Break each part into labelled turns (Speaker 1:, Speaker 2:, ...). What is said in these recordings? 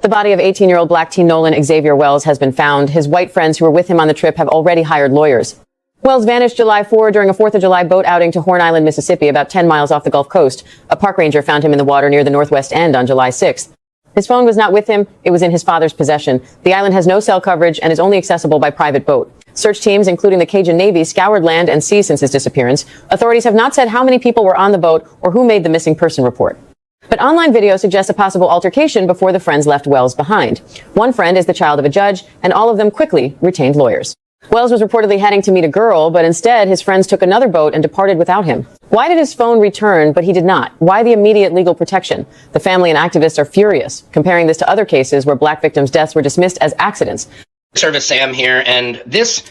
Speaker 1: The body of 18-year-old black teen Nolan Xavier Wells has been found. His white friends who were with him on the trip have already hired lawyers. Wells vanished July 4 during a 4th of July boat outing to Horn Island, Mississippi, about 10 miles off the Gulf Coast. A park ranger found him in the water near the northwest end on July 6th. His phone was not with him. It was in his father's possession. The island has no cell coverage and is only accessible by private boat. Search teams, including the Cajun Navy, scoured land and sea since his disappearance. Authorities have not said how many people were on the boat or who made the missing person report. But online video suggests a possible altercation before the friends left Wells behind. One friend is the child of a judge, and all of them quickly retained lawyers. Wells was reportedly heading to meet a girl, but instead his friends took another boat and departed without him. Why did his phone return, but he did not? Why the immediate legal protection? The family and activists are furious, comparing this to other cases where black victims' deaths were dismissed as accidents.
Speaker 2: Service Sam here, and this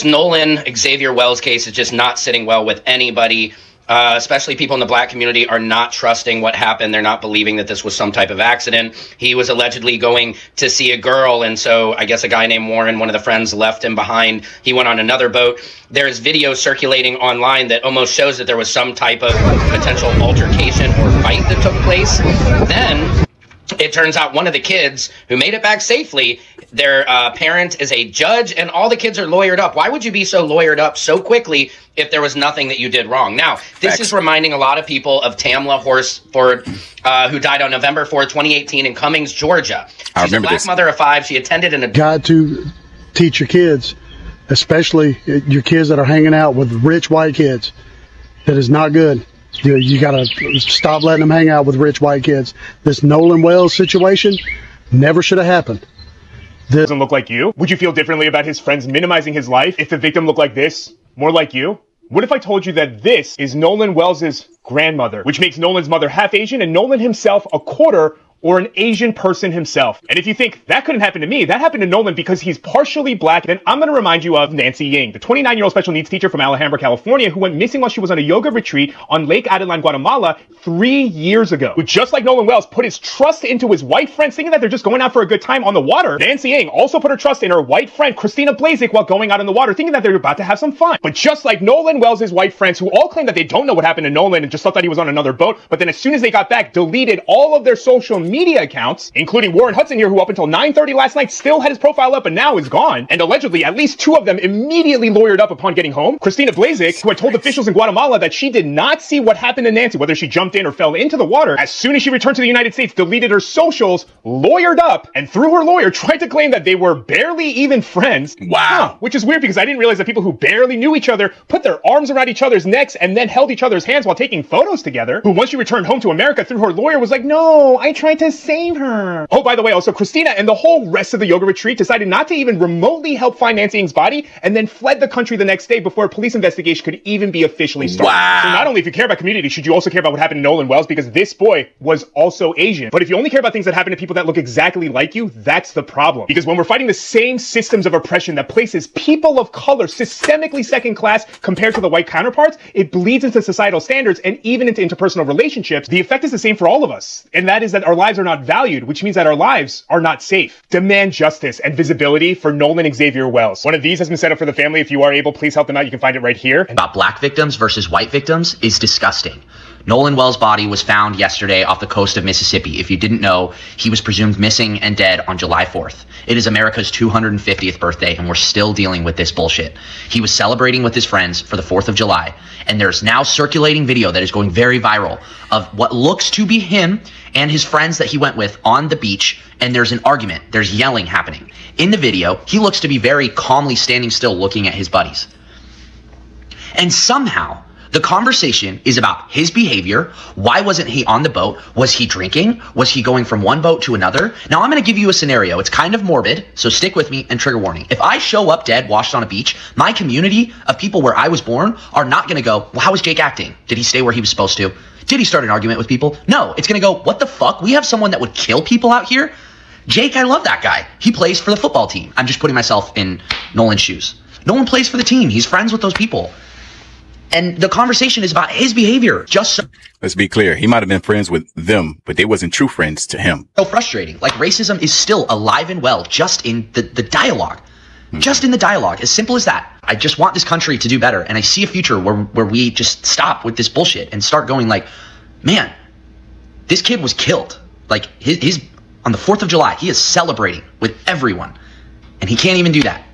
Speaker 2: Nolan Xavier Wells case is just not sitting well with anybody. Especially people in the black community are not trusting what happened. They're not believing that this was some type of accident. He was allegedly going to see a girl, and so I guess a guy named Warren, one of the friends, left him behind. He went on another boat. There's video circulating online that almost shows that there was some type of potential altercation or fight that took place. Then it turns out one of the kids who made it back safely, their parent is a judge, and all the kids are lawyered up. Why would you be so lawyered up so quickly if there was nothing that you did wrong? Now, this is reminding a lot of people of Tamla Horsford, who died on November 4th, 2018 in Cummings, Georgia. She's a black mother of 5. She attended an...
Speaker 3: Got to teach your kids, especially your kids that are hanging out with rich white kids. That is not good. You got to stop letting them hang out with rich white kids. This Nolan Wells situation never should have happened.
Speaker 4: Doesn't look like you? Would you feel differently about his friends minimizing his life if the victim looked like this? More like you? What if I told you that this is Nolan Wells' grandmother, which makes Nolan's mother half Asian and Nolan himself a quarter or an Asian person himself? And if you think that couldn't happen to me, that happened to Nolan because he's partially black, then I'm going to remind you of Nancy Ying, the 29-year-old special needs teacher from Alhambra, California, who went missing while she was on a yoga retreat on Lake Adelan, Guatemala 3 years ago. Who, just like Nolan Wells, put his trust into his white friends, thinking that they're just going out for a good time on the water. Nancy Ying also put her trust in her white friend, Christina Blazik, while going out in the water, thinking that they're about to have some fun. But just like Nolan Wells' white friends, who all claim that they don't know what happened to Nolan and just thought that he was on another boat, but then as soon as they got back, deleted all of their social media accounts, including Warren Hudson here, who up until 9:30 last night still had his profile up and now is gone. And allegedly, at least 2 of them immediately lawyered up upon getting home. Christina Blazik, who had told officials in Guatemala that she did not see what happened to Nancy, whether she jumped in or fell into the water, as soon as she returned to the United States, deleted her socials, lawyered up, and through her lawyer tried to claim that they were barely even friends. Wow. Which is weird because I didn't realize that people who barely knew each other put their arms around each other's necks and then held each other's hands while taking photos together. Who, once she returned home to America through her lawyer, was like, no, I tried to save her. Oh, by the way, also Christina and the whole rest of the yoga retreat decided not to even remotely help find Nancy Ying's body and then fled the country the next day before a police investigation could even be officially started. Wow. So not only if you care about community, should you also care about what happened to Nolan Wells, because this boy was also Asian. But if you only care about things that happen to people that look exactly like you, that's the problem. Because when we're fighting the same systems of oppression that places people of color systemically second class compared to the white counterparts, it bleeds into societal standards and even into interpersonal relationships. The effect is the same for all of us. And that is that our lives are not valued, which means that our lives are not safe. Demand justice and visibility for Nolan Xavier Wells. One of these has been set up for the family. If you are able, please help them out. You can find it right here.
Speaker 5: About black victims versus white victims is disgusting. Nolan Wells' body was found yesterday off the coast of Mississippi. If you didn't know, he was presumed missing and dead on July 4th. It is America's 250th birthday, and we're still dealing with this bullshit. He was celebrating with his friends for the 4th of July, and there's now circulating video that is going very viral of what looks to be him and his friends that he went with on the beach, and there's an argument. There's yelling happening. In the video, he looks to be very calmly standing still looking at his buddies. And somehow, the conversation is about his behavior. Why wasn't he on the boat? Was he drinking? Was he going from one boat to another? Now I'm going to give you a scenario. It's kind of morbid, so stick with me and trigger warning. If I show up dead, washed on a beach, my community of people where I was born are not going to go, well, how was Jake acting? Did he stay where he was supposed to? Did he start an argument with people? No, it's going to go, what the fuck? We have someone that would kill people out here? Jake, I love that guy. He plays for the football team. I'm just putting myself in Nolan's shoes. Nolan plays for the team. He's friends with those people. And the conversation is about his behavior. Just so.
Speaker 6: Let's be clear. He might have been friends with them, but they wasn't true friends to him.
Speaker 5: So frustrating. Like, racism is still alive and well just in the dialogue. Just in the dialogue. As simple as that. I just want this country to do better. And I see a future where we just stop with this bullshit and start going like, man, this kid was killed. Like, his On the 4th of July, he is celebrating with everyone. And he can't even do that.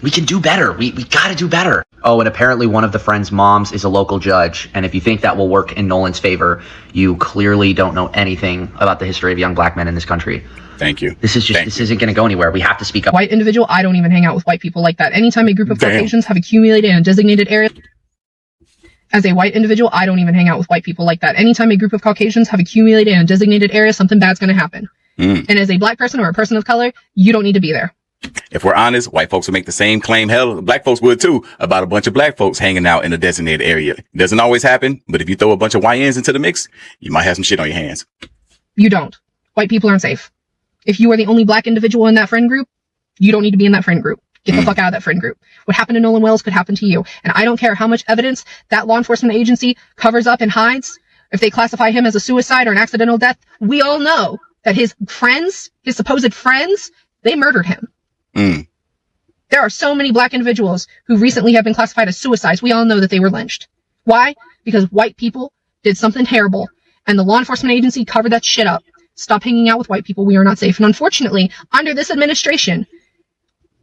Speaker 5: We can do better. We got to do better. Oh, and apparently one of the friends' moms is a local judge. And if you think that will work in Nolan's favor, you clearly don't know anything about the history of young black men in this country.
Speaker 6: Thank you.
Speaker 5: This isn't going to go anywhere. We have to speak up.
Speaker 7: White individual, I don't even hang out with white people like that. Anytime a group of Caucasians have accumulated in a designated area, as a white individual, I don't even hang out with white people like that. Anytime a group of Caucasians have accumulated in a designated area, something bad's going to happen. And as a black person or a person of color, you don't need to be there.
Speaker 6: If we're honest, white folks will make the same claim. Hell, black folks would too, about a bunch of black folks hanging out in a designated area. It doesn't always happen, but if you throw a bunch of YNs into the mix, you might have some shit on your hands.
Speaker 7: You don't. White people aren't safe. If you are the only black individual in that friend group, you don't need to be in that friend group. Get the fuck out of that friend group. What happened to Nolan Wells could happen to you. And I don't care how much evidence that law enforcement agency covers up and hides. If they classify him as a suicide or an accidental death, we all know that his friends, his supposed friends, they murdered him. There are so many black individuals who recently have been classified as suicides. We all know that they were lynched. Why? Because white people did something terrible and the law enforcement agency covered that shit up. Stop hanging out with white people. We are not safe. And unfortunately, under this administration,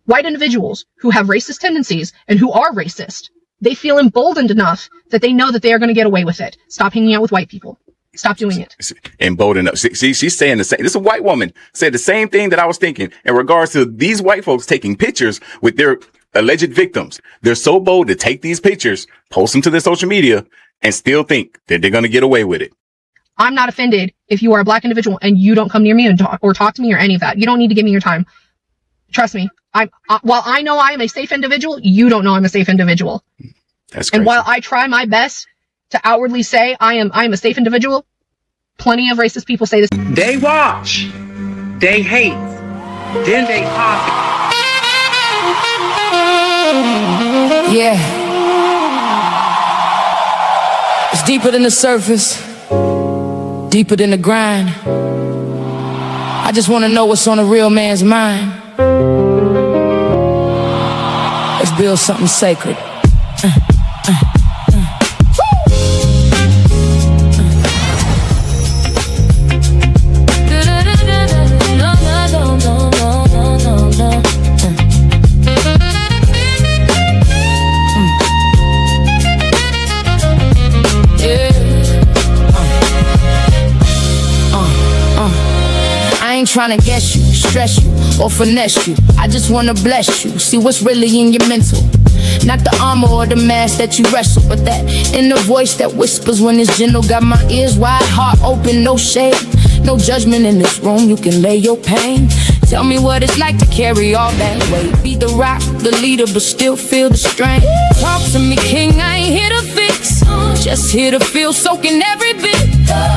Speaker 7: white individuals who have racist tendencies and who are racist, they feel emboldened enough that they know that they are going to get away with it. Stop hanging out with white people. Stop doing it.
Speaker 6: Emboldened enough. See, she's saying the same. This is a white woman said the same thing that I was thinking in regards to these white folks taking pictures with their alleged victims. They're so bold to take these pictures, post them to their social media, and still think that they're going to get away with it.
Speaker 7: I'm not offended if you are a black individual and you don't come near me and talk to me or any of that. You don't need to give me your time. Trust me. While I know I am a safe individual, you don't know I'm a safe individual.
Speaker 6: That's crazy.
Speaker 7: And while I try my best to outwardly say I am a safe individual, plenty of racist people say this.
Speaker 8: They watch, they hate, then they copy.
Speaker 9: Yeah. It's deeper than the surface, deeper than the grind. I just want to know what's on a real man's mind. Let's build something sacred. Trying to guess you, stress you, or finesse you. I just wanna bless you, see what's really in your mental. Not the armor or the mask that you wrestle, but that inner voice that whispers when it's gentle. Got my ears wide, heart open, no shade, no judgment in this room. You can lay your pain. Tell me what it's like to carry all that weight. Be the rock, the leader, but still feel the strain. Talk to me, king, I ain't here to fix, just here to feel, soaking every bit.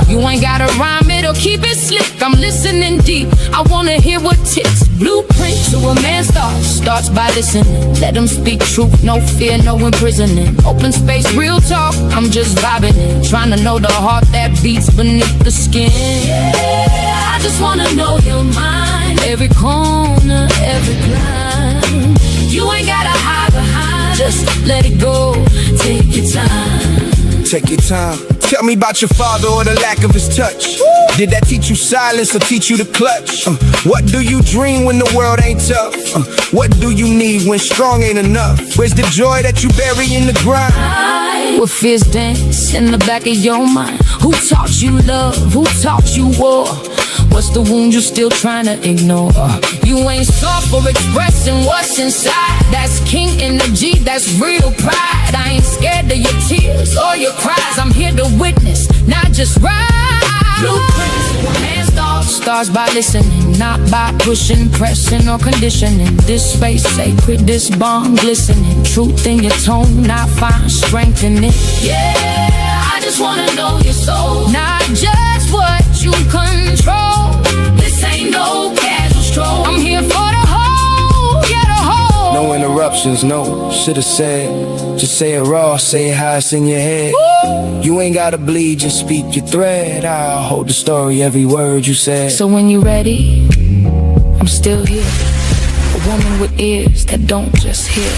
Speaker 9: You ain't gotta rhyme it or keep it slick. I'm listening deep, I wanna hear what ticks. Blueprint to a man's thoughts starts by listening. Let him speak truth, no fear, no imprisoning. Open space, real talk, I'm just vibing in. Trying to know the heart that beats beneath the skin. Yeah, I just wanna know your mind. Every corner, every climb. You ain't gotta hide behind, just let it go, take your time.
Speaker 10: Take your time. Tell me about your father or the lack of his touch. Did that teach you silence or teach you to clutch? What do you dream when the world ain't tough? What do you need when strong ain't enough? Where's the joy that you bury in the grind?
Speaker 9: What fears dance in the back of your mind? Who taught you love? Who taught you war? What's the wound you still trying to ignore? You ain't soft for expressing what's inside. That's king energy, that's real pride. I ain't scared of your tears or your cries. I'm here to witness, not just ride. Blueprints, man's thoughts starts by listening, not by pushing, pressing, or conditioning. This space sacred, this bond glistening. Truth in your tone, I find strength in it. Yeah, I just wanna know your soul, not just what you control. This ain't no casual stroll. I'm here for the whole, yeah, the whole.
Speaker 10: No interruptions, no. Should've said, just say it raw, say it how it's in your head. Woo! You ain't gotta bleed, just speak your thread. I'll hold the story, every word you said.
Speaker 9: So when you're ready, I'm still here. A woman with ears that don't just hear.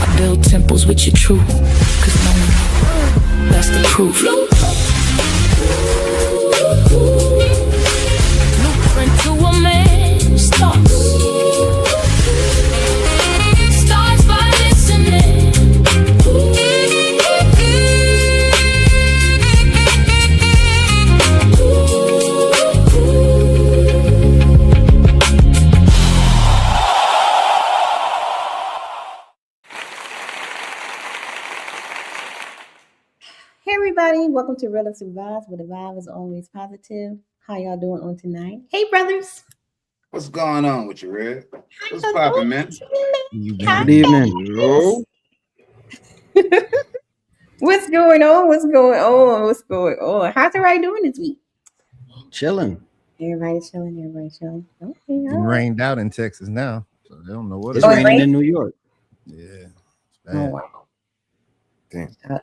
Speaker 9: I build temples with your truth, 'cause no one, that's the proof.
Speaker 11: everybody. Welcome to Relative Vibes, where the vibe is always positive. How y'all doing on tonight? Hey, brothers.
Speaker 12: What's going on with you, Red? What's poppin', man?
Speaker 13: Good evening.
Speaker 12: Yo.
Speaker 11: What's going on? What's going on? What's going on? How's everybody doing this week?
Speaker 13: Chilling.
Speaker 11: Everybody chilling. Everybody chilling. Okay.
Speaker 14: It
Speaker 11: All right.
Speaker 14: rained out in Texas now, so they don't know what
Speaker 13: It's
Speaker 11: Oh, it
Speaker 13: raining
Speaker 11: rained?
Speaker 13: in New York.
Speaker 14: Yeah. It's
Speaker 11: Oh,
Speaker 14: bad.
Speaker 11: wow.
Speaker 13: Damn.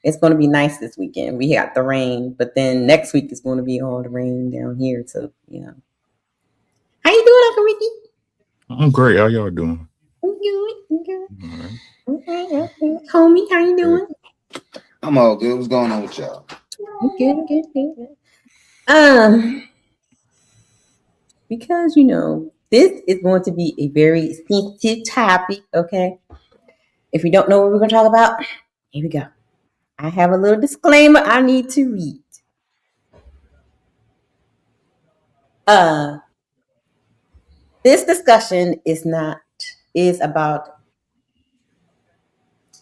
Speaker 11: It's going to be nice this weekend. We got the rain, but then next week is going to be all the rain down here. So, yeah. How you doing, Uncle Ricky?
Speaker 15: I'm great. How y'all doing?
Speaker 11: I'm good. I'm good.
Speaker 15: All right.
Speaker 11: Okay. Homie, how you doing?
Speaker 12: I'm all good. What's going on with y'all?
Speaker 11: Good. Because this is going to be a very sensitive topic. Okay. If you don't know what we're going to talk about, here we go. I have a little disclaimer I need to read. This discussion is about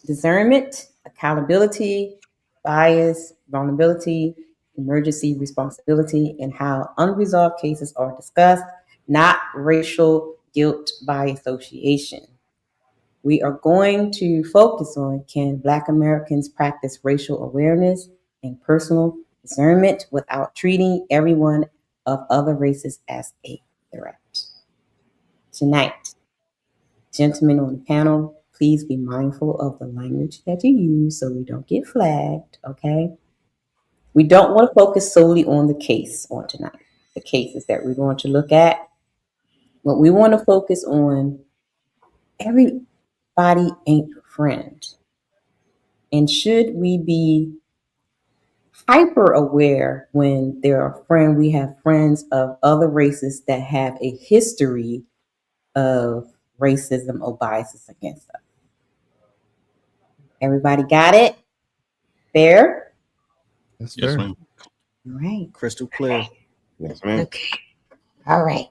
Speaker 11: discernment, accountability, bias, vulnerability, emergency responsibility, and how unresolved cases are discussed, not racial guilt by association. We are going to focus on, can Black Americans practice racial awareness and personal discernment without treating everyone of other races as a threat? Tonight, gentlemen on the panel, please be mindful of the language that you use so we don't get flagged, okay? We don't want to focus solely on the case on tonight, the cases that we're going to look at. But we want to focus on everybody ain't your friend. And should we be hyper aware when we have friends of other races that have a history of racism or biases against us? Everybody got it? Fair?
Speaker 14: Yes,
Speaker 15: Yes,
Speaker 14: sir.
Speaker 15: ma'am.
Speaker 11: All right.
Speaker 13: Crystal clear.
Speaker 12: Yes, man.
Speaker 11: Okay. All right.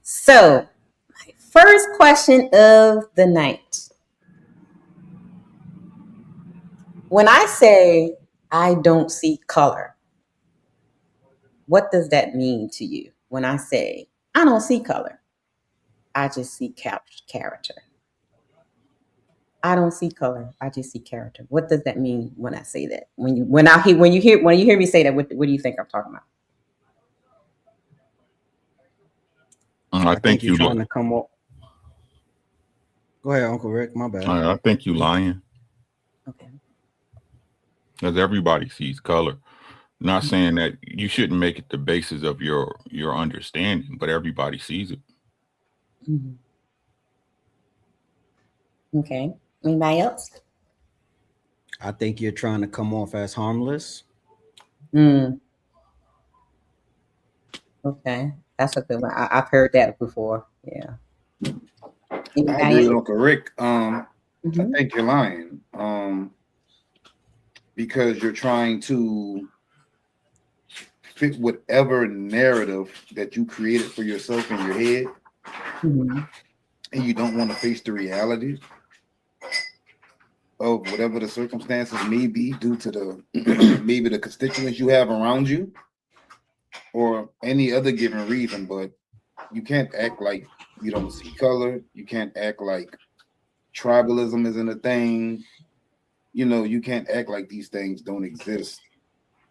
Speaker 11: So, my first question of the night. When I say I don't see color, what does that mean to you? When I say I don't see color, I just see character. I don't see color, I just see character. What does that mean when I say that? When you hear me say that, what do you think I'm talking about?
Speaker 15: I think
Speaker 13: you're
Speaker 15: you.
Speaker 13: trying to come up. Go ahead, Uncle Rick. My bad.
Speaker 15: I think you lying.
Speaker 11: Okay.
Speaker 15: Because everybody sees color. Not saying that you shouldn't make it the basis of your understanding, but everybody sees it.
Speaker 11: Mm-hmm. Okay. Anybody else?
Speaker 13: I think you're trying to come off as harmless.
Speaker 11: Okay. That's a good one. I've heard that before. Yeah.
Speaker 12: I
Speaker 11: Anybody
Speaker 12: agree with
Speaker 11: else?
Speaker 12: Uncle Rick. I
Speaker 11: Mhm.
Speaker 12: think you're lying. Because you're trying to fit whatever narrative that you created for yourself in your head,
Speaker 11: Mhm.
Speaker 12: and you don't want to face the reality of whatever the circumstances may be due to the maybe the constituents you have around you or any other given reason. But you can't act like you don't see color. You can't act like tribalism isn't a thing. You can't act like these things don't exist,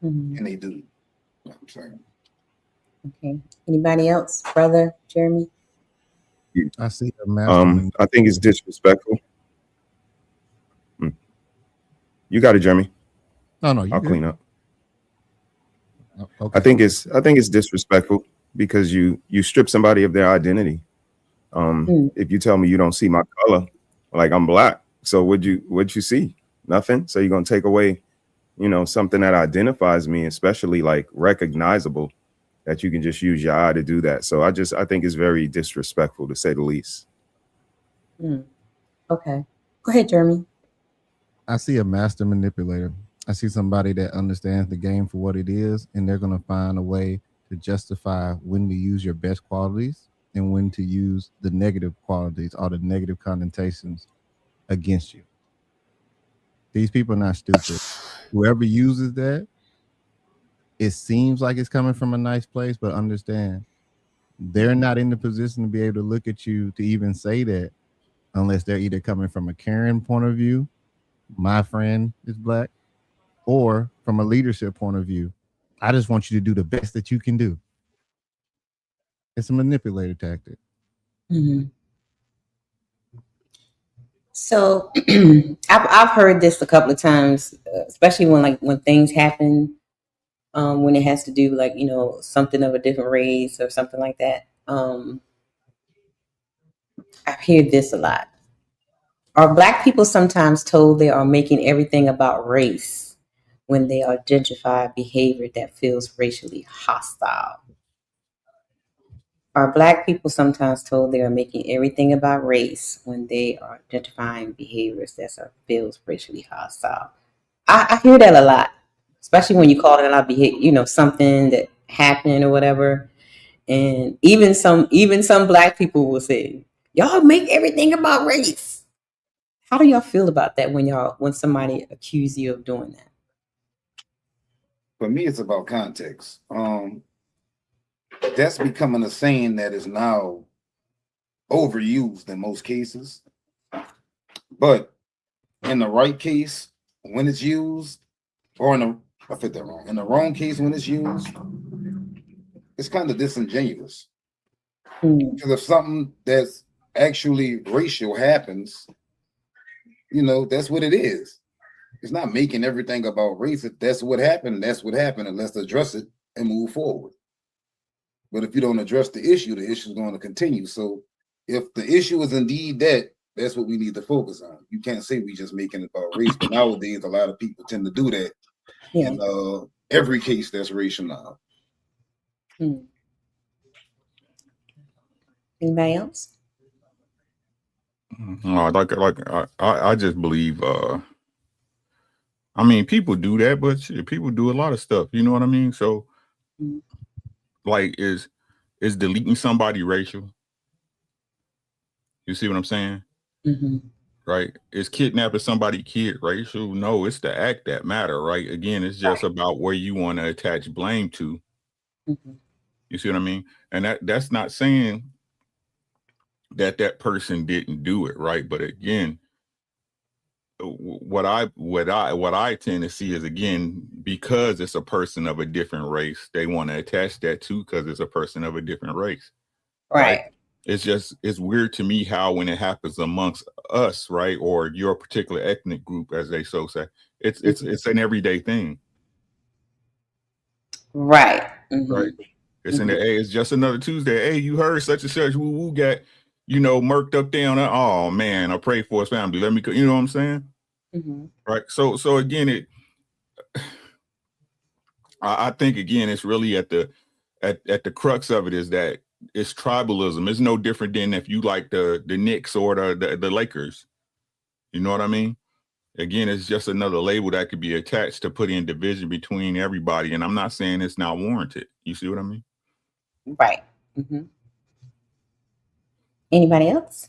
Speaker 11: Mhm.
Speaker 12: and they do. You know what I'm saying?
Speaker 11: Okay. Anybody else? Brother Jeremy?
Speaker 14: I see a master.
Speaker 16: I think it's disrespectful. You got it, Jeremy.
Speaker 14: No,
Speaker 16: I'll clean up.
Speaker 14: Okay.
Speaker 16: I think it's disrespectful because you strip somebody of their identity. If you tell me you don't see my color, like I'm Black, so what'd you see? Nothing. So you're gonna take away, something that identifies me, especially like recognizable, that you can just use your eye to do that. So I think it's very disrespectful, to say the least.
Speaker 11: Okay. Go ahead, Jeremy.
Speaker 14: I see a master manipulator. I see somebody that understands the game for what it is, and they're going to find a way to justify when to use your best qualities and when to use the negative qualities or the negative connotations against you. These people are not stupid. Whoever uses that, it seems like it's coming from a nice place, but understand they're not in the position to be able to look at you to even say that unless they're either coming from a Karen point of view, my friend is black, or from a leadership point of view. I just want you to do the best that you can do. It's a manipulator tactic.
Speaker 11: Mm-hmm. So I've heard this a couple of times, especially when things happen, when it has to do like, you know, something of a different race or something like that. I hear this a lot. Are Black people sometimes told they are making everything about race when they identify behavior that feels racially hostile? Are Black people sometimes told they are making everything about race when they are identifying behaviors that feels racially hostile? I hear that a lot, especially when you call it out behavior, you know, something that happened or whatever. And even some Black people will say, y'all make everything about race. How do y'all feel about that when somebody accuses you of doing that?
Speaker 12: For me, it's about context. That's becoming a saying that is now overused in most cases. But in the right case, when it's used, or I fit that wrong. In the wrong case, when it's used, it's kind of disingenuous. Because if something that's actually racial happens, you know, that's what it is. It's not making everything about race. If that's what happened, and let's address it and move forward. But if you don't address the issue is going to continue. So if the issue is indeed that's what we need to focus on. You can't say we just making it about race, but nowadays a lot of people tend to do that. Yeah. In every case that's racial now.
Speaker 11: Anybody else?
Speaker 15: I just believe I mean, people do that, but shit, people do a lot of stuff, you know what I mean? So like is deleting somebody racial? You see what I'm saying?
Speaker 11: Mm-hmm.
Speaker 15: Right? Is kidnapping somebody kid racial? No, it's the act that matter, right? Again, it's just about where you want to attach blame to.
Speaker 11: Mm-hmm.
Speaker 15: You see what I mean? And that's not saying that person didn't do it, right? But again, what I tend to see is, again, because it's a person of a different race, they want to attach that to because it's a person of a different race.
Speaker 11: Right.
Speaker 15: It's weird to me how when it happens amongst us, right, or your particular ethnic group, as they so say, it's an everyday thing.
Speaker 11: Right. Mm-hmm.
Speaker 15: Right. It's in the hey, it's just another Tuesday. Hey, you heard such and such who got, you know, murked up down. Oh man, I pray for his family. Let me, you know what I'm saying?
Speaker 11: Mm-hmm.
Speaker 15: Right. So again, I think again, it's really at the crux of it is that it's tribalism. It's no different than if you like the Knicks or the Lakers. You know what I mean? Again, it's just another label that could be attached to put in division between everybody. And I'm not saying it's not warranted. You see what I mean?
Speaker 11: Right. Mm-hmm. Anybody else?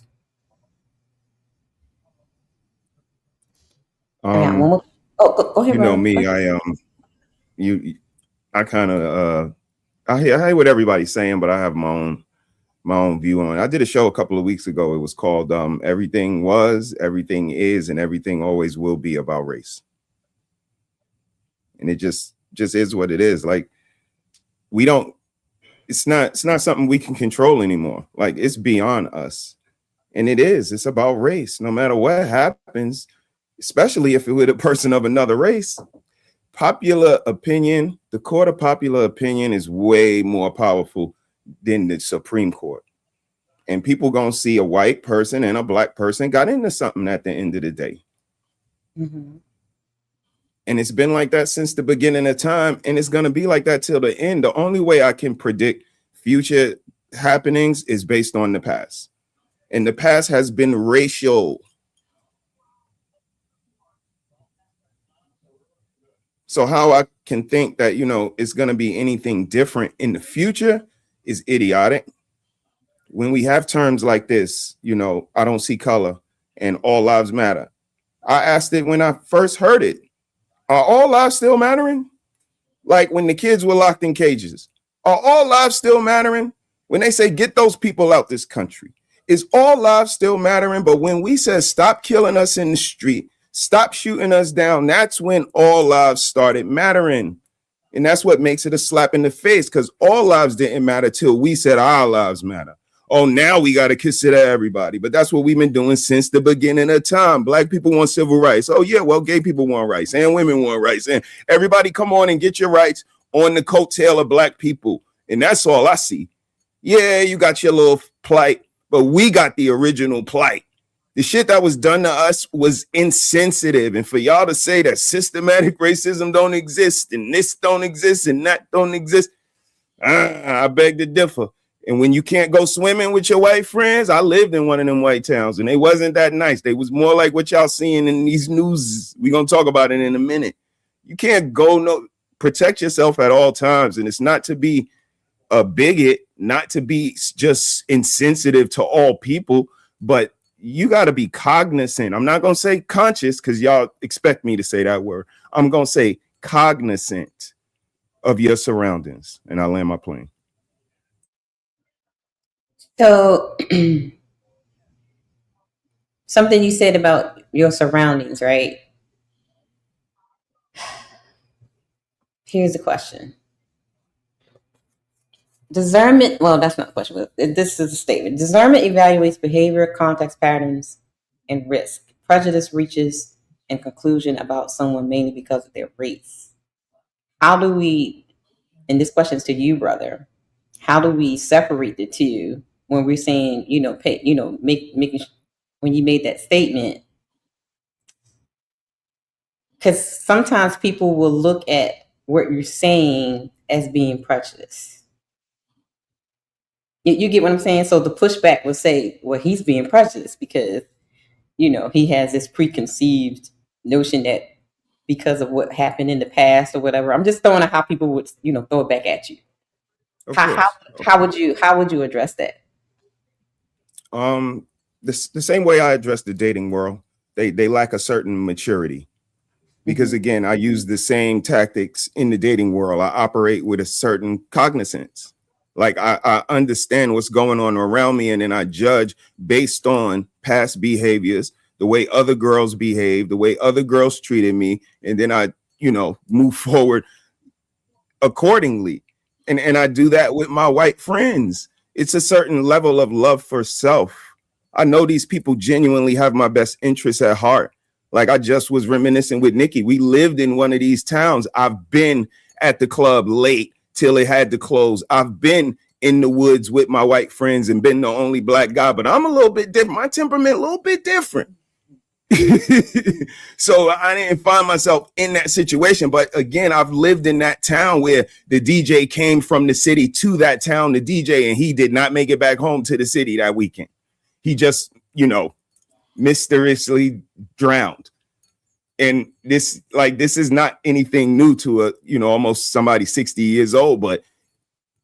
Speaker 11: Go ahead.
Speaker 16: You know
Speaker 11: Ron.
Speaker 16: me, I kind of I hear what everybody's saying, but I have my own view on it. I did a show a couple of weeks ago. It was called Everything Was, Everything Is, and Everything Always Will Be About Race. And it just is what it is. Like it's not something we can control anymore. Like it's beyond us. And it's about race. No matter what happens, especially if it were a person of another race, popular opinion, the court of popular opinion is way more powerful than the Supreme Court. And people gonna see a white person and a black person got into something at the end of the day.
Speaker 11: Mm-hmm.
Speaker 16: And it's been like that since the beginning of time, and it's gonna be like that till the end. The only way I can predict future happenings is based on the past. And the past has been racial. So how I can think that, you know, it's going to be anything different in the future is idiotic. When we have terms like this, you know, I don't see color and all lives matter. I asked it when I first heard it. Are all lives still mattering? Like when the kids were locked in cages. Are all lives still mattering? When they say get those people out this country, is all lives still mattering? But when we said stop killing us in the street, stop shooting us down, that's when all lives started mattering. And that's what makes it a slap in the face, because all lives didn't matter till we said our lives matter. Oh, now we got to consider everybody. But that's what we've been doing since the beginning of time. Black people want civil rights. Oh, yeah, well, gay people want rights and women want rights. And everybody come on and get your rights on the coattail of black people. And that's all I see. Yeah, you got your little plight, but we got the original plight. The shit that was done to us was insensitive. And for y'all to say that systematic racism don't exist and this don't exist and that don't exist, I beg to differ. And when you can't go swimming with your white friends, I lived in one of them white towns and they wasn't that nice. They was more like what y'all seeing in these news. We're going to talk about it in a minute. You can't protect yourself at all times. And it's not to be a bigot, not to be just insensitive to all people, but you got to be cognizant. I'm not going to say conscious because y'all expect me to say that word. I'm going to say cognizant of your surroundings. And I land my plane.
Speaker 11: So something you said about your surroundings, right? Here's the question. Discernment, well, that's not the question, but this is a statement. Discernment evaluates behavior, context patterns, and risk. Prejudice reaches a conclusion about someone mainly because of their race. How do we, and this question is to you, brother, how do we separate the two when we're saying, making when you made that statement? Because sometimes people will look at what you're saying as being prejudiced. You get what I'm saying? So the pushback will say, well, he's being prejudiced because, he has this preconceived notion that because of what happened in the past or whatever. I'm just throwing out how people would, throw it back at you. How would you address that?
Speaker 16: The same way I address the dating world, they lack a certain maturity. Because again, I use the same tactics in the dating world. I operate with a certain cognizance. Like I understand what's going on around me, and then I judge based on past behaviors, the way other girls behave, the way other girls treated me, and then I, move forward accordingly. And I do that with my white friends. It's a certain level of love for self. I know these people genuinely have my best interests at heart. Like I just was reminiscing with Nikki. We lived in one of these towns. I've been at the club late till it had to close. I've been in the woods with my white friends and been the only black guy, but I'm a little bit different. My temperament a little bit different. So I didn't find myself in that situation. But again, I've lived in that town where the DJ came from the city to that town to DJ, and he did not make it back home to the city that weekend. He just, mysteriously drowned. And this is not anything new to almost somebody 60 years old. But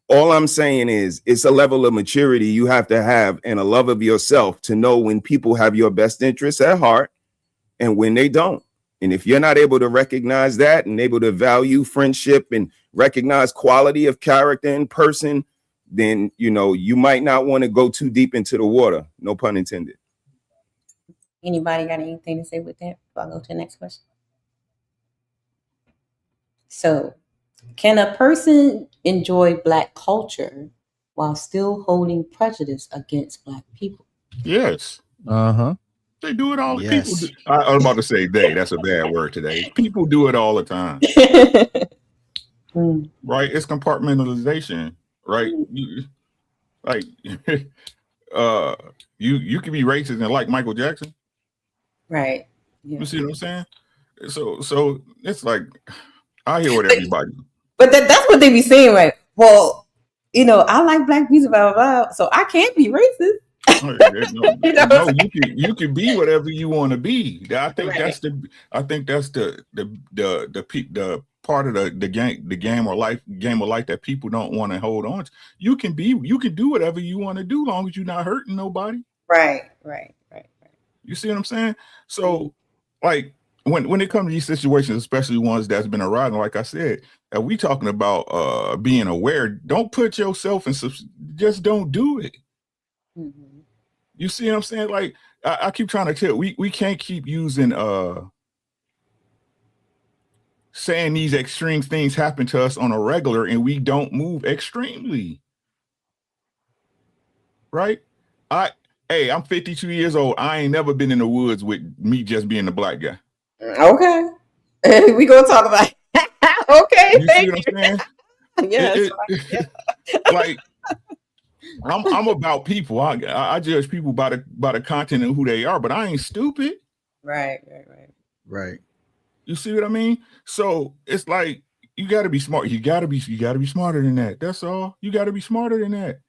Speaker 16: all I'm saying is it's a level of maturity you have to have and a love of yourself to know when people have your best interests at heart and when they don't. And if you're not able to recognize that and able to value friendship and recognize quality of character in person, then, you might not want to go too deep into the water. No pun intended.
Speaker 11: Anybody got anything to say with that before I go to the next question? So, can a person enjoy Black culture while still holding prejudice against Black people?
Speaker 15: Yes.
Speaker 14: Uh-huh.
Speaker 15: They do it all.
Speaker 13: Yes.
Speaker 15: People do. I was about to say they. That's a bad word today. People do it all the time. Right? It's compartmentalization, right? You can be racist and like Michael Jackson.
Speaker 11: Right. Yeah.
Speaker 15: You see what I'm saying? So it's like I hear what everybody.
Speaker 11: But that's what they be saying, right? Well, I like Black music, blah blah blah. So I can't be racist.
Speaker 15: No, you can be whatever you want to be. I think that's the part of the game of life that people don't want to hold on to. You can do whatever you want to do, long as you're not hurting nobody.
Speaker 11: Right.
Speaker 15: You see what I'm saying? So like when it comes to these situations, especially ones that's been arising, like I said, we talking about being aware. Don't put yourself in just don't do it. You see what I'm saying? Like I keep trying to tell we can't keep using saying these extreme things happen to us on a regular and we don't move extremely. Right? I'm 52 years old. I ain't never been in the woods with me just being a black guy.
Speaker 11: Okay. We gonna talk about it. Okay,
Speaker 15: You see
Speaker 11: thank
Speaker 15: what
Speaker 11: you.
Speaker 15: I'm saying?
Speaker 11: Yes.
Speaker 15: Like I'm about people. I judge people by the content and who they are, but I ain't stupid.
Speaker 11: Right.
Speaker 15: You see what I mean? So it's like you got to be smart. You got to be smarter than that. That's all. You got to be smarter than that.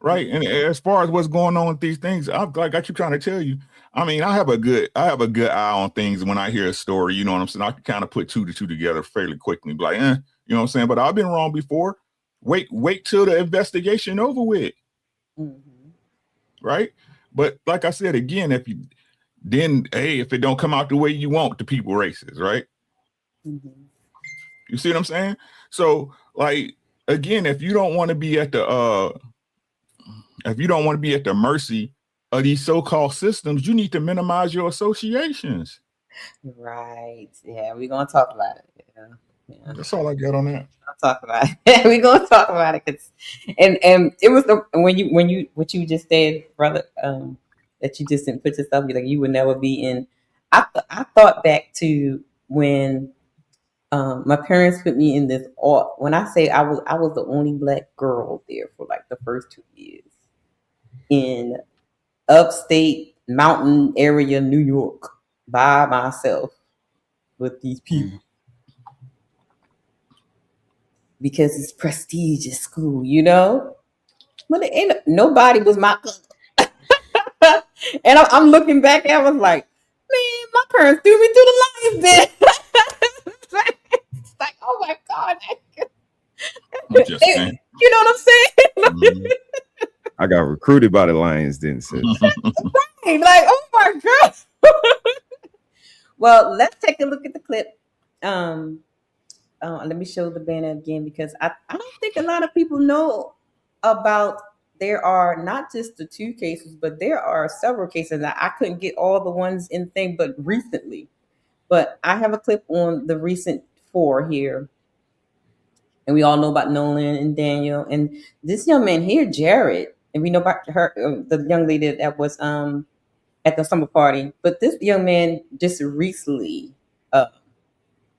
Speaker 15: Right. And as far as what's going on with these things, I keep trying to tell you. I mean, I have a good eye on things when I hear a story. You know what I'm saying? I can kind of put two to two together fairly quickly. Be like, you know what I'm saying? But I've been wrong before. Wait till the investigation over with. Right. But like I said again, if it don't come out the way you want, the people racist, right? You see what I'm saying? So like again, if you don't want to be at the mercy of these so-called systems, you need to minimize your associations.
Speaker 11: Right. Yeah, we're gonna talk about it. Yeah.
Speaker 15: That's all I got on that.
Speaker 11: I'll talk about it. We're gonna talk about it. And it was what you just said, brother, that you just didn't put yourself like you would never be in. I thought back to when my parents put me in this when I say I was the only black girl there for like the first 2 years in upstate mountain area New York by myself with these people because it's prestigious school, you know. But it ain't nobody was my color. And I'm looking back and I was like, man, my parents threw me through the lions then. It's like, oh my God. You know what I'm saying?
Speaker 16: I got recruited by the Lions then, sis.
Speaker 11: Right, like, oh my God. Well, let's take a look at the clip. Let me show the banner again because I don't think a lot of people know about. There are not just the 2 cases, but there are several cases that I couldn't get all the ones in thing, but recently. But I have a clip on the recent 4 here. And we all know about Nolan and Daniel. And this young man here, Jared, and we know about her, the young lady that was at the summer party. But this young man just recently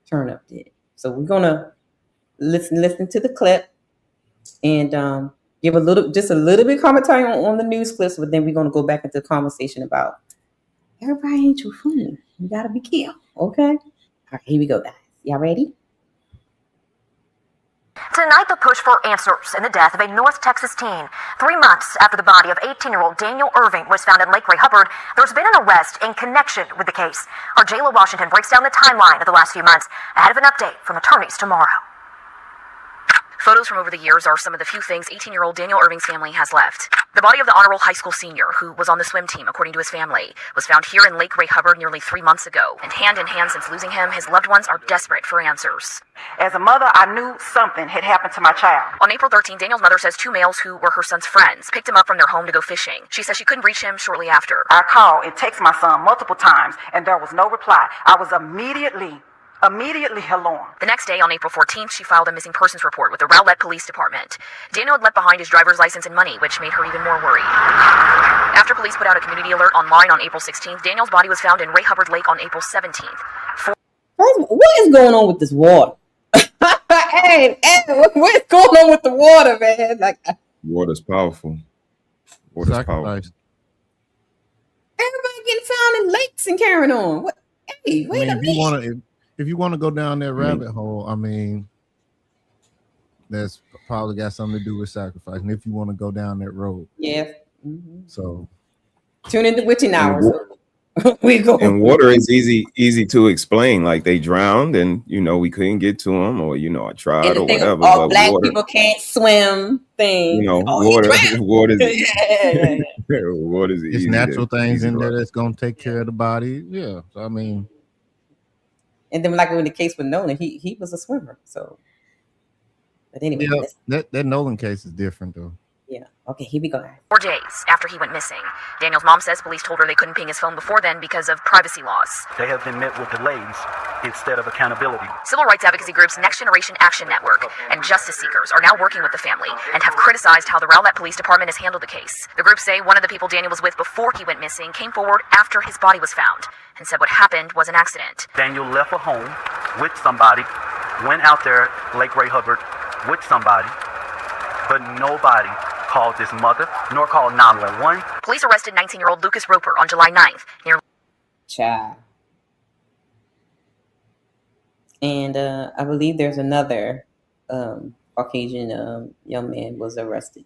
Speaker 11: turned up dead. So we're going to listen to the clip and give a little bit commentary on the news clips, but then we're going to go back into the conversation about everybody ain't your friend. You got to be careful, okay? All right, here we go, guys. Y'all ready?
Speaker 17: Tonight, the push for answers in the death of a North Texas teen. 3 months after the body of 18-year-old Daniel Irving was found in Lake Ray Hubbard, there's been an arrest in connection with the case. Our Jayla Washington breaks down the timeline of the last few months ahead of an update from attorneys tomorrow. Photos from over the years are some of the few things 18-year-old Daniel Irving's family has left. The body of the Honorable High School senior, who was on the swim team, according to his family, was found here in Lake Ray Hubbard nearly 3 months ago. And hand in hand since losing him, his loved ones are desperate for answers.
Speaker 18: As a mother, I knew something had happened to my child.
Speaker 17: On April 13, Daniel's mother says 2 males who were her son's friends picked him up from their home to go fishing. She says she couldn't reach him shortly after.
Speaker 18: I called and texted my son multiple times, and there was no reply. I was immediately alarmed.
Speaker 17: The next day, on April 14th, she filed a missing persons report with the Rowlett Police Department. Daniel had left behind his driver's license and money, which made her even more worried. After police put out a community alert online on April 16th, Daniel's body was found in Ray Hubbard Lake on April 17th.
Speaker 11: What is going on with this water? Hey, what's going on with the water, man? Like,
Speaker 16: Water's powerful. Water's powerful.
Speaker 11: everybody getting found in lakes and carrying on. What? Hey, wait a minute.
Speaker 14: If you want to go down that rabbit hole, I mean, that's probably got something to do with sacrifice. And if you want to go down that road,
Speaker 11: yeah.
Speaker 14: So
Speaker 11: tune into witching hours. We go.
Speaker 16: And water is easy to explain. Like they drowned, and we couldn't get to them, or I tried
Speaker 11: And the
Speaker 16: or
Speaker 11: thing of
Speaker 16: whatever.
Speaker 11: all
Speaker 16: But
Speaker 11: black
Speaker 16: water,
Speaker 11: people can't swim thing.
Speaker 16: water, water,
Speaker 11: Yeah.
Speaker 16: water is
Speaker 14: It's
Speaker 16: easy.
Speaker 14: natural things
Speaker 16: easy
Speaker 14: in
Speaker 16: to
Speaker 14: there that's gonna take care of the body. Yeah. So I mean,
Speaker 11: And then like in the case with Nolan, he was a swimmer. So, but anyway,
Speaker 14: that Nolan case is different though.
Speaker 11: yeah. Okay, here we go.
Speaker 17: 4 days after he went missing, Daniel's mom says police told her they couldn't ping his phone before then because of privacy laws.
Speaker 19: They have been met with delays instead of accountability.
Speaker 17: Civil rights advocacy groups Next Generation Action Network and Justice Seekers are now working with the family and have criticized how the Rowlett Police Department has handled the case. The groups say one of the people Daniel was with before he went missing came forward after his body was found and said what happened was an accident.
Speaker 19: Daniel left a home with somebody, went out there, Lake Ray Hubbard, with somebody, but nobody called his mother, nor called 911.
Speaker 17: Police arrested 19-year-old Lucas Roper on July 9th near...
Speaker 11: Child. And I believe there's another Caucasian young man was arrested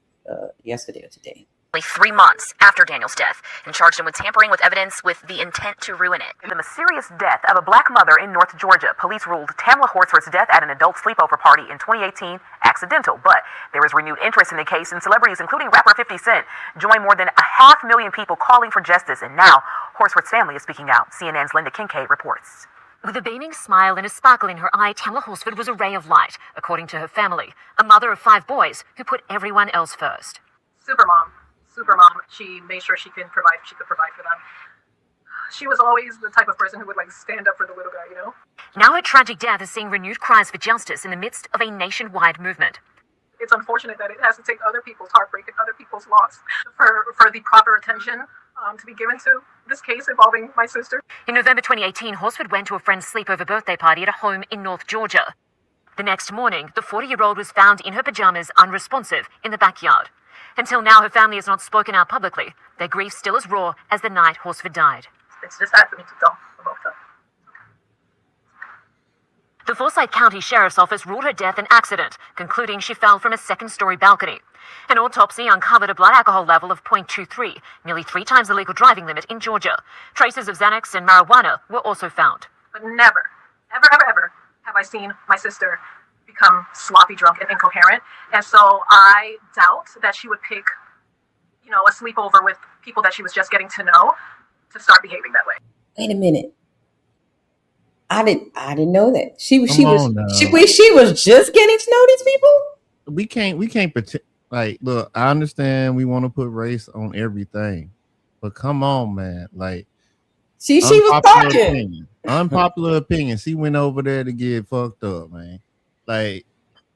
Speaker 11: yesterday or today.
Speaker 17: 3 months after Daniel's death and charged him with tampering with evidence with the intent to ruin it.
Speaker 20: The mysterious death of a black mother in North Georgia. Police ruled Tamla Horsford's death at an adult sleepover party in 2018 accidental, but there is renewed interest in the case, and celebrities, including rapper 50 Cent, join more than 500,000 people calling for justice, and now Horsford's family is speaking out. CNN's Linda Kincaid reports.
Speaker 21: With a beaming smile and a sparkle in her eye, Tamla Horsford was a ray of light, according to her family, a mother of 5 boys who put everyone else first.
Speaker 7: Super mom. She made sure she could provide for them. She was always the type of person who would stand up for the little guy,
Speaker 21: Now her tragic death is seeing renewed cries for justice in the midst of a nationwide movement.
Speaker 7: It's unfortunate that it has to take other people's heartbreak and other people's loss for the proper attention to be given to this case involving my sister.
Speaker 21: In November 2018, Horsford went to a friend's sleepover birthday party at a home in North Georgia. The next morning, the 40-year-old was found in her pajamas, unresponsive, in the backyard. Until now, her family has not spoken out publicly. Their grief still as raw as the night Horsford died.
Speaker 7: It's just sad for me to tell about them.
Speaker 21: The Forsyth County Sheriff's Office ruled her death an accident, concluding she fell from a second-story balcony. An autopsy uncovered a blood alcohol level of 0.23, nearly 3 times the legal driving limit in Georgia. Traces of Xanax and marijuana were also found.
Speaker 7: But never, ever have I seen my sister become sloppy drunk and incoherent. And so I doubt that she would pick, a sleepover with people that she was just getting to know to start behaving that way.
Speaker 11: Wait a minute. I didn't know that. She was just getting to know these people?
Speaker 14: We can't pretend. Like, look, I understand we want to put race on everything, but come on, man. Like,
Speaker 11: she was talking.
Speaker 14: Unpopular opinion. She went over there to get fucked up, man. Like,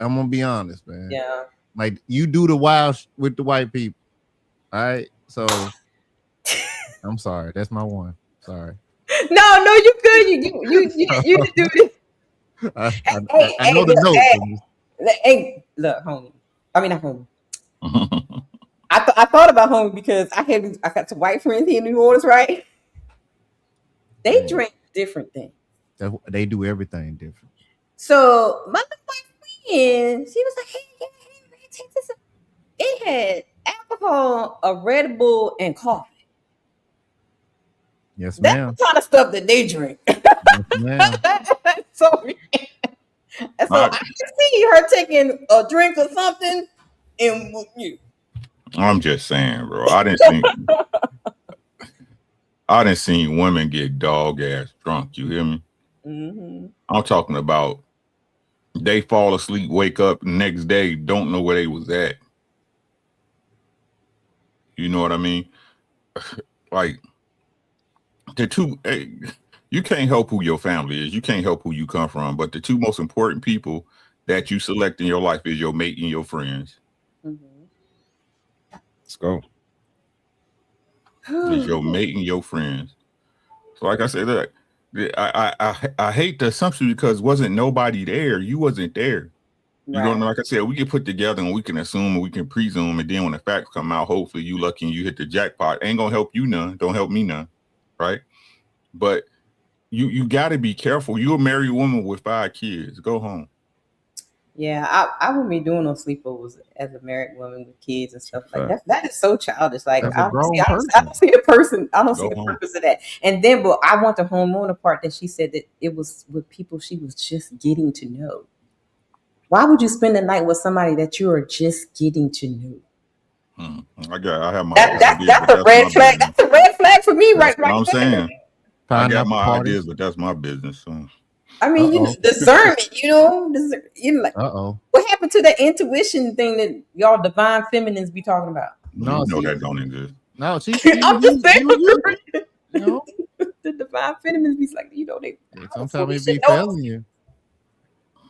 Speaker 14: I'm gonna be honest, man.
Speaker 11: Yeah.
Speaker 14: Like, you do the wild with the white people. All right. So I'm sorry. That's my one. Sorry.
Speaker 11: No, you good. You do it.
Speaker 14: I know the note.
Speaker 11: Hey, look, homie. I mean, not homie. I thought about homie because I got some white friends here in New Orleans, right? They drink different things.
Speaker 14: They do everything different.
Speaker 11: So my white friend, she was like, "Hey, take this." It had alcohol, a Red Bull, and coffee.
Speaker 14: Yes,
Speaker 11: That's
Speaker 14: ma'am.
Speaker 11: the kind of stuff that they drink.
Speaker 14: Yes, ma'am.
Speaker 11: So I can see her taking a drink or something, and
Speaker 15: I'm just saying, bro. I didn't see women get dog ass drunk. You hear me?
Speaker 11: Mm-hmm.
Speaker 15: I'm talking about they fall asleep, wake up next day, don't know where they was at. You know what I mean? Like you can't help who your family is. You can't help who you come from. But the 2 most important people that you select in your life is your mate and your friends.
Speaker 11: Mm-hmm.
Speaker 16: Let's go.
Speaker 15: It's your mate and your friends. So like I said, look, I hate the assumption because wasn't nobody there. You wasn't there. You don't know. Like I said, we can put together and we can assume and we can presume, and then when the facts come out, hopefully you lucky and you hit the jackpot. Ain't gonna help you none. Don't help me none, right? But you got to be careful. You're a married woman with 5 kids. Go home.
Speaker 11: Yeah, I wouldn't be doing no sleepovers as a married woman with kids and stuff like
Speaker 15: Fact.
Speaker 11: that. That is so childish. Like
Speaker 14: As a
Speaker 11: I don't
Speaker 14: grown
Speaker 11: see, I
Speaker 14: person.
Speaker 11: don't see the person. I don't see
Speaker 15: Go
Speaker 11: the
Speaker 15: home.
Speaker 11: purpose of that. And then, but I want the homeowner part that she said that it was with people she was just getting to know. Why would you spend the night with somebody that you are just getting to know?
Speaker 15: I have my
Speaker 11: That's
Speaker 15: ideas, but
Speaker 11: a red
Speaker 15: my
Speaker 11: flag.
Speaker 15: business.
Speaker 11: That's a red flag for me,
Speaker 15: That's
Speaker 11: right
Speaker 15: what I'm
Speaker 11: there.
Speaker 15: saying. I got
Speaker 14: Pineapple
Speaker 15: my
Speaker 14: party.
Speaker 15: ideas, but that's my business. So
Speaker 11: I mean, you know,
Speaker 14: Uh-oh.
Speaker 11: discernment. You know, like
Speaker 14: Uh-oh.
Speaker 11: what happened to that intuition thing that y'all divine feminines be talking about?
Speaker 14: No,
Speaker 15: you know
Speaker 14: see,
Speaker 15: that don't exist.
Speaker 14: no, she
Speaker 11: I'm just saying.
Speaker 14: you know,
Speaker 11: The divine feminines be like, you know, they
Speaker 14: sometimes
Speaker 11: we
Speaker 14: it be
Speaker 11: should know.
Speaker 14: failing you.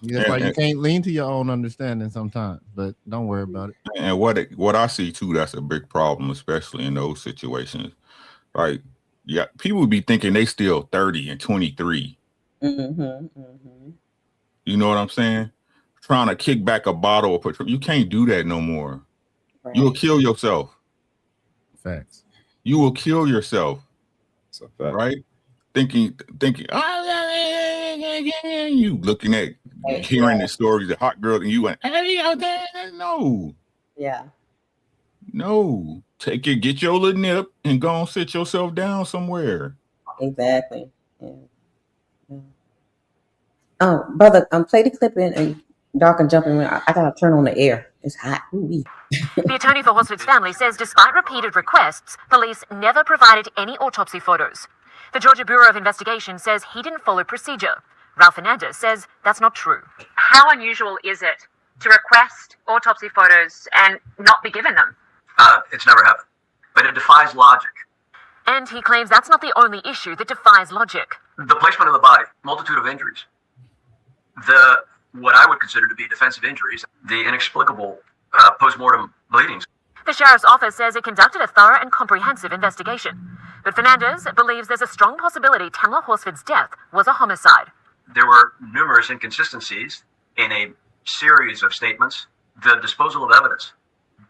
Speaker 14: That's why you
Speaker 15: And-
Speaker 14: can't lean to your own understanding sometimes, but don't worry about it.
Speaker 15: And what I see too, that's a big problem, especially in those situations. Like, yeah, people be thinking they still 30 and 23. You know what I'm saying? Trying to kick back a bottle of Patron. You can't do that no more.
Speaker 11: Right.
Speaker 15: You'll kill yourself.
Speaker 14: Facts.
Speaker 15: You will kill yourself.
Speaker 16: It's a fact.
Speaker 15: Right? Thinking, you looking at, hearing the stories of hot girls, and you went, no,
Speaker 11: Yeah.
Speaker 15: no. Take it, get your little nip, and go and sit yourself down somewhere.
Speaker 11: Exactly. Yeah. Oh, brother, play the clip in and y'all can jump in. I gotta turn on the air. It's hot. Ooh-wee.
Speaker 21: The attorney for Horsford's family says despite repeated requests, police never provided any autopsy photos. The Georgia Bureau of Investigation says he didn't follow procedure. Ralph Fernandez says that's not true.
Speaker 20: How unusual is it to request autopsy photos and not be given them?
Speaker 1: It's never happened, but it defies logic.
Speaker 21: And he claims that's not the only issue that defies logic.
Speaker 1: The placement of the body, multitude of injuries, what I would consider to be defensive injuries, the inexplicable post-mortem bleedings.
Speaker 21: The sheriff's office says it conducted a thorough and comprehensive investigation. But Fernandez believes there's a strong possibility Tamla Horsford's death was a homicide.
Speaker 1: There were numerous inconsistencies in a series of statements, the disposal of evidence,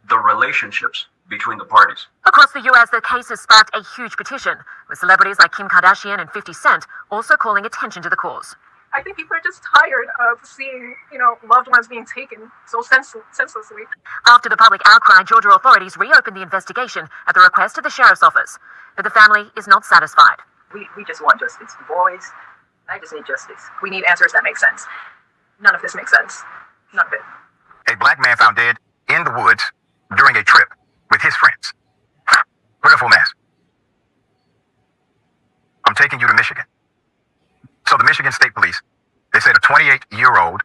Speaker 1: the relationships between the parties.
Speaker 21: Across the US, the case has sparked a huge petition, with celebrities like Kim Kardashian and 50 Cent also calling attention to the cause.
Speaker 7: I think people are just tired of seeing, loved ones being taken so senselessly.
Speaker 21: After the public outcry, Georgia authorities reopened the investigation at the request of the sheriff's office. But the family is not satisfied.
Speaker 7: We just want justice. Boys, I just need justice. We need answers that make sense. None of this makes sense. None of it.
Speaker 22: A black man found dead in the woods during a trip with his friends. Put a full mask. I'm taking you to Michigan. So the Michigan State Police, they said a 28-year-old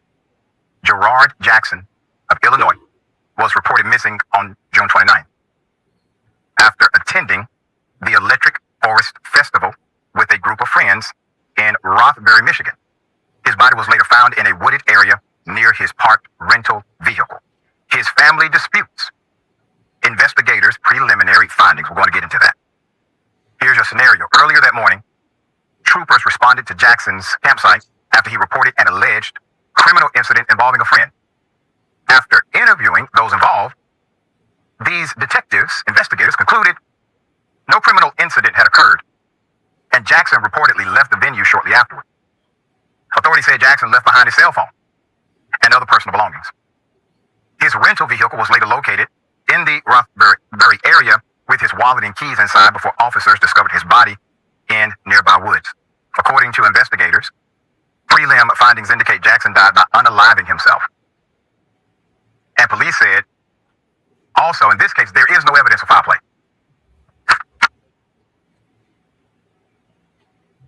Speaker 22: Gerard Jackson of Illinois was reported missing on June 29th after attending the Electric Forest Festival with a group of friends in Rothbury, Michigan. His body was later found in a wooded area near his parked rental vehicle. His family disputes investigators' preliminary findings. We're going to get into that. Here's your scenario. Earlier that morning, troopers responded to Jackson's campsite after he reported an alleged criminal incident involving a friend. After interviewing those involved, these investigators concluded no criminal incident had occurred, and Jackson reportedly left the venue shortly afterward. Authorities said Jackson left behind his cell phone and other personal belongings. His rental vehicle was later located in the Rothbury area with his wallet and keys inside before officers discovered his body in nearby woods. According to investigators, prelim findings indicate Jackson died by unaliving himself. And police said, also in this case, there is no evidence of foul play.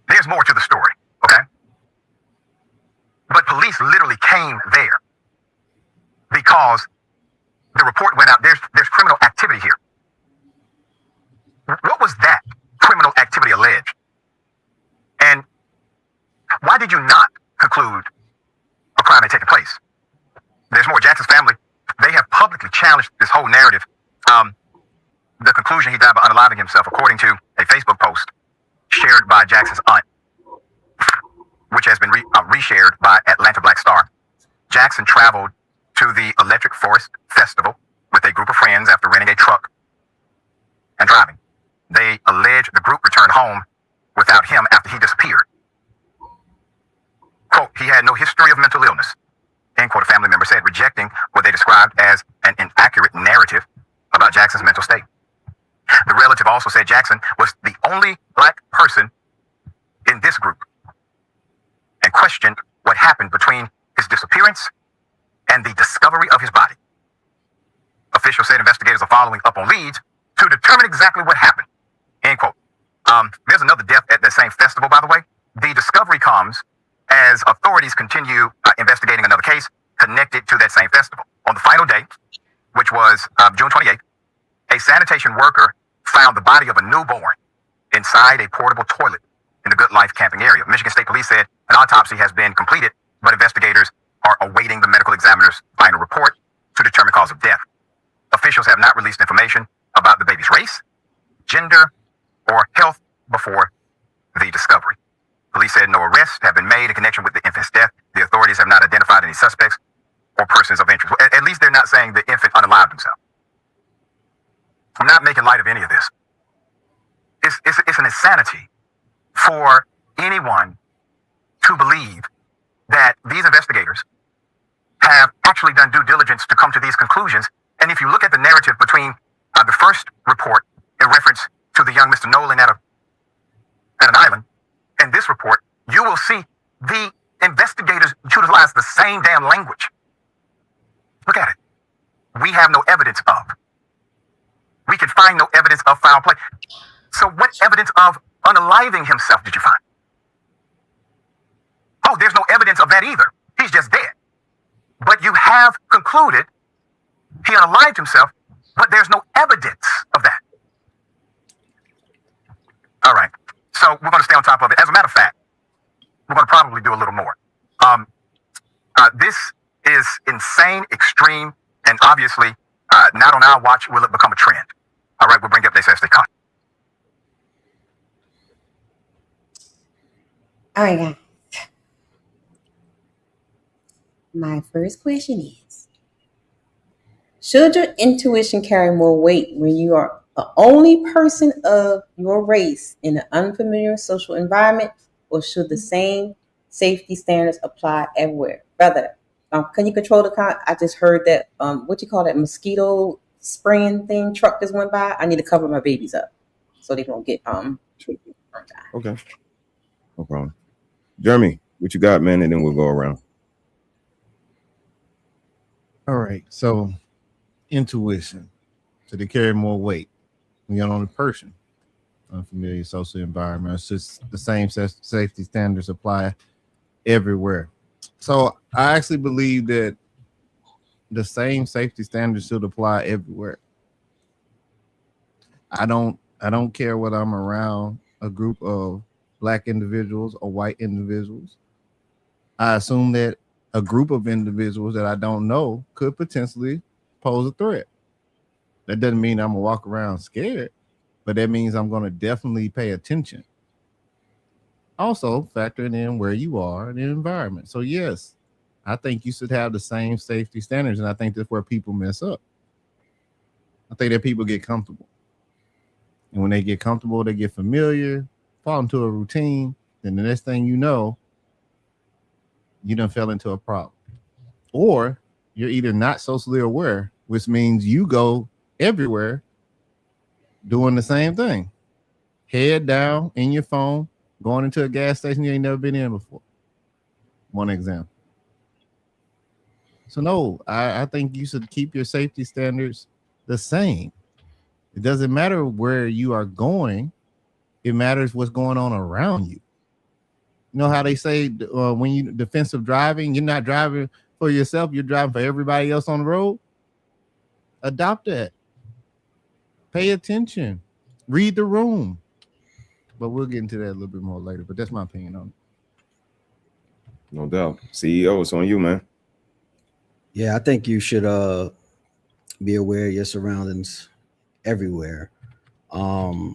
Speaker 22: There's more to the story, okay? But police literally came there because the report went out. There's criminal activity here. What was that criminal activity alleged? And why did you not conclude a crime had taken place? There's more. Jackson's family, they have publicly challenged this whole narrative. The conclusion he died by unaliving himself, according to a Facebook post shared by Jackson's aunt, which has been reshared by Atlanta Black Star. Jackson traveled to the Electric Forest Festival with a group of friends after renting a truck and driving. They allege the group returned home without him after he disappeared. Quote, he had no history of mental illness, end quote, a family member said. described as an inaccurate narrative about Jackson's mental state. The relative also said Jackson was the only black person in this group and questioned what happened between his disappearance and the discovery of his body. Officials said investigators are following up on leads to determine exactly what happened. End quote. There's another death at that same festival, by the way. The discovery comes as authorities continue investigating another case connected to that same festival. On the final day, which was June 28th, a sanitation worker found the body of a newborn inside a portable toilet in the Good Life camping area. Michigan State Police said an autopsy has been completed, but investigators are awaiting the medical examiner's final report to determine cause of death. Officials have not released information about the baby's race, gender, or health before the discovery. Police said no arrests have been made in connection with the infant's death. The authorities have not identified any suspects or persons of interest. At least they're not saying the infant unalived himself. I'm not making light of any of this. It's an insanity for anyone to believe that these investigators have actually done due diligence to come to these conclusions. And if you look at the narrative between the first report in reference to the young Mr. Nolan at an island and this report, you will see the investigators utilize the same damn language. Look at it. We have no evidence of. We can find no evidence of foul play. So what evidence of unaliving himself did you find? Oh, there's no evidence of that either. He's just dead. But you have concluded he unalived himself, but there's no evidence of that. All right. So we're going to stay on top of it. As a matter of fact, we're going to probably do a little more. This is insane, extreme, and obviously not on our watch will it become a trend. All right, we'll bring up this as they come.
Speaker 11: All right, guys. My first question is, should your intuition carry more weight when you are the only person of your race in an unfamiliar social environment, or should the same safety standards apply everywhere? Brother, can you control the car? I just heard that, what you call that mosquito spraying thing truck just went by. I need to cover my babies up so they don't get
Speaker 16: Okay. No problem. Jeremy, what you got, man? And then we'll go around.
Speaker 14: All right. So intuition. So they carry more weight when you're on a person. Unfamiliar social environment. It's just the same safety standards apply everywhere. So I actually believe that the same safety standards should apply everywhere. I don't care whether I'm around a group of black individuals or white individuals. I assume that a group of individuals that I don't know could potentially pose a threat. That doesn't mean I'm gonna walk around scared, but that means I'm gonna definitely pay attention. Also factoring in where you are in the environment. So yes, I think you should have the same safety standards, and I think that's where people mess up. I think that people get comfortable. And when they get comfortable, they get familiar, fall into a routine, then the next thing you know, you done fell into a problem. Or you're either not socially aware, which means you go everywhere doing the same thing. Head down in your phone, going into a gas station you ain't never been in before. One example. So no, I think you should keep your safety standards the same. It doesn't matter where you are going. It matters what's going on around you. You know how they say when you defensive driving, you're not driving for yourself, you're driving for everybody else on the road. Adopt that. Pay attention. Read the room. But we'll get into that a little bit more later. But that's my opinion on it.
Speaker 16: No doubt. CEO, it's on you, man.
Speaker 13: Yeah, I think you should be aware of your surroundings everywhere. To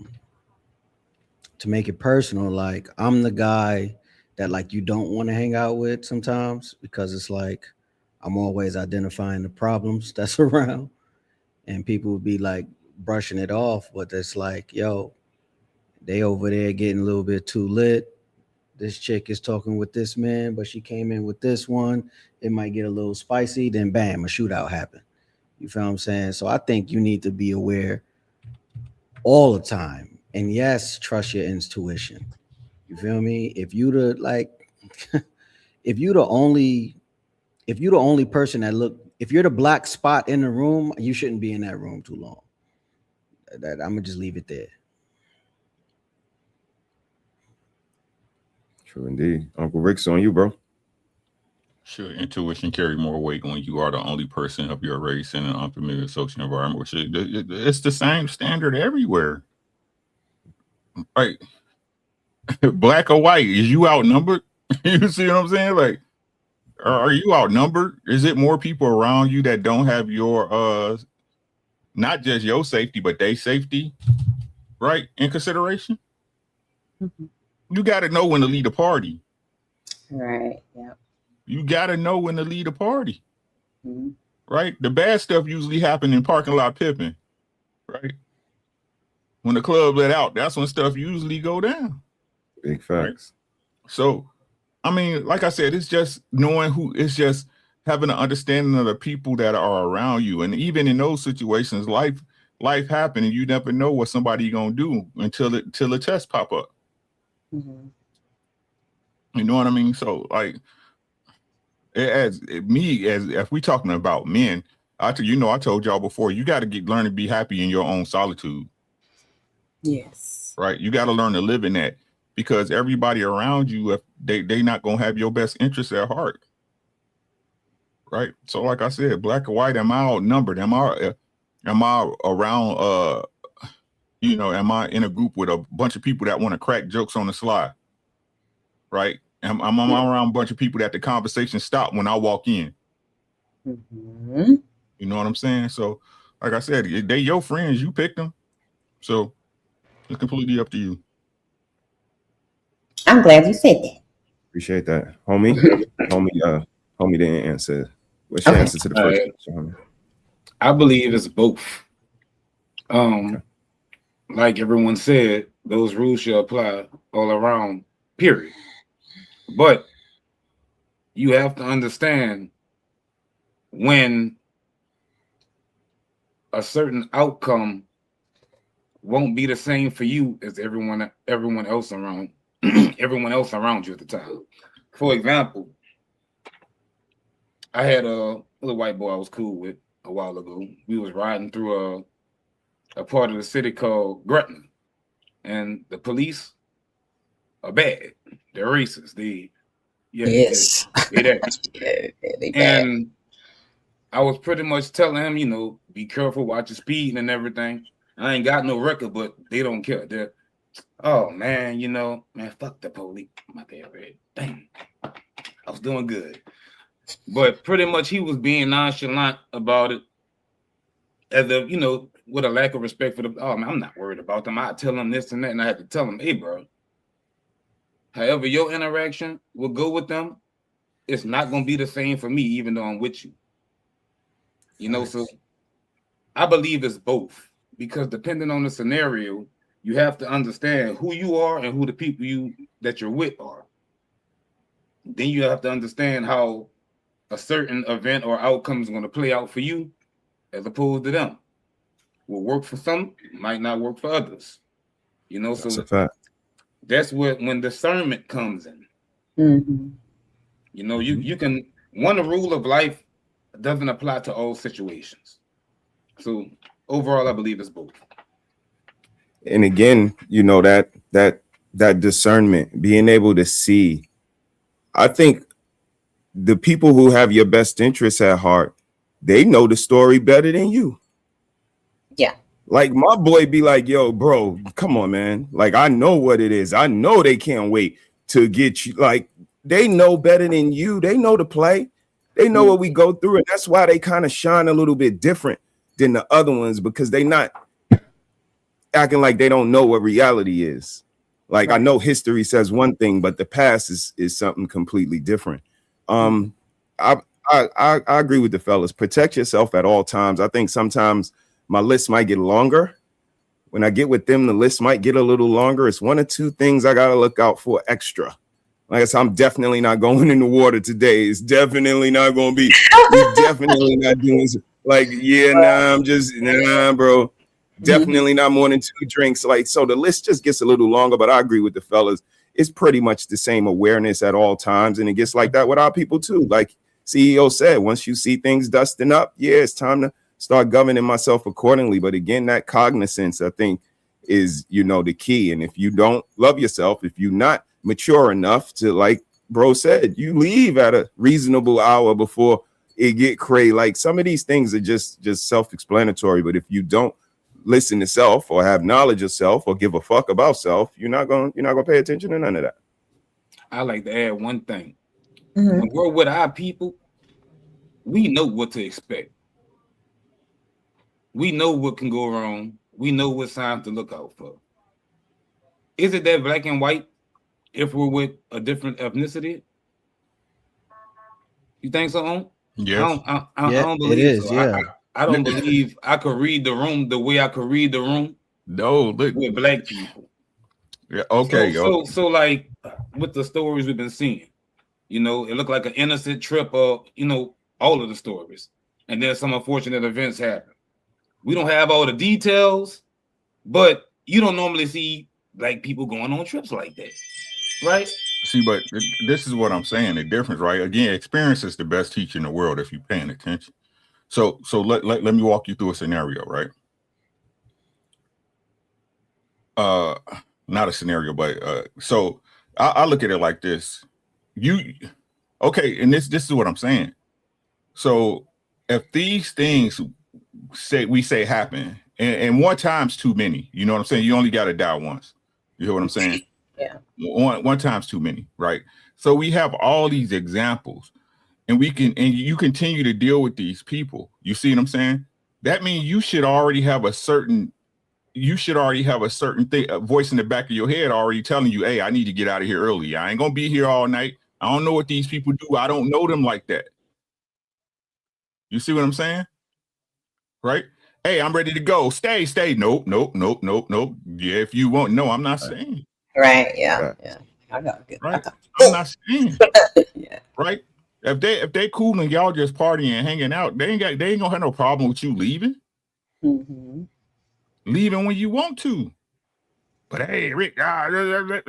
Speaker 13: make it personal, like I'm the guy that like you don't want to hang out with sometimes, because it's like I'm always identifying the problems that's around, and people would be like brushing it off, but it's like, yo, they over there getting a little bit too lit. This chick is talking with this man, but she came in with this one. It might get a little spicy, then bam, a shootout happened. You feel what I'm saying? So I think you need to be aware all the time. And yes, trust your intuition. You feel me? If you the if you the only person that if you're the black spot in the room, you shouldn't be in that room too long. That I'm gonna just leave it there.
Speaker 16: True indeed. Uncle Rick's on you, bro.
Speaker 15: Sure, intuition carry more weight when you are the only person of your race in an unfamiliar social environment. Which it's the same standard everywhere. Right. Black or white, is you outnumbered? You see what I'm saying? Like, are you outnumbered? Is it more people around you that don't have your not just your safety, but their safety, right, in consideration? You got to know when to lead a party.
Speaker 11: Right. Yeah.
Speaker 15: You got to know when to lead a party. Right? The bad stuff usually happen in parking lot pimping. Right? When the club let out, that's when stuff usually go down.
Speaker 16: Big facts.
Speaker 15: Right? So, I mean, like I said, it's just knowing it's just having an understanding of the people that are around you. And even in those situations, life happens and you never know what somebody gonna do until the test pop up. You know what I mean? So like, if we talking about men, I told y'all before, you got to learn to be happy in your own solitude.
Speaker 11: Yes.
Speaker 15: Right. You got to learn to live in that, because everybody around you, if they not gonna have your best interests at heart. Right. So like I said, black or white, am I outnumbered? Am I around am I in a group with a bunch of people that want to crack jokes on the slide? Right. I'm around a bunch of people that the conversation stop when I walk in. You know what I'm saying? So like I said, they your friends, you picked them. So it's completely up to you.
Speaker 11: I'm glad you said that.
Speaker 16: Appreciate that. Homie didn't answer. What's your answer to the first question, homie?
Speaker 12: I believe it's both. Like everyone said, those rules shall apply all around, period. But you have to understand when a certain outcome won't be the same for you as everyone else around you at the time. For example, I had a little white boy I was cool with a while ago. We was riding through a part of the city called Gretna, and the police are bad. They're racist. They and I was pretty much telling him, be careful, watch your speed and everything. I ain't got no record, but they don't care. They're, oh man, man, fuck the police. My bad, red. Dang, I was doing good. But pretty much he was being nonchalant about it, as if, with a lack of respect for the, oh man, I'm not worried about them. I tell them this and that, and I had to tell them, hey, bro, however your interaction will go with them, it's not going to be the same for me, even though I'm with you. So I believe it's both, because depending on the scenario, you have to understand who you are and who the people that you're with are. Then you have to understand how a certain event or outcome is going to play out for you as opposed to them. Will work for some, might not work for others.
Speaker 16: That's
Speaker 12: so
Speaker 16: a fact.
Speaker 12: That's when discernment comes in. You can, one rule of life doesn't apply to all situations. So overall, I believe it's both.
Speaker 16: And again, that discernment, being able to see. I think the people who have your best interests at heart, they know the story better than you.
Speaker 11: Yeah.
Speaker 16: Like my boy be like, yo, bro, come on, man. Like, I know what it is. I know they can't wait to get you. Like, they know better than you. They know the play. They know what we go through. And that's why they kind of shine a little bit different than the other ones, because they not acting like they don't know what reality is. Like, I know history says one thing, but the past is something completely different. I agree with the fellas. Protect yourself at all times. I think sometimes my list might get longer. When I get with them, the list might get a little longer. It's one or two things I got to look out for extra. Like I said, I'm definitely not going in the water today. It's definitely not going to be. We're definitely not doing. Like, yeah, nah, bro. Definitely not more than 2 drinks. Like, so the list just gets a little longer, but I agree with the fellas. It's pretty much the same awareness at all times, and it gets like that with our people too. Like CEO said, once you see things dusting up, yeah, it's time to start governing myself accordingly. But again, that cognizance, I think, is, you know, the key. And if you don't love yourself, if you're not mature enough to, like bro said, you leave at a reasonable hour before it get crazy. Like, some of these things are just self-explanatory, but if you don't listen to self or have knowledge of self or give a fuck about self, you're not gonna pay attention to none of that.
Speaker 2: I like to add one thing. When we're with our people, we know what to expect. We know what can go wrong. We know what signs to look out for. Is it that black and white if we're with a different ethnicity? You think so?
Speaker 15: Yes.
Speaker 2: I don't believe
Speaker 13: it is.
Speaker 2: so.
Speaker 13: Yeah.
Speaker 2: I don't believe I could read the room the way I could read the room.
Speaker 15: No, look
Speaker 2: with black people.
Speaker 15: Yeah. Okay.
Speaker 2: So like with the stories we've been seeing, you know, it looked like an innocent trip of, you know, all of the stories, and then some unfortunate events happen. We don't have all the details, but you don't normally see black people going on trips like that, right?
Speaker 15: See, but this is what I'm saying. The difference, right? Again, experience is the best teacher in the world if you're paying attention. So let me walk you through a scenario, right? Not a scenario, but so I look at it like this. Okay, and this is what I'm saying. So if these things we say happen, and one time's too many, you know what I'm saying? You only got to die once. You hear what I'm saying?
Speaker 11: Yeah.
Speaker 15: One time's too many, right? So we have all these examples, and you continue to deal with these people. You see what I'm saying? That means you should already have a certain thing, a voice in the back of your head already telling you, hey, I need to get out of here early. I ain't gonna be here all night. I don't know what these people do. I don't know them like that. You see what I'm saying? Right? Hey, I'm ready to go. Stay. Nope. Yeah, if you want. No, I'm not staying.
Speaker 11: Right. Yeah. I got it.
Speaker 15: Right. I'm not staying. Right. If they cool and y'all just partying and hanging out, they ain't gonna have no problem with you leaving. Leaving when you want to. But hey, Rick, no.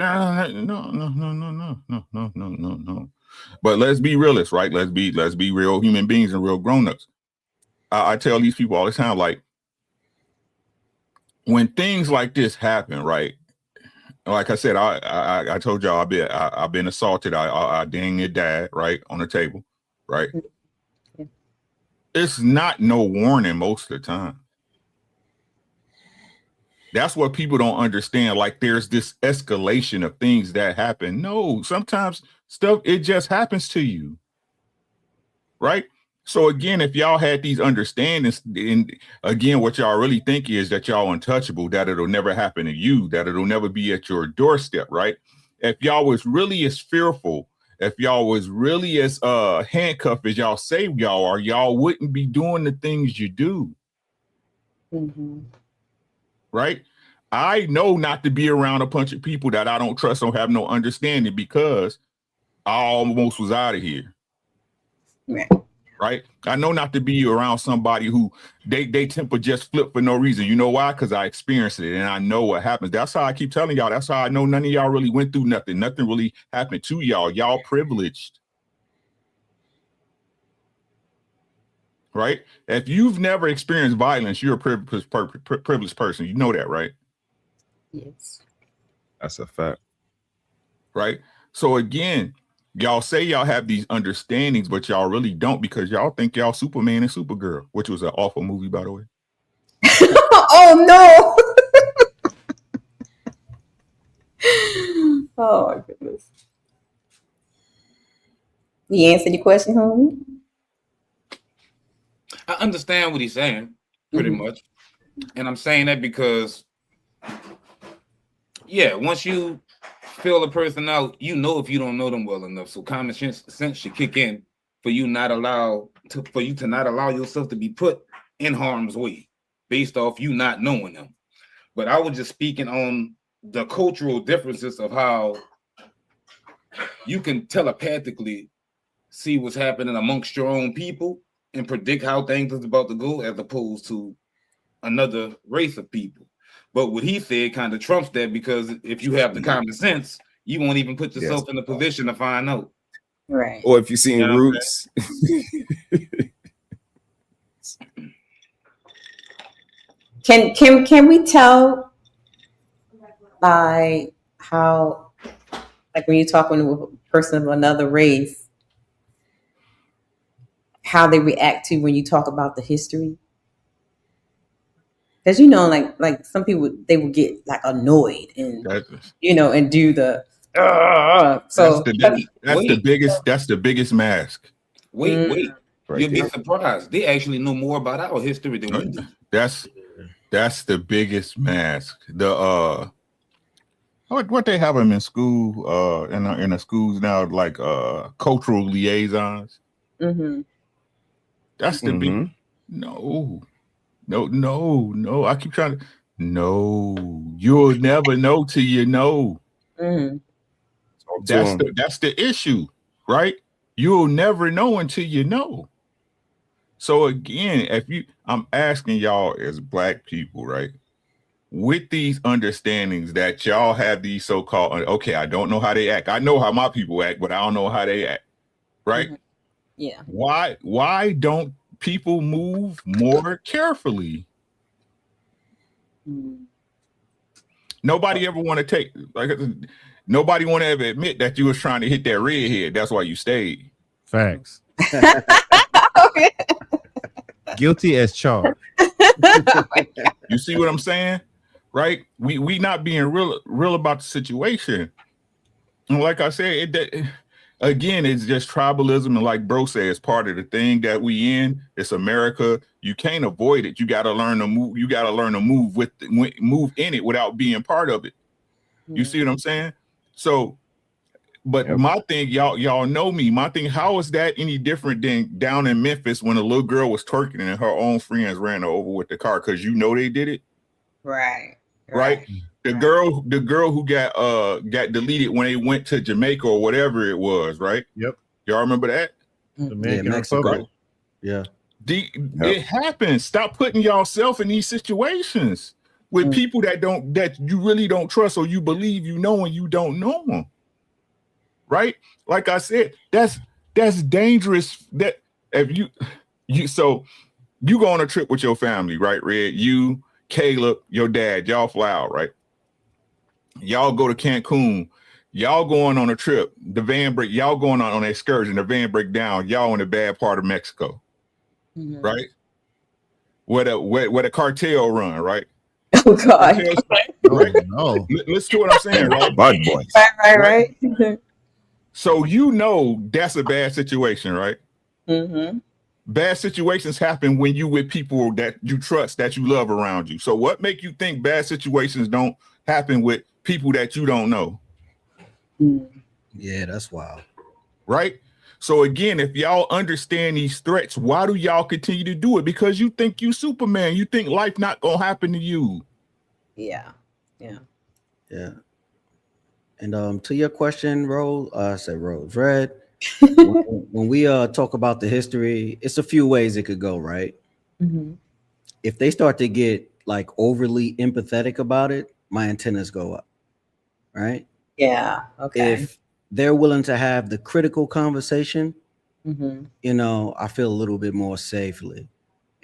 Speaker 15: But let's be realists, right? Let's be real human beings and real grown-ups. I tell these people all the time, like, when things like this happen, right? Like I said, I told y'all I've been assaulted. I dang near died, right, on the table, right? It's not no warning most of the time. That's what people don't understand. Like, there's this escalation of things that happen. No, sometimes stuff, it just happens to you, right? So again, if y'all had these understandings, and again, what y'all really think is that y'all untouchable, that it'll never happen to you, that it'll never be at your doorstep, right? If y'all was really as fearful, if y'all was really as handcuffed as y'all say y'all are, y'all wouldn't be doing the things you do. Right? I know not to be around a bunch of people that I don't trust, don't have no understanding, because I almost was out of here. Right? I know not to be around somebody who they temper just flip for no reason. You know why? Because I experienced it and I know what happens. That's how I keep telling y'all. That's how I know none of y'all really went through nothing. Nothing really happened to y'all. Y'all privileged. Right? If you've never experienced violence, you're a privileged person. You know that, right?
Speaker 11: Yes.
Speaker 16: That's a fact.
Speaker 15: Right? So again, y'all say y'all have these understandings, but y'all really don't, because y'all think y'all Superman and Supergirl, which was an awful movie, by the way.
Speaker 11: Oh no. Oh my goodness. You answered your question, homie?
Speaker 2: I understand what he's saying, pretty much. And I'm saying that because, yeah, once you fill a person out, you know if you don't know them well enough. So common sense should kick in for you to not allow yourself to be put in harm's way based off you not knowing them. But I was just speaking on the cultural differences of how you can telepathically see what's happening amongst your own people, and predict how things is about to go as opposed to another race of people. But what he said kind of trumps that, because if you have the common sense, you won't even put yourself in a position to find out.
Speaker 11: Right.
Speaker 16: Or if you've seen Roots.
Speaker 11: Can we tell by how, like when you're talking with a person of another race, how they react to when you talk about the history? Because like some people, they will get like annoyed and and do the so
Speaker 15: that's the biggest mask.
Speaker 2: Wait. You'll be surprised. They actually know more about our history than we do.
Speaker 15: That's the biggest mask. The what they have them in school in the schools now, like cultural liaisons.
Speaker 11: Mm-hmm.
Speaker 15: That's the big no. I keep trying to you'll never know till you know.
Speaker 11: Mm-hmm.
Speaker 15: That's the issue, right? You'll never know until you know. So again, I'm asking y'all as Black people, right? With these understandings that y'all have these so-called, okay, I don't know how they act. I know how my people act, but I don't know how they act, right?
Speaker 11: Mm-hmm. Yeah.
Speaker 15: Why don't people move more carefully?
Speaker 11: Mm-hmm.
Speaker 15: Nobody ever want to nobody want to ever admit that you was trying to hit that redhead. That's why you stayed.
Speaker 14: Facts. Guilty as charged.
Speaker 15: You see what I'm saying? Right? We not being real about the situation. And like I said, again, it's just tribalism, and like bro said, it's part of the thing that we in. It's America. You can't avoid it. You got to learn to move. You got to learn to move move in it without being part of it. You see what I'm saying? So, but my thing, y'all know me. My thing, how is that any different than down in Memphis when a little girl was twerking and her own friends ran her over with the car because they did it?
Speaker 11: Right.
Speaker 15: The girl who got deleted when they went to Jamaica or whatever it was, right?
Speaker 14: Yep.
Speaker 15: Y'all remember that?
Speaker 13: Mexico. Yeah.
Speaker 15: It happens. Stop putting yourself in these situations with people that you really don't trust, or you believe you know and you don't know them. Right? Like I said, that's dangerous. That if you go on a trip with your family, right? Red, you, Caleb, your dad, y'all fly out, right? Y'all go to Cancun, y'all going on a trip, the van break, y'all going on an excursion, the van break down, y'all in the bad part of Mexico, right? Where the cartel run, right?
Speaker 11: Oh God.
Speaker 15: Right?
Speaker 14: No.
Speaker 15: Listen to what I'm saying, right?
Speaker 16: Bad boys.
Speaker 11: Right.
Speaker 15: So that's a bad situation, right?
Speaker 11: Mm-hmm.
Speaker 15: Bad situations happen when you with people that you trust, that you love around you. So what make you think bad situations don't happen with people that you don't know?
Speaker 13: Yeah, that's wild.
Speaker 15: Right? So again, if y'all understand these threats, why do y'all continue to do it? Because you think you Superman. You think life not gonna happen to you.
Speaker 11: Yeah.
Speaker 13: And to your question, Rose, Red, when we talk about the history, it's a few ways it could go, right?
Speaker 11: Mm-hmm.
Speaker 13: If they start to get like overly empathetic about it, my antennas go up, right?
Speaker 11: Yeah. Okay.
Speaker 13: If they're willing to have the critical conversation,
Speaker 11: Mm-hmm.
Speaker 13: I feel a little bit more safely.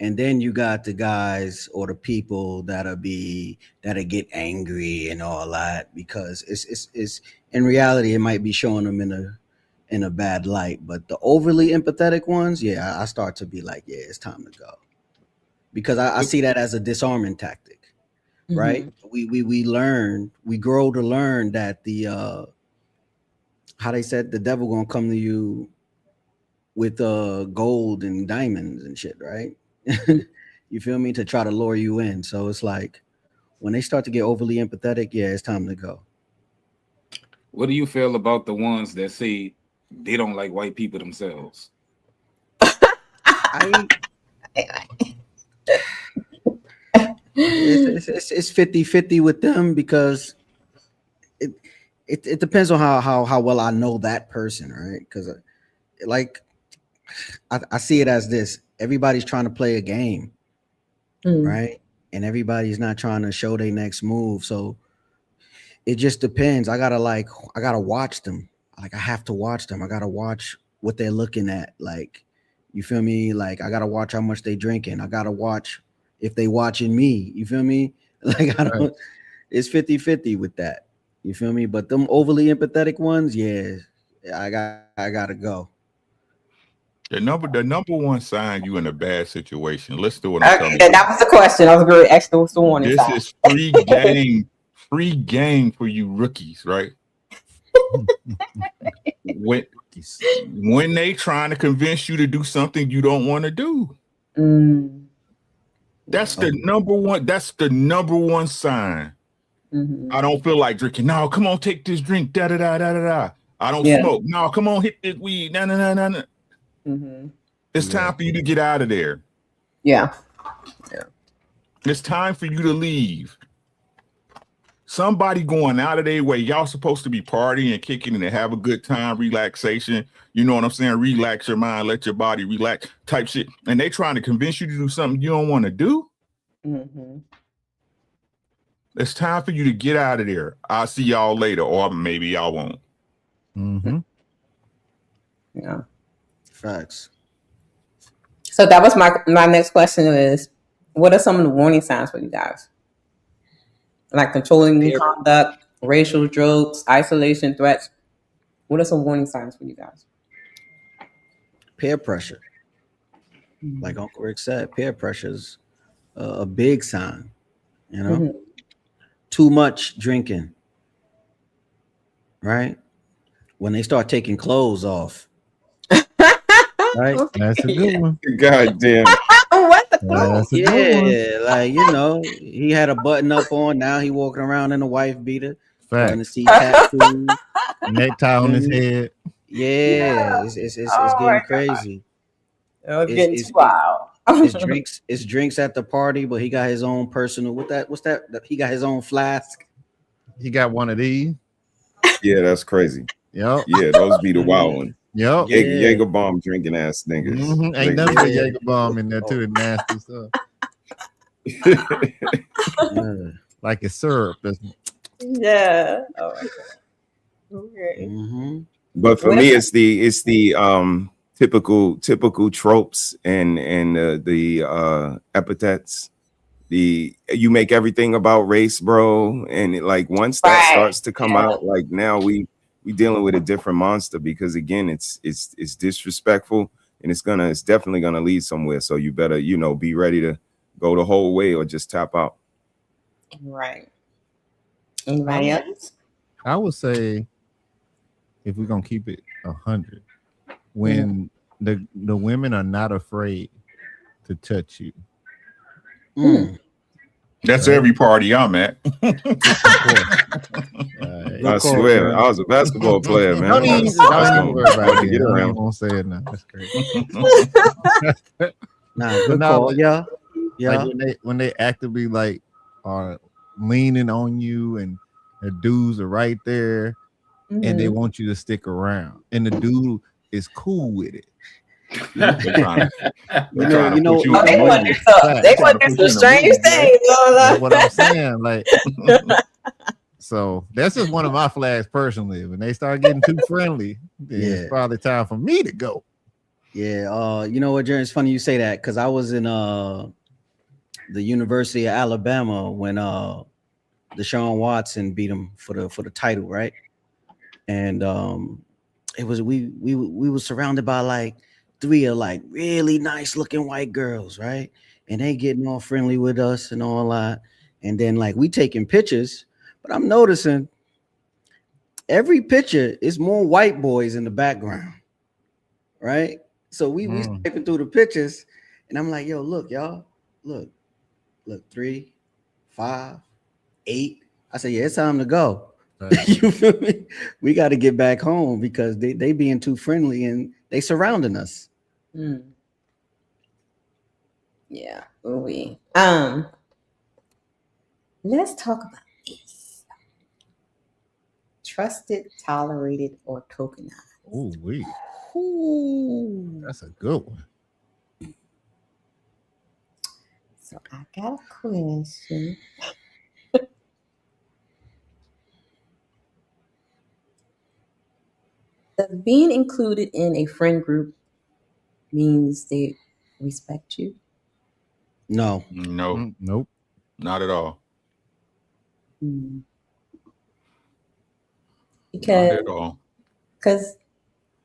Speaker 13: And then you got the guys or the people that'll get angry and all that, because it's in reality it might be showing them in a bad light. But the overly empathetic ones, yeah, I start to be like, yeah, it's time to go, because I see that as a disarming tactic, right? We grow to learn that the how they said the devil gonna come to you with gold and diamonds and shit, right? You feel me? To try to lure you in. So it's like when they start to get overly empathetic, yeah, it's time to go.
Speaker 2: What do you feel about the ones that say they don't like white people themselves?
Speaker 13: It's 50-50 with them, because it depends on how well I know that person, right? Because like I see it as this: everybody's trying to play a game,
Speaker 11: Mm.
Speaker 13: right? And everybody's not trying to show their next move. So it just depends. I gotta watch them. Like I have to watch them. I gotta watch what they're looking at. Like, you feel me? Like I gotta watch how much they drinking. I gotta watch if they watching me. You feel me? Like I don't. It's 50-50 with that. You feel me? But them overly empathetic ones, yeah, I gotta go.
Speaker 15: The number one sign you in a bad situation. Let's do what I'm telling you.
Speaker 11: That was the question. I was going to ask what's the warning
Speaker 15: This
Speaker 11: sign.
Speaker 15: is free game for you rookies, right? when they trying to convince you to do something you don't want to do.
Speaker 11: Mm.
Speaker 15: That's the number one. That's the number one sign.
Speaker 11: Mm-hmm.
Speaker 15: I don't feel like drinking. No, come on, take this drink. Da da da da da da. I don't smoke. No, come on, hit this weed. No, no, no, no, no.
Speaker 11: Mm-hmm.
Speaker 15: It's time for you to get out of there.
Speaker 11: Yeah.
Speaker 15: It's time for you to leave. Somebody going out of their way. Y'all supposed to be partying and kicking and have a good time, relaxation. You know what I'm saying? Relax your mind, let your body relax type shit. And they trying to convince you to do something you don't want to do.
Speaker 11: Mm-hmm.
Speaker 15: It's time for you to get out of there. I'll see y'all later, or maybe y'all won't.
Speaker 14: Mm-hmm.
Speaker 11: Yeah.
Speaker 13: Facts.
Speaker 11: So that was my next question is, what are some of the warning signs for you guys? Like controlling conduct, racial jokes, isolation threats. What are some warning signs for you guys?
Speaker 13: Peer pressure. Like Uncle Rick said, peer pressure is a big sign. You know,
Speaker 11: Mm-hmm.
Speaker 13: Too much drinking. Right? When they start taking clothes off. Right?
Speaker 14: That's a good one.
Speaker 16: God damn.
Speaker 11: What the
Speaker 14: That's a good one.
Speaker 13: Yeah, like, you know, he had a button up on. Now he walking around in a wife beater. Starting to see tattoos.
Speaker 14: Necktie on his head.
Speaker 13: Yeah, it's getting crazy.
Speaker 11: It's getting too wild.
Speaker 13: It's drinks at the party, but he got his own personal. What's that? He got his own flask.
Speaker 14: He got one of these.
Speaker 16: Yeah, that's crazy.
Speaker 14: Yep.
Speaker 16: Yeah, those be the wild ones.
Speaker 14: Yep.
Speaker 16: Jaeger bomb drinking ass niggas.
Speaker 14: Mm-hmm. Ain't nothing but Jaeger bomb in there too. The nasty stuff. Like it's syrup.
Speaker 11: Yeah. Oh my God. Okay.
Speaker 13: Mm-hmm.
Speaker 16: But for me, it's the typical tropes and the epithets. You make everything about race, bro, and like once that starts to come out, like now we dealing with a different monster, because again, it's disrespectful, and it's definitely gonna lead somewhere. So you better be ready to go the whole way or just tap out.
Speaker 11: Right. Anybody else?
Speaker 14: I would say, if we're gonna keep it 100, when the women are not afraid to touch you.
Speaker 15: That's every party I'm at.
Speaker 16: I swear, I was a basketball player, man.
Speaker 14: Don't even worry about it.
Speaker 16: Get around.
Speaker 14: I won't say it now. That's crazy.
Speaker 13: Nah, good call. Yeah.
Speaker 14: Like when they actively like are leaning on you, and the dudes are right there, and they want you to stick around, and the dude is cool with it.
Speaker 11: They want some strange things.
Speaker 14: That's what I'm saying. Like, so that's just one of my flags personally. When they start getting too friendly, it's probably time for me to go.
Speaker 13: Yeah. You know what, Jerry? It's funny you say that, because I was in the University of Alabama when Deshaun Watson beat him for the title, right? And it was we were surrounded by like 3 of like really nice looking white girls, right? And they getting all friendly with us and all that. And then like we taking pictures, but I'm noticing every picture is more white boys in the background, right? So we swiping through the pictures, and I'm like, yo, look, y'all, look, 3, 5, 8. I said, yeah, it's time to go. You feel me? We got to get back home because they being too friendly and they surrounding us.
Speaker 11: Yeah. Let's talk about this. Trusted, tolerated, or tokenized.
Speaker 14: Ooh, that's a good one.
Speaker 11: So I got a question. Does being included in a friend group means they respect you?
Speaker 13: No.
Speaker 15: No.
Speaker 14: Nope.
Speaker 15: Not at all.
Speaker 11: Hmm.
Speaker 15: Not at all.
Speaker 11: Because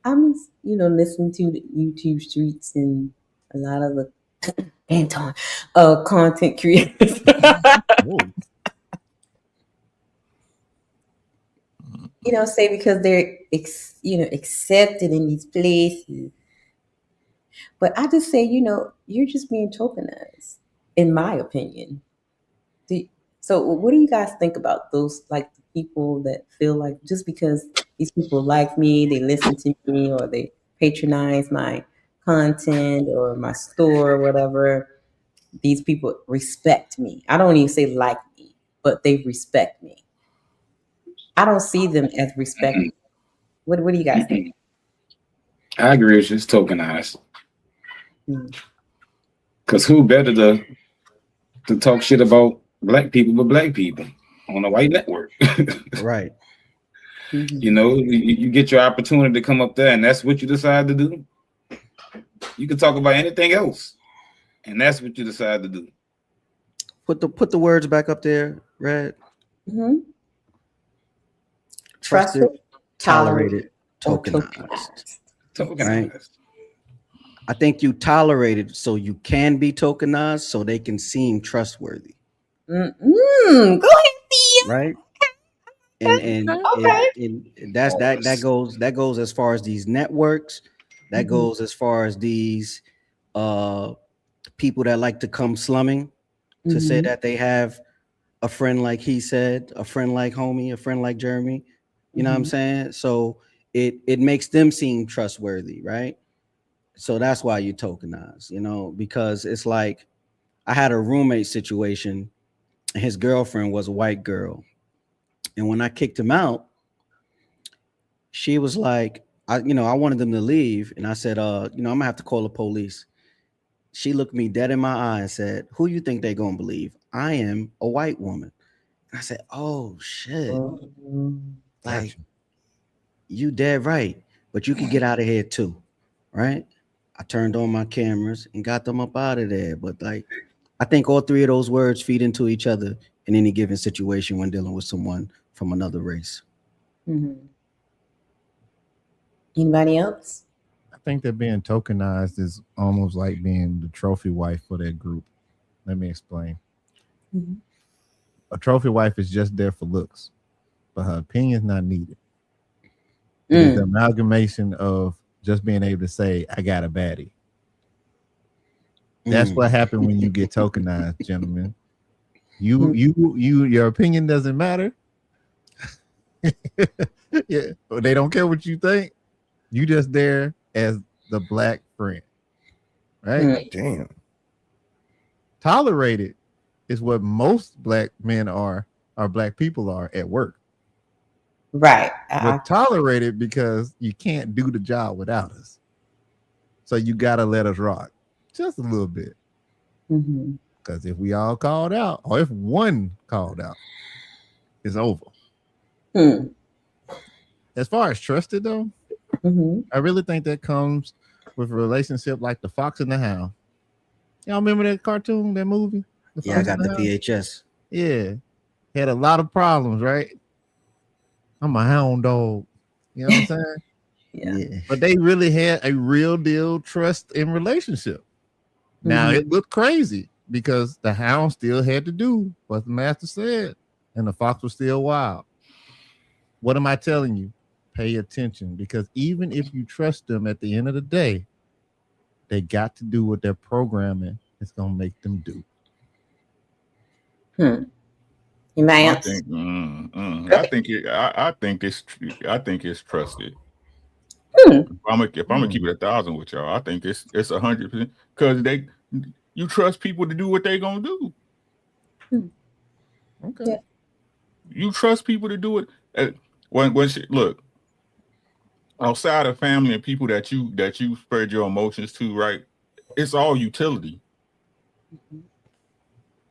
Speaker 11: I'm, listening to the YouTube streets and a lot of the Anton content creators. Say because they're accepted in these places. But I just say, you're just being tokenized, in my opinion. So what do you guys think about those, like, the people that feel like just because these people like me, they listen to me, or they patronize my content or my store or whatever, these people respect me. I don't even say like me, but they respect me. I don't see them as respected. What do you guys think?
Speaker 2: I agree. It's just tokenized.
Speaker 11: Mm.
Speaker 2: Because who better to talk shit about black people but black people on a white network?
Speaker 13: Right.
Speaker 2: You get your opportunity to come up there, and that's what you decide to do. You can talk about anything else, and that's what you decide to do.
Speaker 13: Put the words back up there, Red.
Speaker 11: Mm-hmm.
Speaker 13: Trusted, tolerated,
Speaker 11: or
Speaker 13: tokenized.
Speaker 2: Tokenized.
Speaker 13: Right? I think you tolerated so you can be tokenized, so they can seem trustworthy.
Speaker 11: Go ahead, Thea.
Speaker 13: Right. And
Speaker 11: Okay.
Speaker 13: and that goes as far as these networks. That goes as far as these people that like to come slumming to say that they have a friend like he said, a friend like homie, a friend like Jeremy. You know what I'm saying? So it makes them seem trustworthy, right? So that's why you tokenize, because it's like I had a roommate situation and his girlfriend was a white girl. And when I kicked him out, she was like, I wanted them to leave. And I said, I'm gonna have to call the police. She looked me dead in my eye and said, who you think they're gonna believe? I am a white woman. And I said, oh shit. Like, you dead right. But you can get out of here too, right? I turned on my cameras and got them up out of there. But like, I think all three of those words feed into each other in any given situation when dealing with someone from another race.
Speaker 11: Anybody else?
Speaker 14: I think that being tokenized is almost like being the trophy wife for that group. Let me explain. A trophy wife is just there for looks, but her opinion is not needed. It's the amalgamation of just being able to say, I got a baddie. That's what happened when you get tokenized, gentlemen. Your opinion doesn't matter. Yeah, they don't care what you think. You just there as the black friend, right?
Speaker 16: Damn.
Speaker 14: Tolerated is what most black men are, or black people are at work.
Speaker 11: Right.
Speaker 14: We're tolerated because you can't do the job without us. So you gotta let us rock just a little bit. Because if we all called out, or if one called out, it's over. As far as trusted though, I really think that comes with a relationship like the Fox and the Hound. Y'all remember that cartoon, that movie?
Speaker 13: Yeah, I got the VHS.
Speaker 14: Yeah. Had a lot of problems, right? I'm a hound dog. You know what I'm saying?
Speaker 11: Yeah.
Speaker 14: But they really had a real deal trust in relationship. Now it looked crazy because the hound still had to do what the master said, and the fox was still wild. What am I telling you? Pay attention, because even if you trust them, at the end of the day, they got to do what their programming is going to make them do.
Speaker 11: Anybody
Speaker 15: I
Speaker 11: else?
Speaker 15: think it's trusted.
Speaker 11: Hmm.
Speaker 15: If I'm gonna keep it 1,000 with y'all, I think it's 100% because you trust people to do what they gonna do.
Speaker 14: Okay.
Speaker 11: Yeah.
Speaker 15: You trust people to do it. Look, outside of family and people that you spread your emotions to, right? It's all utility.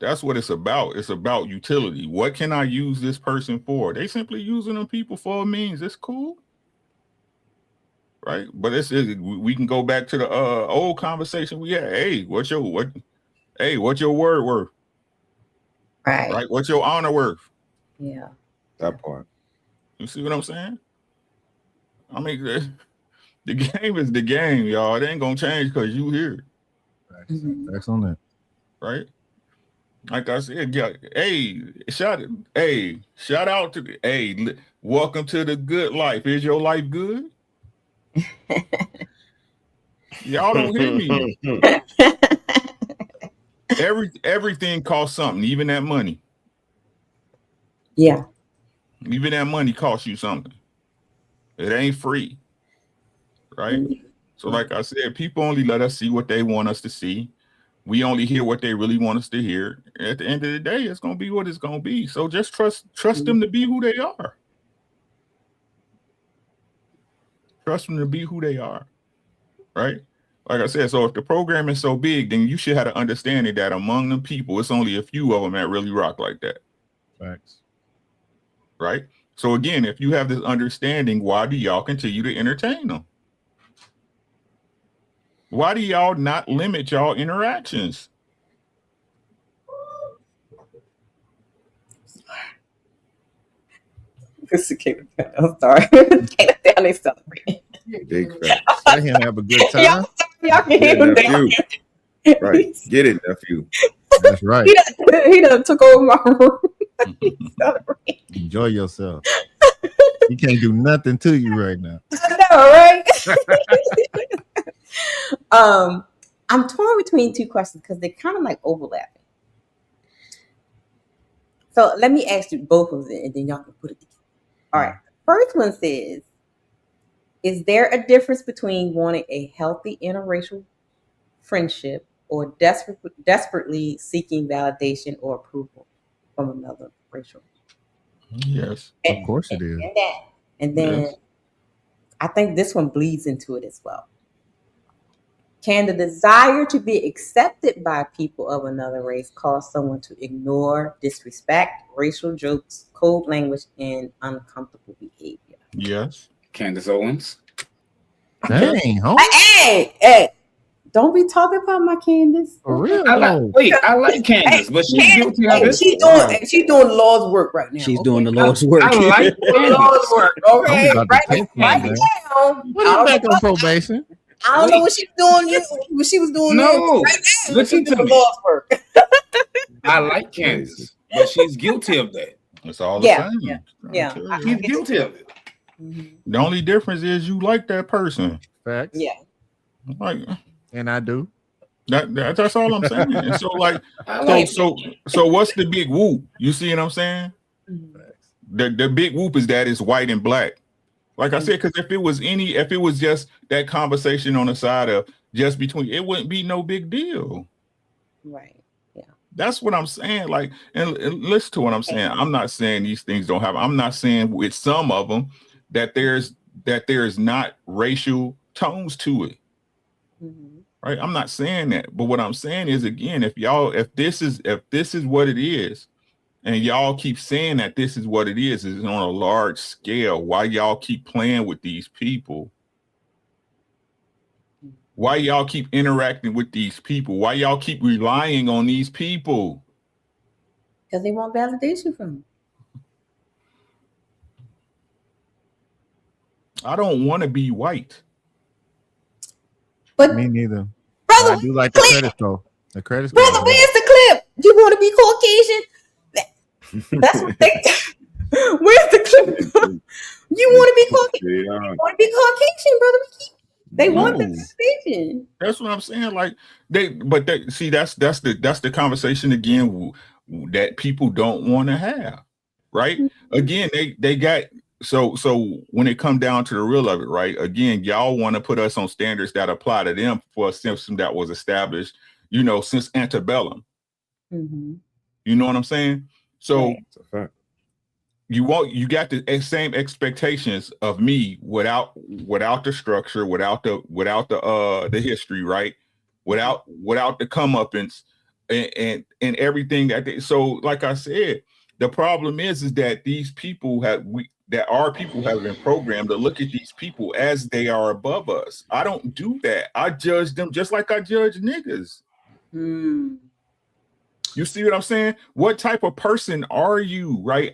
Speaker 15: That's what it's about. It's about utility. What can I use this person for? They simply using them people for a means. It's cool. Right? But we can go back to the old conversation we had. Hey, what's your word worth? Right? What's your honor worth?
Speaker 11: Yeah.
Speaker 16: That part.
Speaker 15: You see what I'm saying? I mean, the game is the game, y'all. It ain't gonna change because you here.
Speaker 14: Facts on that.
Speaker 15: Right? Like I said, yeah, shout out to welcome to the good life. Is your life good? Y'all don't hear me. Everything costs something, even that money.
Speaker 11: Yeah.
Speaker 15: Even that money costs you something. It ain't free. Right? So like I said, people only let us see what they want us to see. We only hear what they really want us to hear. At the end of the day, it's gonna be what it's gonna be. So just trust them to be who they are. Trust them to be who they are. Right? Like I said, so if the program is so big, then you should have an understanding that among the people, it's only a few of them that really rock like that.
Speaker 14: Facts.
Speaker 15: Right? So again, if you have this understanding, why do y'all continue to entertain them? Why do y'all not limit y'all interactions?
Speaker 11: I'm sorry. Down they celebrating.
Speaker 16: Big facts.
Speaker 14: Let him have a good time.
Speaker 11: Y'all can hear him down.
Speaker 16: Right. Get it, nephew.
Speaker 14: That's right.
Speaker 11: He done took over my room.
Speaker 14: Enjoy yourself. He can't do nothing to you right now.
Speaker 11: I know, right? I'm torn between two questions because they're kind of like overlapping. So let me ask you both of them, and then y'all can put it together. All right. First one says, is there a difference between wanting a healthy interracial friendship or desperately seeking validation or approval from another racial?
Speaker 15: Yes,
Speaker 14: of course it is.
Speaker 11: And then
Speaker 15: Yes.
Speaker 11: I think this one bleeds into it as well. Can the desire to be accepted by people of another race cause someone to ignore, disrespect, racial jokes, cold language, and uncomfortable behavior?
Speaker 15: Yes.
Speaker 2: Candace Owens.
Speaker 14: Dang, huh?
Speaker 11: Hey, don't be talking about my Candace.
Speaker 14: For real?
Speaker 2: I like Candace, but she's guilty of it.
Speaker 11: She's doing the Lord's work right now.
Speaker 13: She's doing the Lord's work.
Speaker 2: I like
Speaker 11: the Lord's work. Okay,
Speaker 14: I'm about to take
Speaker 11: write
Speaker 14: one,
Speaker 11: it
Speaker 14: man.
Speaker 11: down.
Speaker 14: Put him back on probation.
Speaker 11: I don't know what she's doing. What she was doing.
Speaker 2: No,
Speaker 11: right now.
Speaker 2: listen
Speaker 11: She's
Speaker 2: to
Speaker 11: doing
Speaker 2: me.
Speaker 11: the Lord's work.
Speaker 2: I like Candace, but she's guilty of that.
Speaker 15: It's all the
Speaker 11: Yeah,
Speaker 15: same.
Speaker 11: yeah.
Speaker 2: She's guilty of it.
Speaker 15: The only difference is you like that person.
Speaker 14: Facts.
Speaker 11: Yeah.
Speaker 15: Like,
Speaker 14: and I do.
Speaker 15: That's all I'm saying. And so like,
Speaker 2: I like
Speaker 15: so what's the big whoop? You see what I'm saying? The big whoop is that it's white and black. Like I said, because if it was just that conversation on the side of just between, it wouldn't be no big deal.
Speaker 11: Right. Yeah.
Speaker 15: That's what I'm saying. Like, and listen to what I'm saying. I'm not saying these things don't happen. I'm not saying with some of them that there's not racial tones to it. Right? I'm not saying that. But what I'm saying is, again, if this is what it is, and y'all keep saying that this is what it is on a large scale, why y'all keep playing with these people? Why y'all keep interacting with these people? Why y'all keep relying on these people?
Speaker 11: Because they want validation from them.
Speaker 15: I don't want to be white.
Speaker 11: But
Speaker 14: me neither.
Speaker 11: Brother,
Speaker 14: I do like the credit though. The credit's
Speaker 11: Brother, where's the clip? You want to be Caucasian? That's what they. Where's the clip? You want to be Caucasian? You want to be Caucasian, brother? They want validation.
Speaker 15: That's what I'm saying. Like that's the conversation again that people don't want to have, right? Again, they got so when it come down to the real of it, right? Again, y'all want to put us on standards that apply to them for a system that was established, since antebellum. You know what I'm saying? So you got the same expectations of me without the structure, without the history, right? Without the comeuppance and everything that they, so like I said, the problem is that these people have our people have been programmed to look at these people as they are above us. I don't do that. I judge them just like I judge niggas. You see what I'm saying? What type of person are you, right?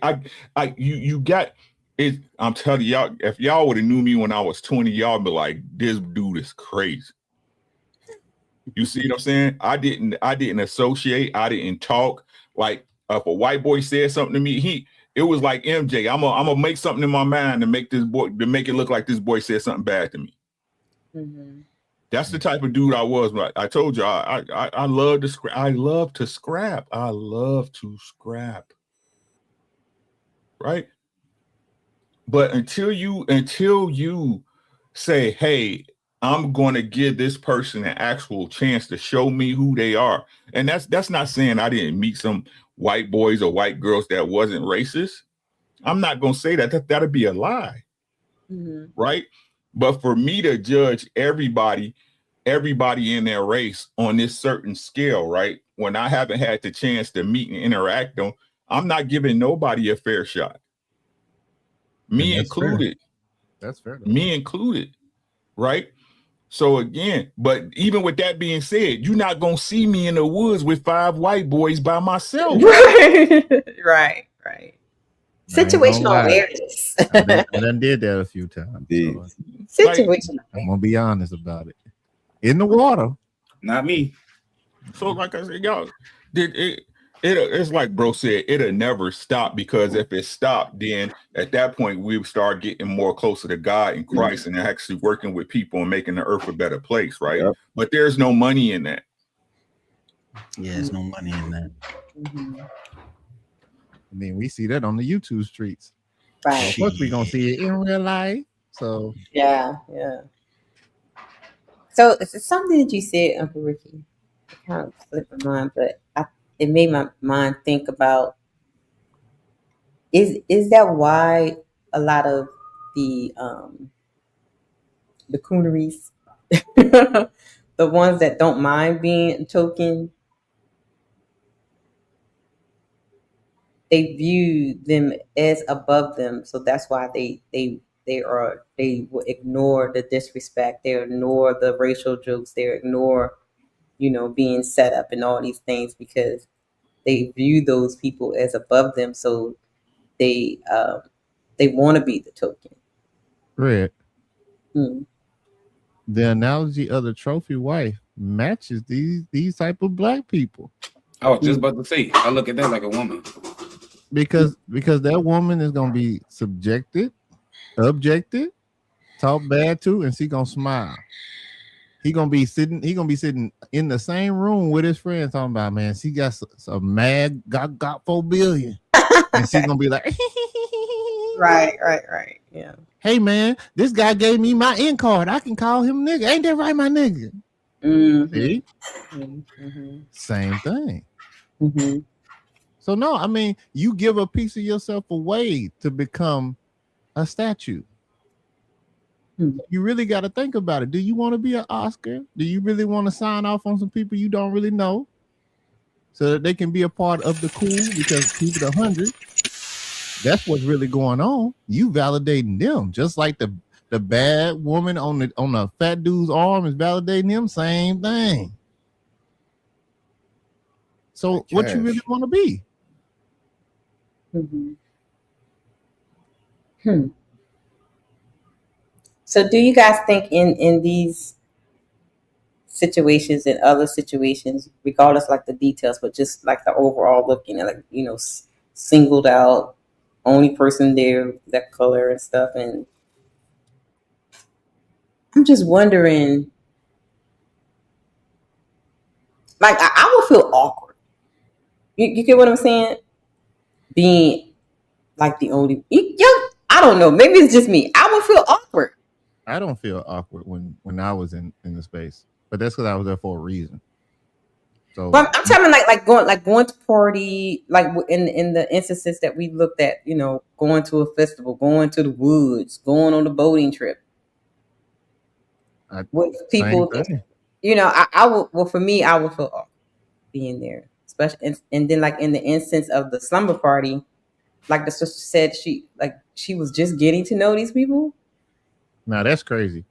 Speaker 15: You got it. I'm telling y'all, if y'all would have knew me when I was 20, y'all be like, this dude is crazy. You see what I'm saying? I didn't associate. I didn't talk. Like if a white boy said something to me, it was like MJ. I'm gonna make something in my mind to make it look like this boy said something bad to me. That's the type of dude I was. I told you I love to scrap. I love to scrap. I love to scrap. Right? But until you say, hey, I'm going to give this person an actual chance to show me who they are. And that's not saying I didn't meet some white boys or white girls that wasn't racist. I'm not going to say that. That'd be a lie. Right? But for me to judge everybody in their race on this certain scale, right? When I haven't had the chance to meet and interact them, I'm not giving nobody a fair shot. Me included.
Speaker 14: That's fair.
Speaker 15: Me included. Right? So again, but even with that being said, you're not gonna see me in the woods with 5 white boys by myself.
Speaker 11: Right. Situational awareness.
Speaker 14: I done did that a few times.
Speaker 11: So. Situational.
Speaker 14: I'm gonna be honest about it. In the water,
Speaker 2: not me.
Speaker 15: So like I said, y'all, it's like bro said, it'll never stop, because if it stopped, then at that point we would start getting more closer to God and Christ and actually working with people and making the earth a better place, right? Yep. But there's no money in that.
Speaker 13: Yeah, there's no money in that.
Speaker 14: I mean, we see that on the YouTube streets.
Speaker 11: Right.
Speaker 14: So of course, we're gonna see it in real life. So
Speaker 11: yeah. So it's something that you said, Uncle Ricky. It kind of slipped my mind, but it made my mind think about, is that why a lot of the cooneries, the ones that don't mind being token, they view them as above them, so that's why they will ignore the disrespect, they ignore the racial jokes, they ignore being set up and all these things, because they view those people as above them, so they want to be the token.
Speaker 14: Red. The analogy of the trophy wife matches these type of black people.
Speaker 2: I was just about to say, I look at that like a woman.
Speaker 14: Because that woman is gonna be subjected, objected, talked bad to, and she gonna smile. He gonna be sitting in the same room with his friends talking about, man, she got some mad got 4 billion. And she's gonna be like,
Speaker 11: right. Yeah.
Speaker 14: Hey man, this guy gave me my in card. I can call him nigga. Ain't that right, my nigga? See? Same thing. So no, I mean, you give a piece of yourself away to become a statue. You really got to think about it. Do you want to be an Oscar? Do you really want to sign off on some people you don't really know so that they can be a part of the cool? Because keep it 100, that's what's really going on. You validating them, just like the bad woman on the fat dude's arm is validating them. Same thing. So what you really want to be?
Speaker 11: So do you guys think in these situations and other situations, regardless like the details, but just like the overall looking at, like, singled out, only person there, that color and stuff, and I'm just wondering, like, I would feel awkward. You get what I'm saying? Being like the only, I don't know, maybe it's just me. I would feel awkward.
Speaker 14: I don't feel awkward when I was in the space, but that's because I was there for a reason. So
Speaker 11: I'm talking like going to party, like in the instances that we looked at, going to a festival, going to the woods, going on a boating trip with people. I would. Well, for me, I would feel awkward being there, especially and then like in the instance of the slumber party, like the sister said, she was just getting to know these people,
Speaker 14: Now that's crazy.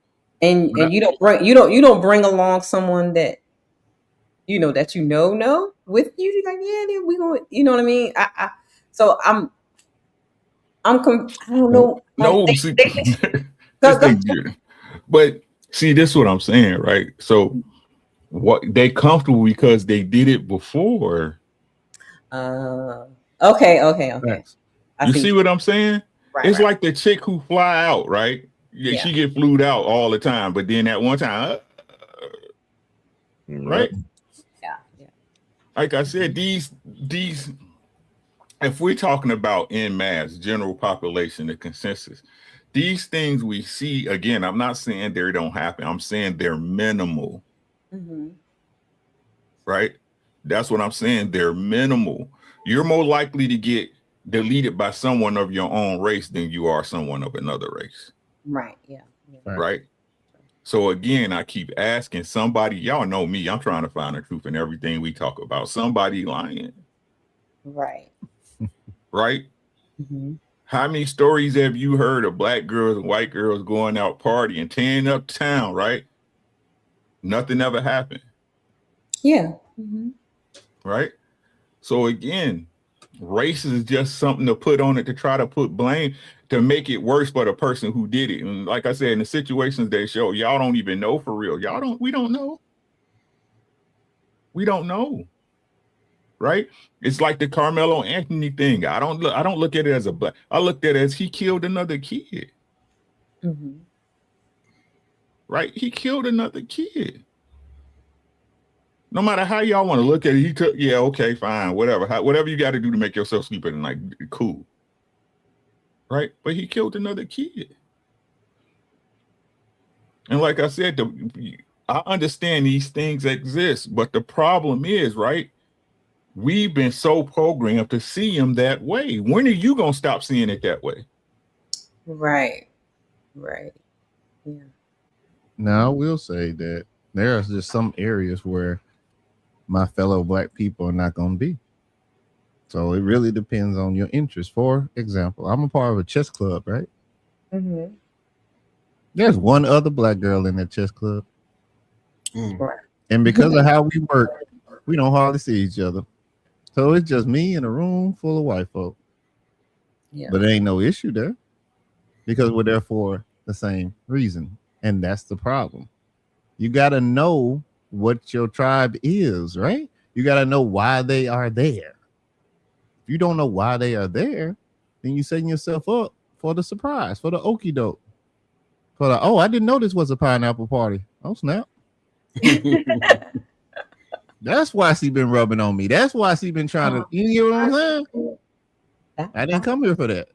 Speaker 11: and you don't bring along someone that that know with you. You're like, yeah, we going, you know what I mean? So I don't know.
Speaker 15: No, see, this thing weird. But see, this is what I'm saying, right? So what they comfortable because they did it before.
Speaker 11: Okay.
Speaker 15: You see what I'm saying?
Speaker 11: Right,
Speaker 15: It's
Speaker 11: right.
Speaker 15: like the chick who fly out, right? Yeah, she get flued out all the time, but then at one time, right?
Speaker 11: Yeah.
Speaker 15: Like I said, these, if we're talking about en masse, general population, the consensus, these things we see, again, I'm not saying they don't happen. I'm saying they're minimal, right? That's what I'm saying. They're minimal. You're more likely to get deleted by someone of your own race than you are someone of another race.
Speaker 11: Right. Yeah.
Speaker 15: Right. So again, I keep asking somebody, y'all know me, I'm trying to find the truth in everything we talk about. Somebody lying.
Speaker 11: Right.
Speaker 15: Right. How many stories have you heard of black girls and white girls going out partying, tearing up town, right? Nothing ever happened.
Speaker 11: Yeah.
Speaker 15: Right. So again, race is just something to put on it to try to put blame to make it worse for the person who did it. And like I said, in the situations they show, y'all don't even know for real. We don't know. We don't know. Right? It's like the Carmelo Anthony thing. I don't look at it as a black. I looked at it as he killed another kid. Right? He killed another kid. No matter how y'all want to look at it, okay, fine, whatever. Whatever you got to do to make yourself sleep at night, cool. Right? But he killed another kid. And like I said, I understand these things exist, but the problem is, right? We've been so programmed to see them that way. When are you going to stop seeing it that way?
Speaker 11: Right. Yeah.
Speaker 14: Now I will say that there are just some areas where my fellow black people are not going to be. So it really depends on your interest. For example, I'm a part of a chess club, right? There's one other black girl in that chess club. And because of how we work, we don't hardly see each other. So it's just me in a room full of white folk.
Speaker 11: Yeah.
Speaker 14: But there ain't no issue there because we're there for the same reason. And that's the problem. You got to know what your tribe is, right? You got to know why they are there. If you don't know why they are there, then you're setting yourself up for the surprise, for the okie doke. For the, I didn't know this was a pineapple party. Oh, snap. That's why she been rubbing on me. That's why she been trying to, you know what I'm saying? I didn't come here for that.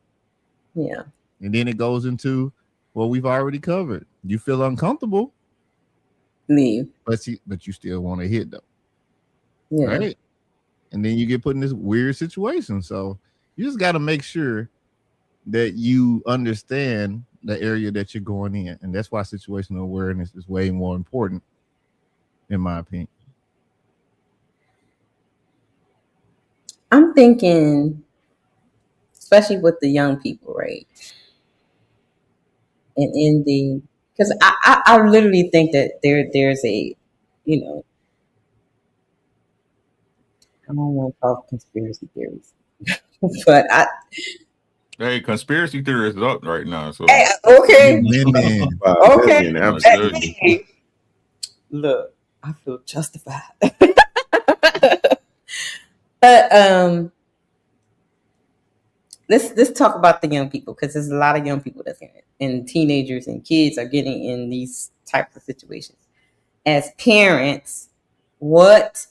Speaker 11: Yeah.
Speaker 14: And then it goes into what we've already covered. You feel uncomfortable.
Speaker 11: Leave.
Speaker 14: But you still want to hit though.
Speaker 11: Yeah.
Speaker 14: Right? And then you get put in this weird situation. So you just got to make sure that you understand the area that you're going in. And that's why situational awareness is way more important, in my opinion.
Speaker 11: I'm thinking, especially with the young people, right? And in the, because I literally think that there's a, I don't want to talk conspiracy theories, but
Speaker 15: Hey, conspiracy theory is up right now. So
Speaker 11: okay.
Speaker 16: Okay.
Speaker 15: Absolutely.
Speaker 11: Hey, look, I feel justified. But let's talk about the young people, because there's a lot of young people that's in it, and teenagers and kids are getting in these types of situations. As parents, what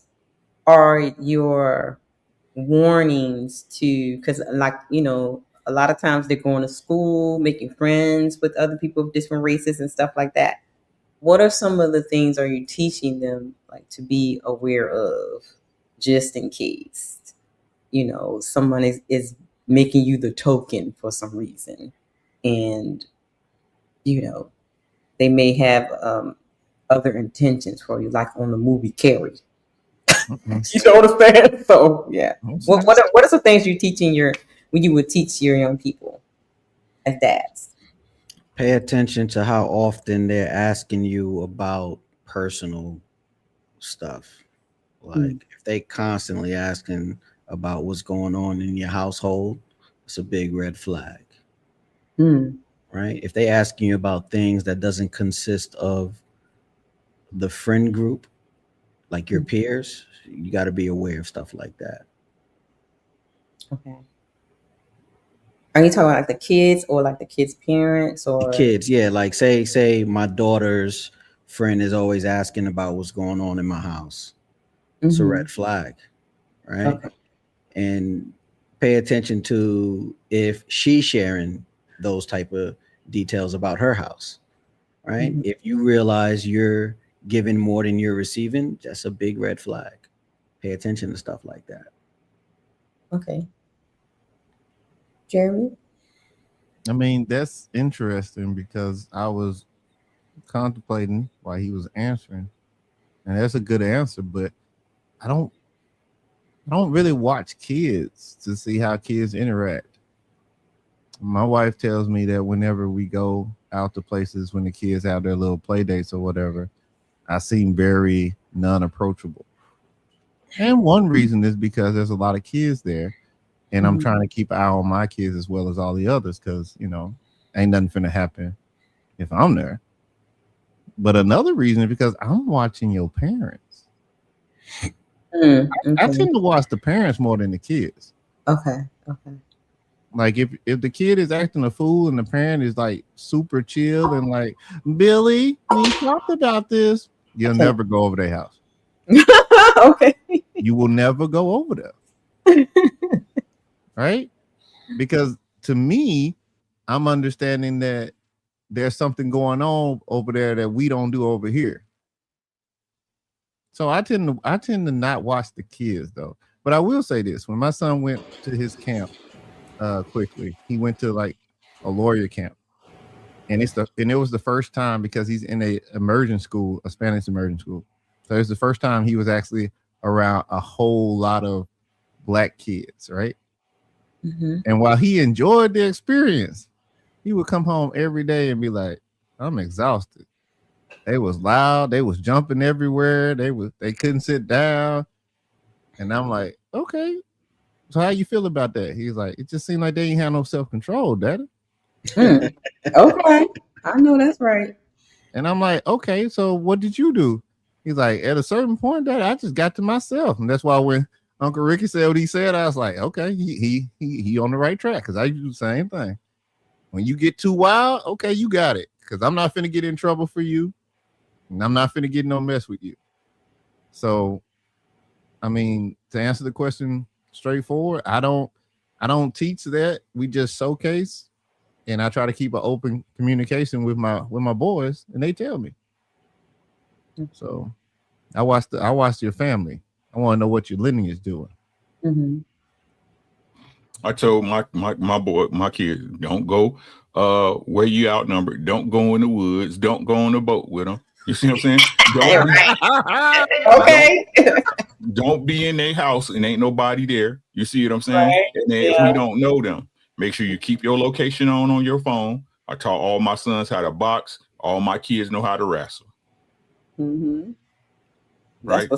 Speaker 11: are your warnings to, because a lot of times they're going to school, making friends with other people of different races and stuff like that. What are some of the things are you teaching them to be aware of, just in case, someone is making you the token for some reason, and, they may have other intentions for you, like on the movie Carrie. You know what I'm saying? So yeah. What are some things you teaching when you would teach your young people as dads?
Speaker 13: Pay attention to how often they're asking you about personal stuff. Like if they constantly asking about what's going on in your household, it's a big red flag. Right? If they asking you about things that doesn't consist of the friend group, like your peers, you got to be aware of stuff like that.
Speaker 11: Okay. Are you talking about like the kids or like the kids' parents or
Speaker 13: Kids? Yeah, like say my daughter's friend is always asking about what's going on in my house. It's a red flag, right?
Speaker 11: Okay.
Speaker 13: And pay attention to if she's sharing those type of details about her house, right? If you realize you're giving more than you're receiving, that's a big red flag. Pay attention to stuff like that.
Speaker 11: Okay. Jeremy?
Speaker 14: I mean, that's interesting because I was contemplating while he was answering, and that's a good answer, but I don't really watch kids to see how kids interact. My wife tells me that whenever we go out to places when the kids have their little play dates or whatever, I seem very non-approachable. And one reason is because there's a lot of kids there, and I'm trying to keep an eye on my kids as well as all the others, because ain't nothing finna happen if I'm there. But another reason is because I'm watching your parents. I tend to watch the parents more than the kids.
Speaker 11: Okay.
Speaker 14: Like if the kid is acting a fool and the parent is like super chill and like, Billy, we talked about this, you'll never go over their house.
Speaker 11: Okay.
Speaker 14: You will never go over there. Right? Because to me, I'm understanding that there's something going on over there that we don't do over here. So I tend to not watch the kids though. But I will say this: when my son went to his camp, quickly, he went to like a lawyer camp, and it was the first time because he's in a immersion school, a Spanish immersion school. So it's the first time he was actually around a whole lot of black kids, right? And while he enjoyed the experience, he would come home every day and be like, "I'm exhausted. They was loud. They was jumping everywhere. They couldn't sit down." And I'm like, "Okay, so how you feel about that?" He's like, "It just seemed like they ain't have no self-control, Daddy."
Speaker 11: Okay, I know that's right.
Speaker 14: And I'm like, "Okay, so what did you do?" He's like, "At a certain point, Daddy, I just got to myself." And that's why when Uncle Ricky said what he said, I was like, "Okay, he on the right track," because I do the same thing. When you get too wild, okay, you got it, because I'm not finna get in trouble for you, and I'm not finna get no mess with you. So, I mean, to answer the question straightforward, I don't teach that. We just showcase, and I try to keep an open communication with my boys, and they tell me. So, I watched your family. I want to know what your lineage is doing.
Speaker 15: I told my kids, don't go where you outnumbered. Don't go in the woods. Don't go on the boat with them. You see what I'm saying?
Speaker 11: Okay.
Speaker 15: Don't be in their house and ain't nobody there. You see what I'm saying?
Speaker 11: Right.
Speaker 15: And then if we don't know them, make sure you keep your location on your phone. I taught all my sons how to box. All my kids know how to wrestle. Right?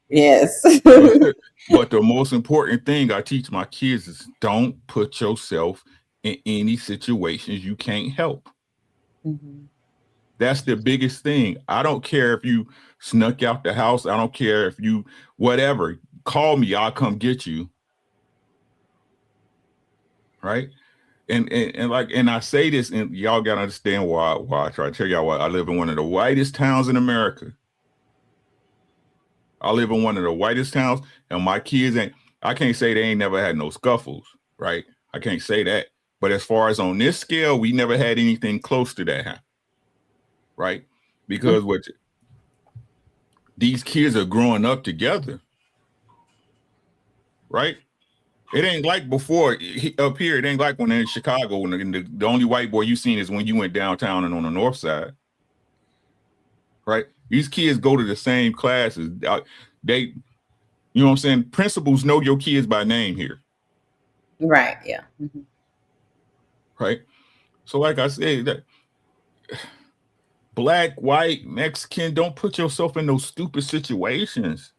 Speaker 11: Yes.
Speaker 15: But the most important thing I teach my kids is don't put yourself in any situations you can't help. That's the biggest thing. I don't care if you snuck out the house. I don't care if you whatever. Call me. I'll come get you. Right? And I say this, and y'all gotta understand why I try to tell y'all why I live in one of the whitest towns in America. I live in one of the whitest towns, and my kids I can't say they ain't never had no scuffles, right? I can't say that. But as far as on this scale, we never had anything close to that happen, right? Because these kids are growing up together, right? It ain't like before up here. It ain't like when they're in Chicago, when the only white boy you seen is when you went downtown and on the north side, right? These kids go to the same classes. You know what I'm saying? Principals know your kids by name here.
Speaker 11: Right. Yeah. Mm-hmm.
Speaker 15: Right. So like I said, that black, white, Mexican, don't put yourself in those stupid situations.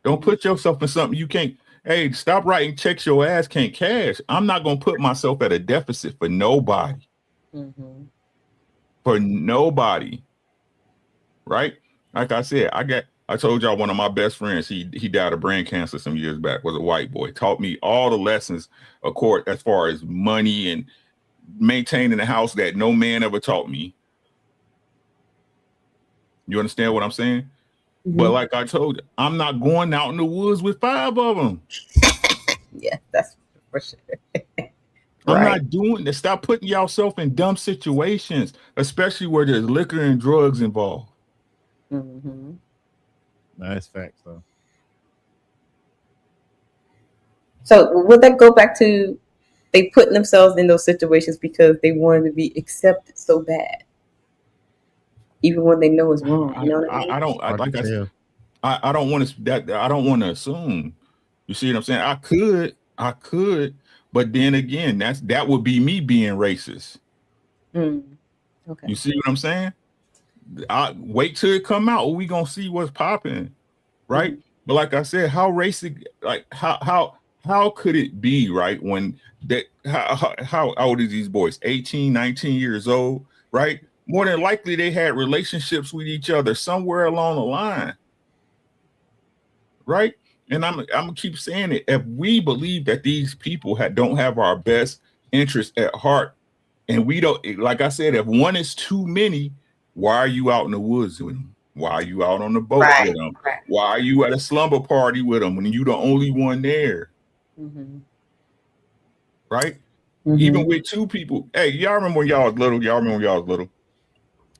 Speaker 15: Don't put yourself in something you can't. Hey, stop writing checks your ass can't cash. I'm not going to put myself at a deficit for nobody.
Speaker 11: Mm-hmm.
Speaker 15: For nobody. Right? Like I said, I told y'all one of my best friends, he died of brain cancer some years back, was a white boy. Taught me all the lessons as far as money and maintaining the house that no man ever taught me. You understand what I'm saying? Mm-hmm. But like I told you, I'm not going out in the woods with 5 of them.
Speaker 11: Yeah, that's for sure.
Speaker 15: I'm not doing this. Stop putting yourself in dumb situations, especially where there's liquor and drugs involved.
Speaker 11: Mm-hmm.
Speaker 14: Nice facts, though.
Speaker 11: So would that go back to they putting themselves in those situations because they wanted to be accepted so bad, even when they know it's wrong? You know what I mean?
Speaker 15: I don't want to. I don't want to assume. You see what I'm saying? I could, but then again, that would be me being racist.
Speaker 11: Okay.
Speaker 15: You see what I'm saying? I wait till it come out. We gonna see what's popping, right? But like I said, how racist? Like how could it be, right? When that how old is these boys? 18, 19 years old, right? More than likely they had relationships with each other somewhere along the line, right? And I'm gonna keep saying it. If we believe that these people don't have our best interest at heart, and we don't, like I said, if one is too many, why are you out in the woods with them? Why are you out on the boat with them? Right. Why are you at a slumber party with them when you're the only one there?
Speaker 11: Mm-hmm.
Speaker 15: Right? Mm-hmm. Even with 2 people. Hey, y'all remember when y'all was little? Y'all remember when y'all was little?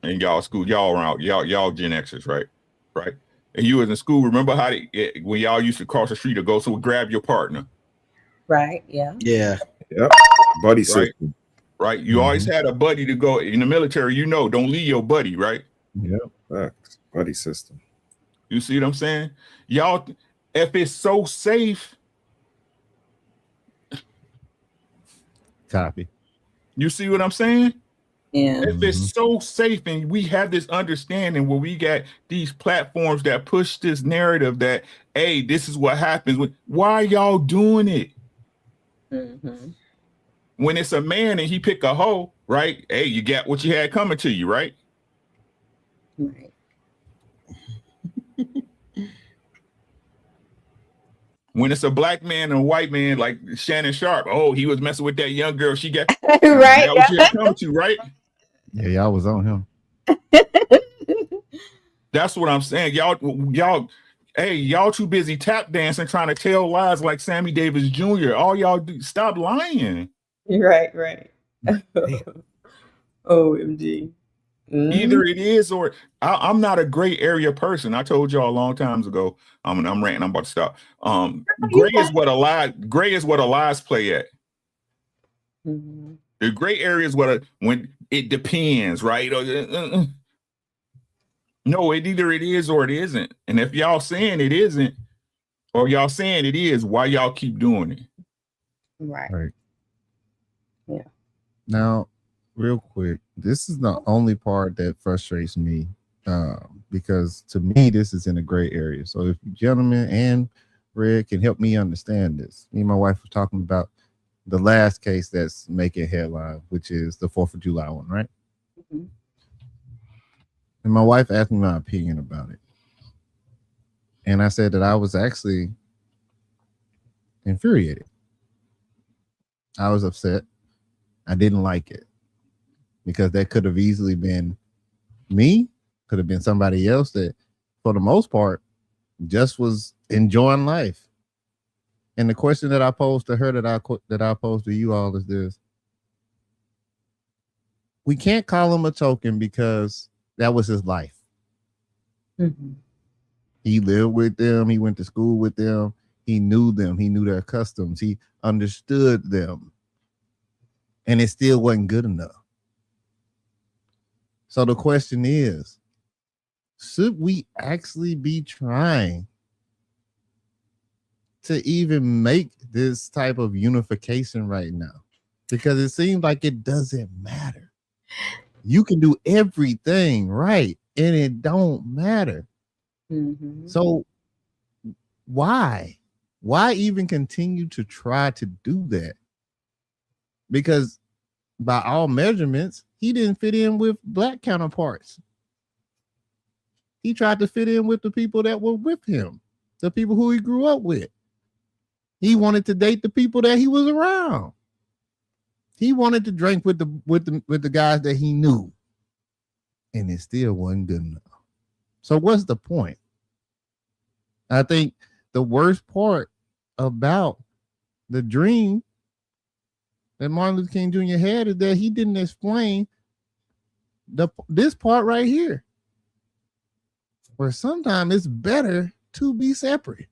Speaker 15: And y'all school, y'all around, y'all Gen Xers, right? Right. And you was in school. Remember how when y'all used to cross the street or go so grab your partner?
Speaker 11: Right. Yeah.
Speaker 13: Yeah.
Speaker 16: Yep. Buddy system.
Speaker 15: Right. You always had a buddy to go in the military. Don't leave your buddy. Right.
Speaker 16: Yep. Facts. Buddy system.
Speaker 15: You see what I'm saying? Y'all, if it's so safe.
Speaker 14: Copy.
Speaker 15: You see what I'm saying?
Speaker 11: Yeah.
Speaker 15: If it's so safe and we have this understanding where we got these platforms that push this narrative that, hey, this is what happens. Why are y'all doing it?
Speaker 11: Mm-hmm.
Speaker 15: When it's a man and he pick a hoe, right? Hey, you got what you had coming to you, right?
Speaker 11: Right.
Speaker 15: When it's a black man and a white man like Shannon Sharp, oh, he was messing with that young girl. She got
Speaker 11: right.
Speaker 15: What you had coming to, right?
Speaker 14: Yeah, y'all was on him.
Speaker 15: That's what I'm saying. Y'all, hey, y'all too busy tap dancing trying to tell lies like Sammy Davis Jr. All y'all do, stop lying.
Speaker 11: Right. OMG.
Speaker 15: Either it is or I'm not a gray area person. I told y'all a long time ago. I'm ranting. I'm about to stop. Gray is what a lies play at.
Speaker 11: Mm-hmm.
Speaker 15: The gray area is when it depends, right? No, either it is or it isn't. And if y'all saying it isn't, or y'all saying it is, why y'all keep doing it?
Speaker 11: Right. Yeah.
Speaker 14: Now, real quick, this is the only part that frustrates me, because to me, this is in a gray area. So if you gentlemen and Red can help me understand this. Me and my wife were talking about the last case that's making headline, which is the 4th of July one, right?
Speaker 11: Mm-hmm.
Speaker 14: And my wife asked me my opinion about it. And I said that I was actually infuriated. I was upset. I didn't like it because that could have easily been me, could have been somebody else that, for the most part, just was enjoying life. And the question that I posed to her that I posed to you all is this: we can't call him a token because that was his life.
Speaker 11: Mm-hmm.
Speaker 14: He lived with them. He went to school with them. He knew them. He knew their customs. He understood them. And it still wasn't good enough. So the question is, should we actually be trying to even make this type of unification right now, because it seems like it doesn't matter. You can do everything right and it don't matter. So why even continue to try to do that? Because by all measurements, he didn't fit in with black counterparts. He tried to fit in with the people that were with him, the people who he grew up with. He wanted to date the people that he was around. He wanted to drink with the guys that he knew, and it still wasn't good enough. So what's the point? I think the worst part about the dream that Martin Luther King Jr. had is that he didn't explain this part right here, where sometimes it's better to be separate.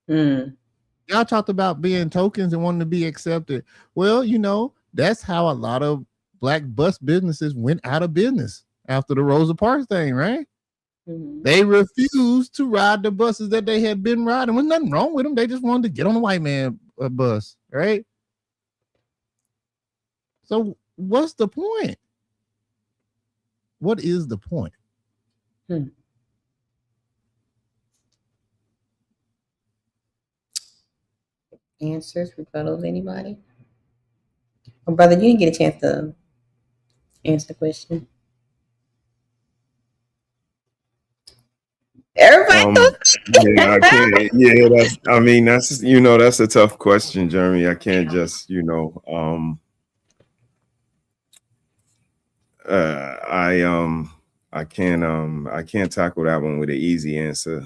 Speaker 14: Y'all talked about being tokens and wanting to be accepted. Well, you know, that's how a lot of black bus businesses went out of business after the Rosa Parks thing, right? They refused to ride the buses that they had been riding. There's nothing wrong with them. They just wanted to get on the white man bus, right? So what's the point? What is the point?
Speaker 11: Answers, rebuttals, anybody? Oh, brother, you didn't get a chance to answer the question. Everybody
Speaker 16: yeah, I can't. Yeah, that's a tough question, Jeremy. I can't just, I can't tackle that one with an easy answer,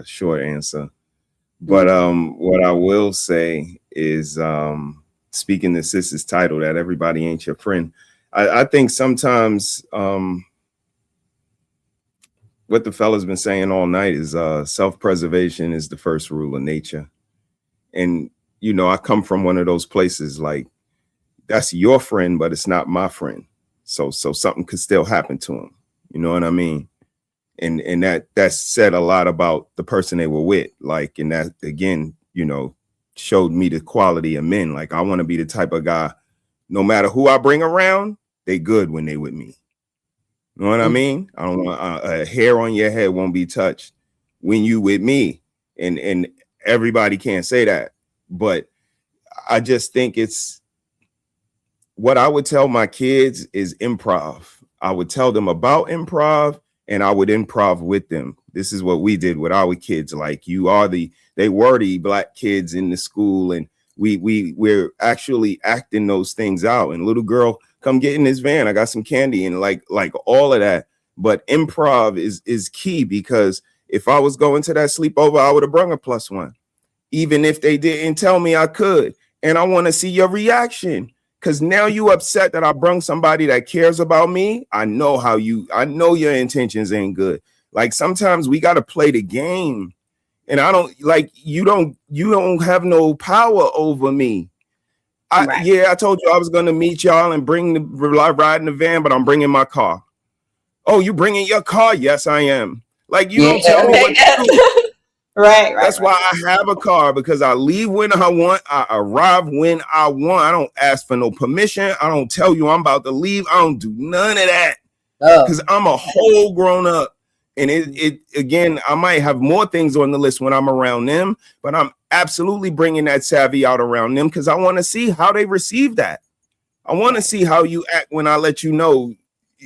Speaker 16: short answer. But what I will say is, speaking to Sis's title, that everybody ain't your friend. I think sometimes what the fella's been saying all night is self-preservation is the first rule of nature. And, I come from one of those places like that's your friend, but it's not my friend. So something could still happen to him. You know what I mean? And that said a lot about the person they were with. Like, and that again, showed me the quality of men. Like, I want to be the type of guy, no matter who I bring around, they good when they with me. You know what I mean? I don't want a hair on your head won't be touched when you with me. And everybody can't say that. But I just think it's what I would tell my kids is improv. I would tell them about improv and I would improv with them. This is what we did with our kids. Like, they were the black kids in the school, and we're actually acting those things out. And little girl, come get in this van. I got some candy and like all of that. But improv is key, because if I was going to that sleepover, I would have brung a +1, even if they didn't tell me I could. And I want to see your reaction, because now you upset that I brung somebody that cares about me. I know your intentions ain't good. Like, sometimes we got to play the game, and I don't like, you don't have no power over me. I told you I was going to meet y'all and ride in the van, but I'm bringing my car. Oh, you bringing your car? Yes, I am. Like, you don't tell me what to do.
Speaker 11: Right.
Speaker 16: That's why I have a car, because I leave when I want. I arrive when I want. I don't ask for no permission. I don't tell you I'm about to leave. I don't do none of that, because I'm a whole grown up. And it again, I might have more things on the list when I'm around them, but I'm absolutely bringing that savvy out around them, because I want to see how they receive that. I want to see how you act when I let you know,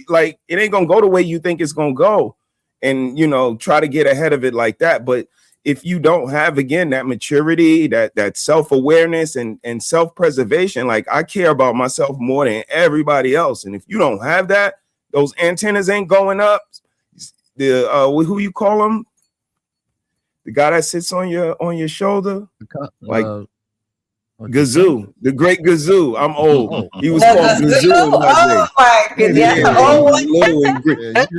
Speaker 16: like, it ain't gonna go the way you think it's gonna go, and try to get ahead of it like that. But if you don't have, again, that maturity, that self-awareness and self-preservation, like, I care about myself more than everybody else. And if you don't have that, those antennas ain't going up. Who you call him? The guy that sits on your shoulder, like Gazoo, the great Gazoo. I'm old. He was called Gazoo.
Speaker 11: Oh my goodness!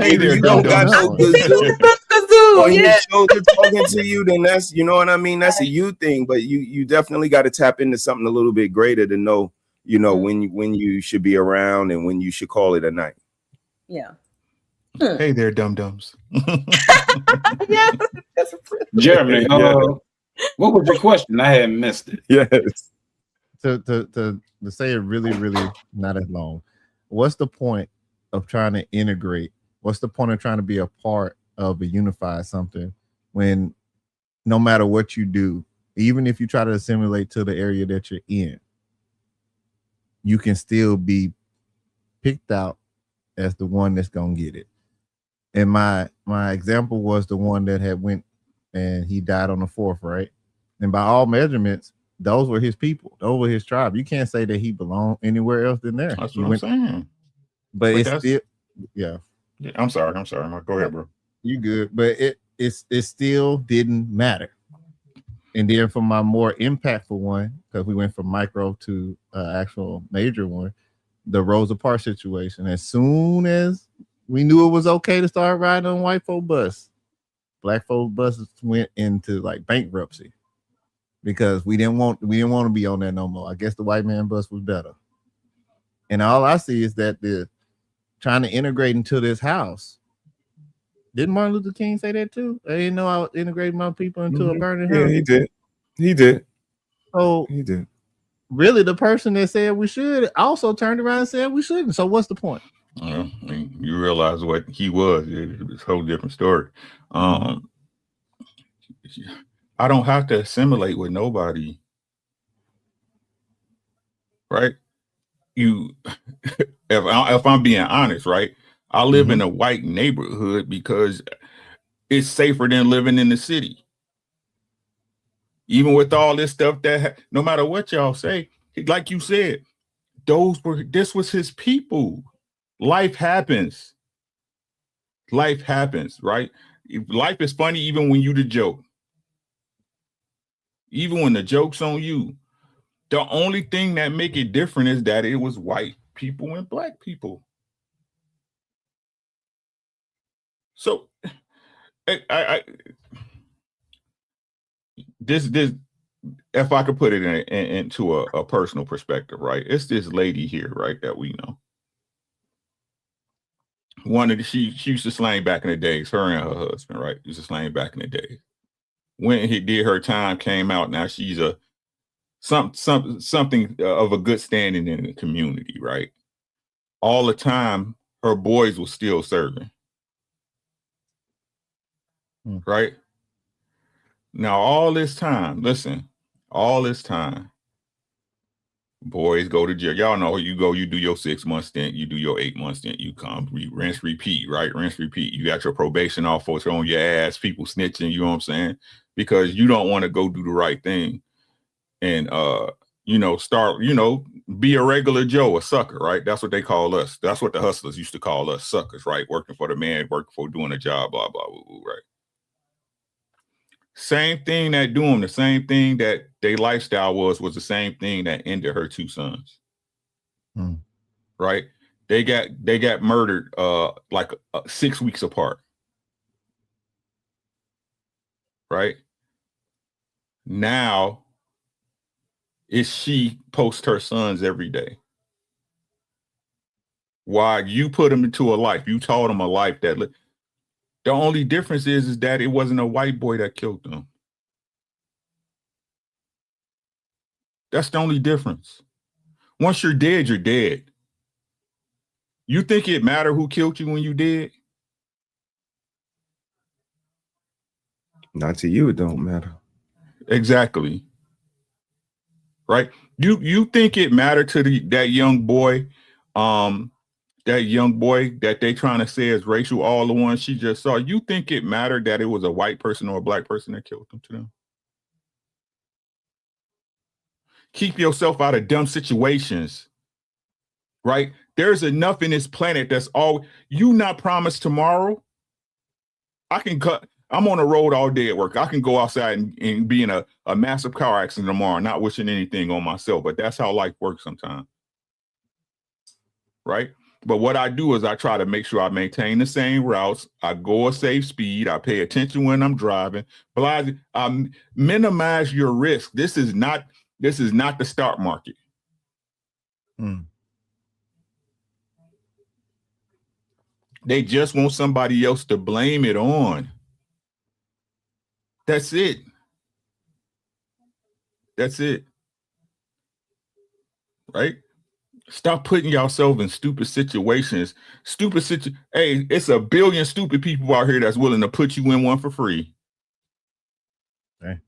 Speaker 16: You don't got no Gazoo on your shoulder talking to you, then that's, you know what I mean. That's a you thing, but you definitely got to tap into something a little bit greater to know, when you should be around and when you should call it a night.
Speaker 11: Yeah.
Speaker 15: Hey there, dum-dums.
Speaker 11: Yes.
Speaker 2: Jeremy, What was your question? I had missed it.
Speaker 6: Yes.
Speaker 14: To say it really not as long. What's the point of trying to integrate? What's the point of trying to be a part of a unified something when no matter what you do, even if you try to assimilate to the area that you're in, you can still be picked out as the one that's gonna get it. And my example was the one that had went and he died on the 4th, right? And by all measurements, those were his people. Those were his tribe. You can't say that he belonged anywhere else than there.
Speaker 15: That's what I'm saying.
Speaker 14: But it's still, yeah.
Speaker 15: I'm sorry. Go ahead, bro.
Speaker 14: You good? But it still didn't matter. And then for my more impactful one, because we went from micro to actual major one, the Rosa Parks situation. As soon as we knew it was okay to start riding on white folk bus, black folk buses went into like bankruptcy because we didn't want to be on that no more. I guess the white man bus was better. And all I see is that the trying to integrate into this house. Didn't Martin Luther King say that too? I didn't know I was integrating my people into a burning house.
Speaker 6: Yeah, he did. He did.
Speaker 14: So
Speaker 6: he did.
Speaker 14: Really, the person that said we should also turned around and said we shouldn't. So what's the point?
Speaker 15: I mean, you realize what he was. It's a whole different story. I don't have to assimilate with nobody, right? If I'm being honest, right? I live in a white neighborhood because it's safer than living in the city. Even with all this stuff no matter what y'all say, like you said, this was his people. Life happens. Life happens, right? Life is funny even when you the joke. Even when the joke's on you. The only thing that make it different is that it was white people and black people. So this if I could put it into a personal perspective, right? It's this lady here, right, that we know. She used to slang back in the days, her and her husband, right? Used to slang back in the days. When he did her time, came out, now she's something of a good standing in the community, right? All the time, her boys were still serving. Right? Now, all this time, boys go to jail. Y'all know you go, you do your 6-month stint, you do your 8-month stint, you come, rinse, repeat, right? Rinse, repeat. You got your probation officer on your ass, people snitching, you know what I'm saying? Because you don't want to go do the right thing and, start, be a regular Joe, a sucker, right? That's what they call us. That's what the hustlers used to call us, suckers, right? Working for the man, working for doing a job, blah, blah, blah, blah, right? Same thing that do them, the same thing that their lifestyle was the same thing that ended her 2 sons. Right? They got murdered 6 weeks apart. Right? Now she posts her sons every day. Why? You put them into a life. You taught them a life that the only difference is that it wasn't a white boy that killed them. That's the only difference. Once you're dead, you're dead. You think it matter who killed you when you dead?
Speaker 16: Not to you, it don't matter.
Speaker 15: Exactly. Right? You think it mattered to that young boy, that they trying to say is racial, all the ones she just saw. You think it mattered that it was a white person or a black person that killed them to them? Keep yourself out of dumb situations, right? There's enough in this planet that's all you not promised tomorrow. I'm on the road all day at work. I can go outside and be in a massive car accident tomorrow, not wishing anything on myself, but that's how life works sometimes. Right? But what I do is I try to make sure I maintain the same routes. I go a safe speed. I pay attention when I'm driving. But I minimize your risk. This is not the stock market. They just want somebody else to blame it on. That's it. That's it. Right? Stop putting yourself in stupid situations. Hey, it's a billion stupid people out here that's willing to put you in one for free.
Speaker 14: Okay.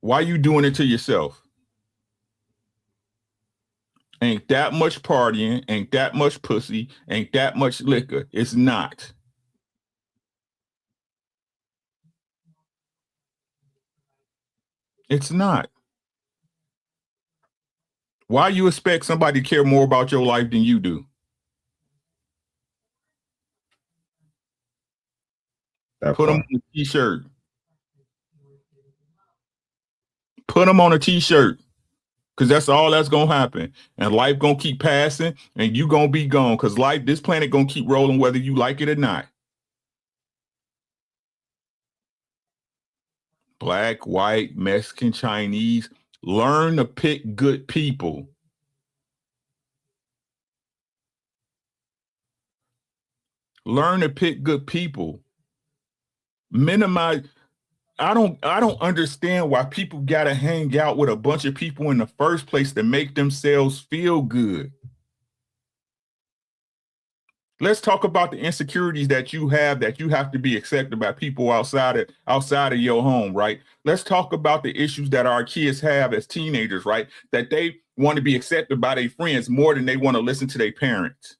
Speaker 15: Why you doing it to yourself? Ain't that much partying, ain't that much pussy, ain't that much liquor. It's not. It's not. Why you expect somebody to care more about your life than you do? Put them on a t-shirt. Put them on a t-shirt. Because that's all that's going to happen. And life going to keep passing and you going to be gone. Because this planet going to keep rolling whether you like it or not. Black, white, Mexican, Chinese. Learn to pick good people. Learn to pick good people. Minimize. I don't understand why people gotta hang out with a bunch of people in the first place to make themselves feel good. Let's talk about the insecurities that you have to be accepted by people outside of your home, right? Let's talk about the issues that our kids have as teenagers, right? That they want to be accepted by their friends more than they want to listen to their parents.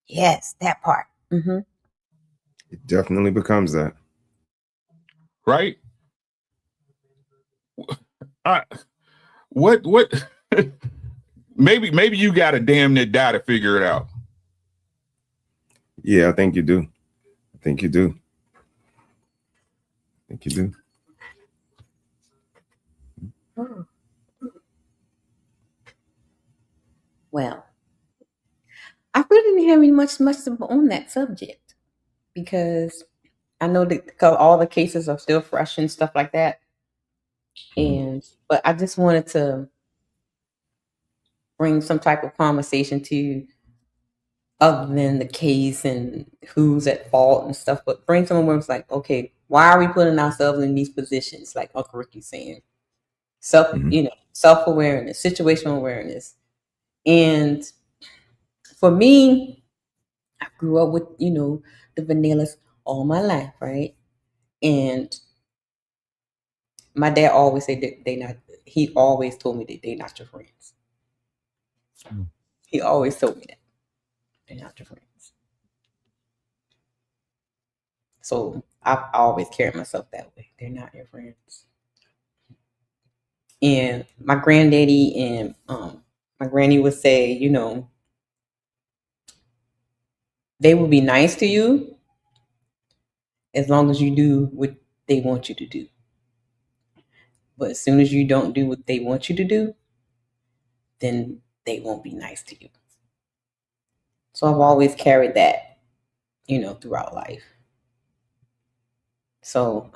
Speaker 11: Yes, that part. Mm-hmm.
Speaker 16: It definitely becomes that.
Speaker 15: Right? What maybe you got to damn near die to figure it out.
Speaker 16: Yeah, I think you do. I think you do.
Speaker 11: Well, I really didn't have any much on that subject because I know that all the cases are still fresh and stuff like that. But I just wanted to bring some type of conversation to other than the case and who's at fault and stuff, but bring someone where it's like, okay, why are we putting ourselves in these positions? Like Uncle Ricky's saying, self-awareness, situational awareness. And for me, I grew up with, the vanillas all my life, right? And my dad always said that he always told me that they're not your friends. He always told me that they're not your friends. So I always carry myself that way. They're not your friends. And my granddaddy and my granny would say, they will be nice to you as long as you do what they want you to do. But as soon as you don't do what they want you to do, then they won't be nice to you. So I've always carried that, throughout life. So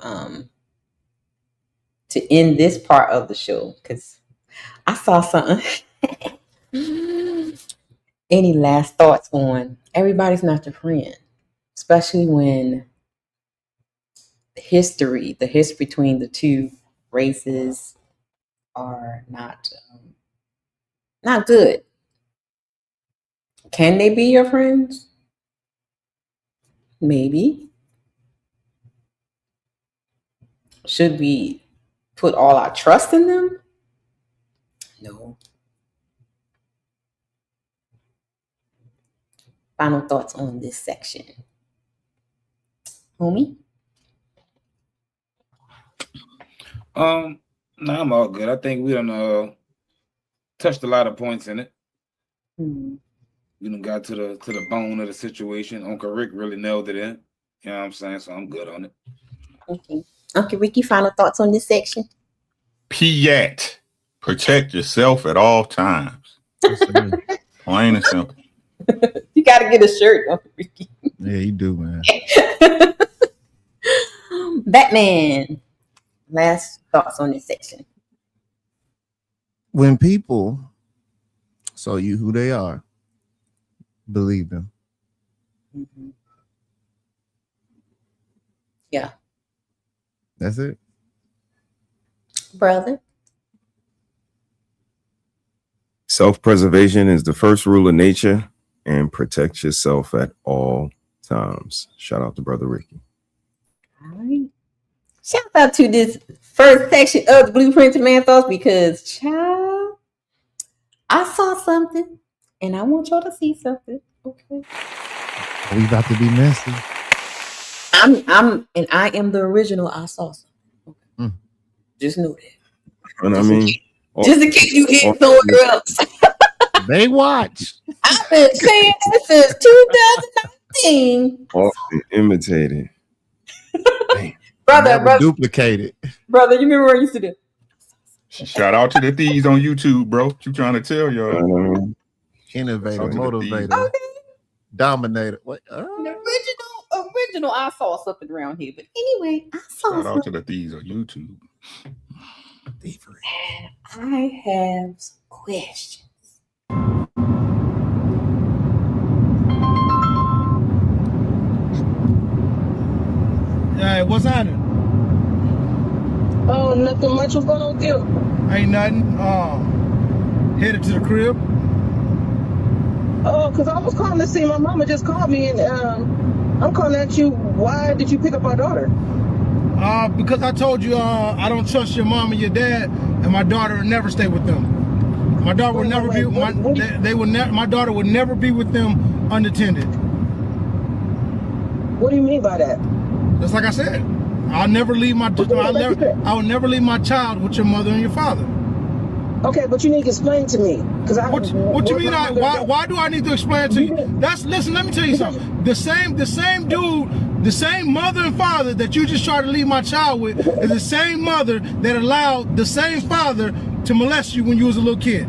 Speaker 11: to end this part of the show, because I saw something. Any last thoughts on everybody's not your friend, especially when the history between the two races are not good. Can they be your friends? Maybe. Should we put all our trust in them? No. Final thoughts on this section. Homie?
Speaker 2: No, I'm all good. I think we done touched a lot of points in it. We done got to the bone of the situation. Uncle Rick really nailed it in. You know what I'm saying? So I'm good on it.
Speaker 11: Okay. Uncle Ricky, final thoughts on this section?
Speaker 15: PYAT. Protect yourself at all times. Plain and simple.
Speaker 11: You got to get a shirt, Uncle Ricky.
Speaker 14: Yeah, you do, man.
Speaker 11: Batman. Last thoughts on this section.
Speaker 14: When people saw you who they are, believe them.
Speaker 11: Mm-hmm. Yeah.
Speaker 14: That's it.
Speaker 11: brother.
Speaker 16: Self-preservation is the first rule of nature, and protect yourself at all times. Shout out to Brother Ricky.
Speaker 11: All right. Shout out to this first section of the Blueprint to Man Thoughts, because, child, I saw something, and I want y'all to see something. Okay.
Speaker 14: We about to be messy.
Speaker 11: I am the original. I saw something. Okay. Just know that.
Speaker 16: And I mean,
Speaker 11: Just in case you get somewhere else.
Speaker 14: They watch.
Speaker 11: I've been saying that since 2019.
Speaker 16: often imitated.
Speaker 11: Brother,
Speaker 14: Duplicated.
Speaker 11: brother, you remember what I used to do?
Speaker 15: Shout out to the thieves on YouTube, bro. What you trying to tell y'all?
Speaker 14: Innovator,
Speaker 15: Shout out to the
Speaker 14: motivator,
Speaker 15: thieves.
Speaker 14: dominator. What?
Speaker 11: The original. I saw something around here, but anyway, I saw
Speaker 15: Shout out
Speaker 11: something.
Speaker 15: to the thieves on YouTube.
Speaker 11: I have some questions.
Speaker 3: Hey, what's happening?
Speaker 4: Oh, nothing much. What's going on with you?
Speaker 3: Ain't nothing. Headed to the crib.
Speaker 4: Oh, because I was calling to see. My mama just called me, and I'm calling at you. Why did you pick up our daughter?
Speaker 3: Because I told you I don't trust your mom and your dad, and my daughter would never stay with them. My daughter would never be. My daughter would never be with them unattended.
Speaker 4: What do you mean by that?
Speaker 3: Just like I said, I'll never leave my. I will never leave my child with your mother and your father.
Speaker 4: Okay, but you need to explain to me, because I.
Speaker 3: What you mean? Why do I need to explain to you? Listen. Let me tell you something. The same dude, the same mother and father that you just tried to leave my child with is the same mother that allowed the same father to molest you when you was a little kid.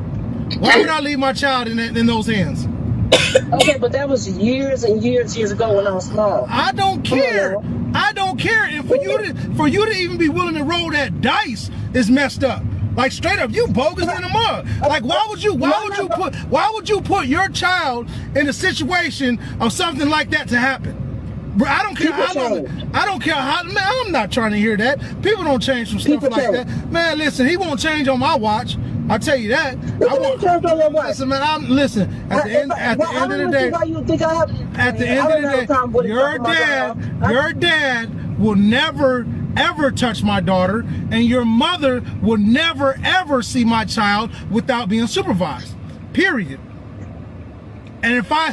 Speaker 3: Why would I leave my child in those hands?
Speaker 4: Okay, but that was years and years ago when I was small.
Speaker 3: I don't care. I don't care. And for you to even be willing to roll that dice is messed up. Like straight up, you bogus in the mud. Like why would you put your child in a situation of something like that to happen? Bro, I don't care how long. I don't care how. Man, I'm not trying to hear that. People don't change from stuff like that. Man, listen, he won't change on my watch. I'll tell you that. I won't change on your watch. Listen, man. Listen. At the end of the day, your dad will never ever touch my daughter, and your mother will never ever see my child without being supervised. Period. And if I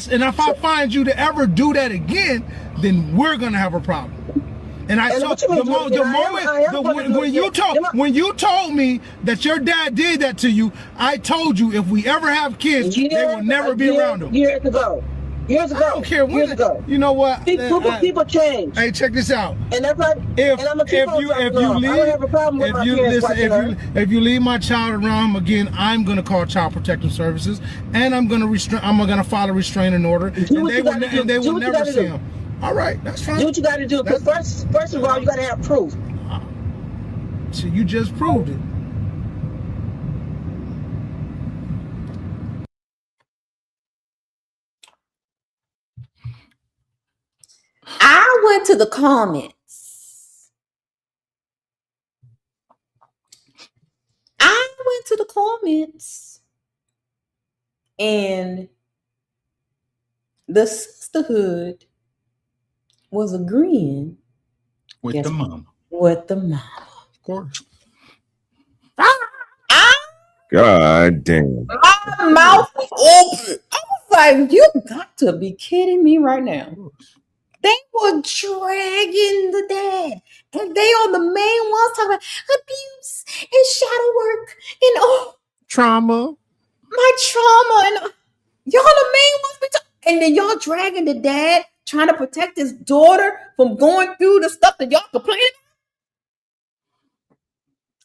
Speaker 3: find you to ever do that again, then we're gonna have a problem. And when you told me that your dad did that to you, I told you if we ever have kids, they will never be around them.
Speaker 4: Years ago. I don't care.
Speaker 3: Years ago. You know what?
Speaker 4: People change.
Speaker 3: Hey, check this out.
Speaker 4: And that's right. If
Speaker 3: you leave my child around him again, I'm gonna call Child Protective Services, and I'm gonna file a restraining order, and they will never see him. All right, that's fine.
Speaker 4: Do what you got to do. Because first of all, you got to have proof.
Speaker 3: So you just proved it.
Speaker 11: I went to the comments. And the sisterhood was agreeing
Speaker 15: with the mom.
Speaker 11: With the mom.
Speaker 15: Of course.
Speaker 16: God damn.
Speaker 11: My mouth was open. I was like, you got to be kidding me right now. They were dragging the dad. And they are the main ones talking about abuse and shadow work and
Speaker 14: trauma.
Speaker 11: My trauma. And y'all the main ones. And then y'all dragging the dad, trying to protect his daughter from going through the stuff that y'all complaining.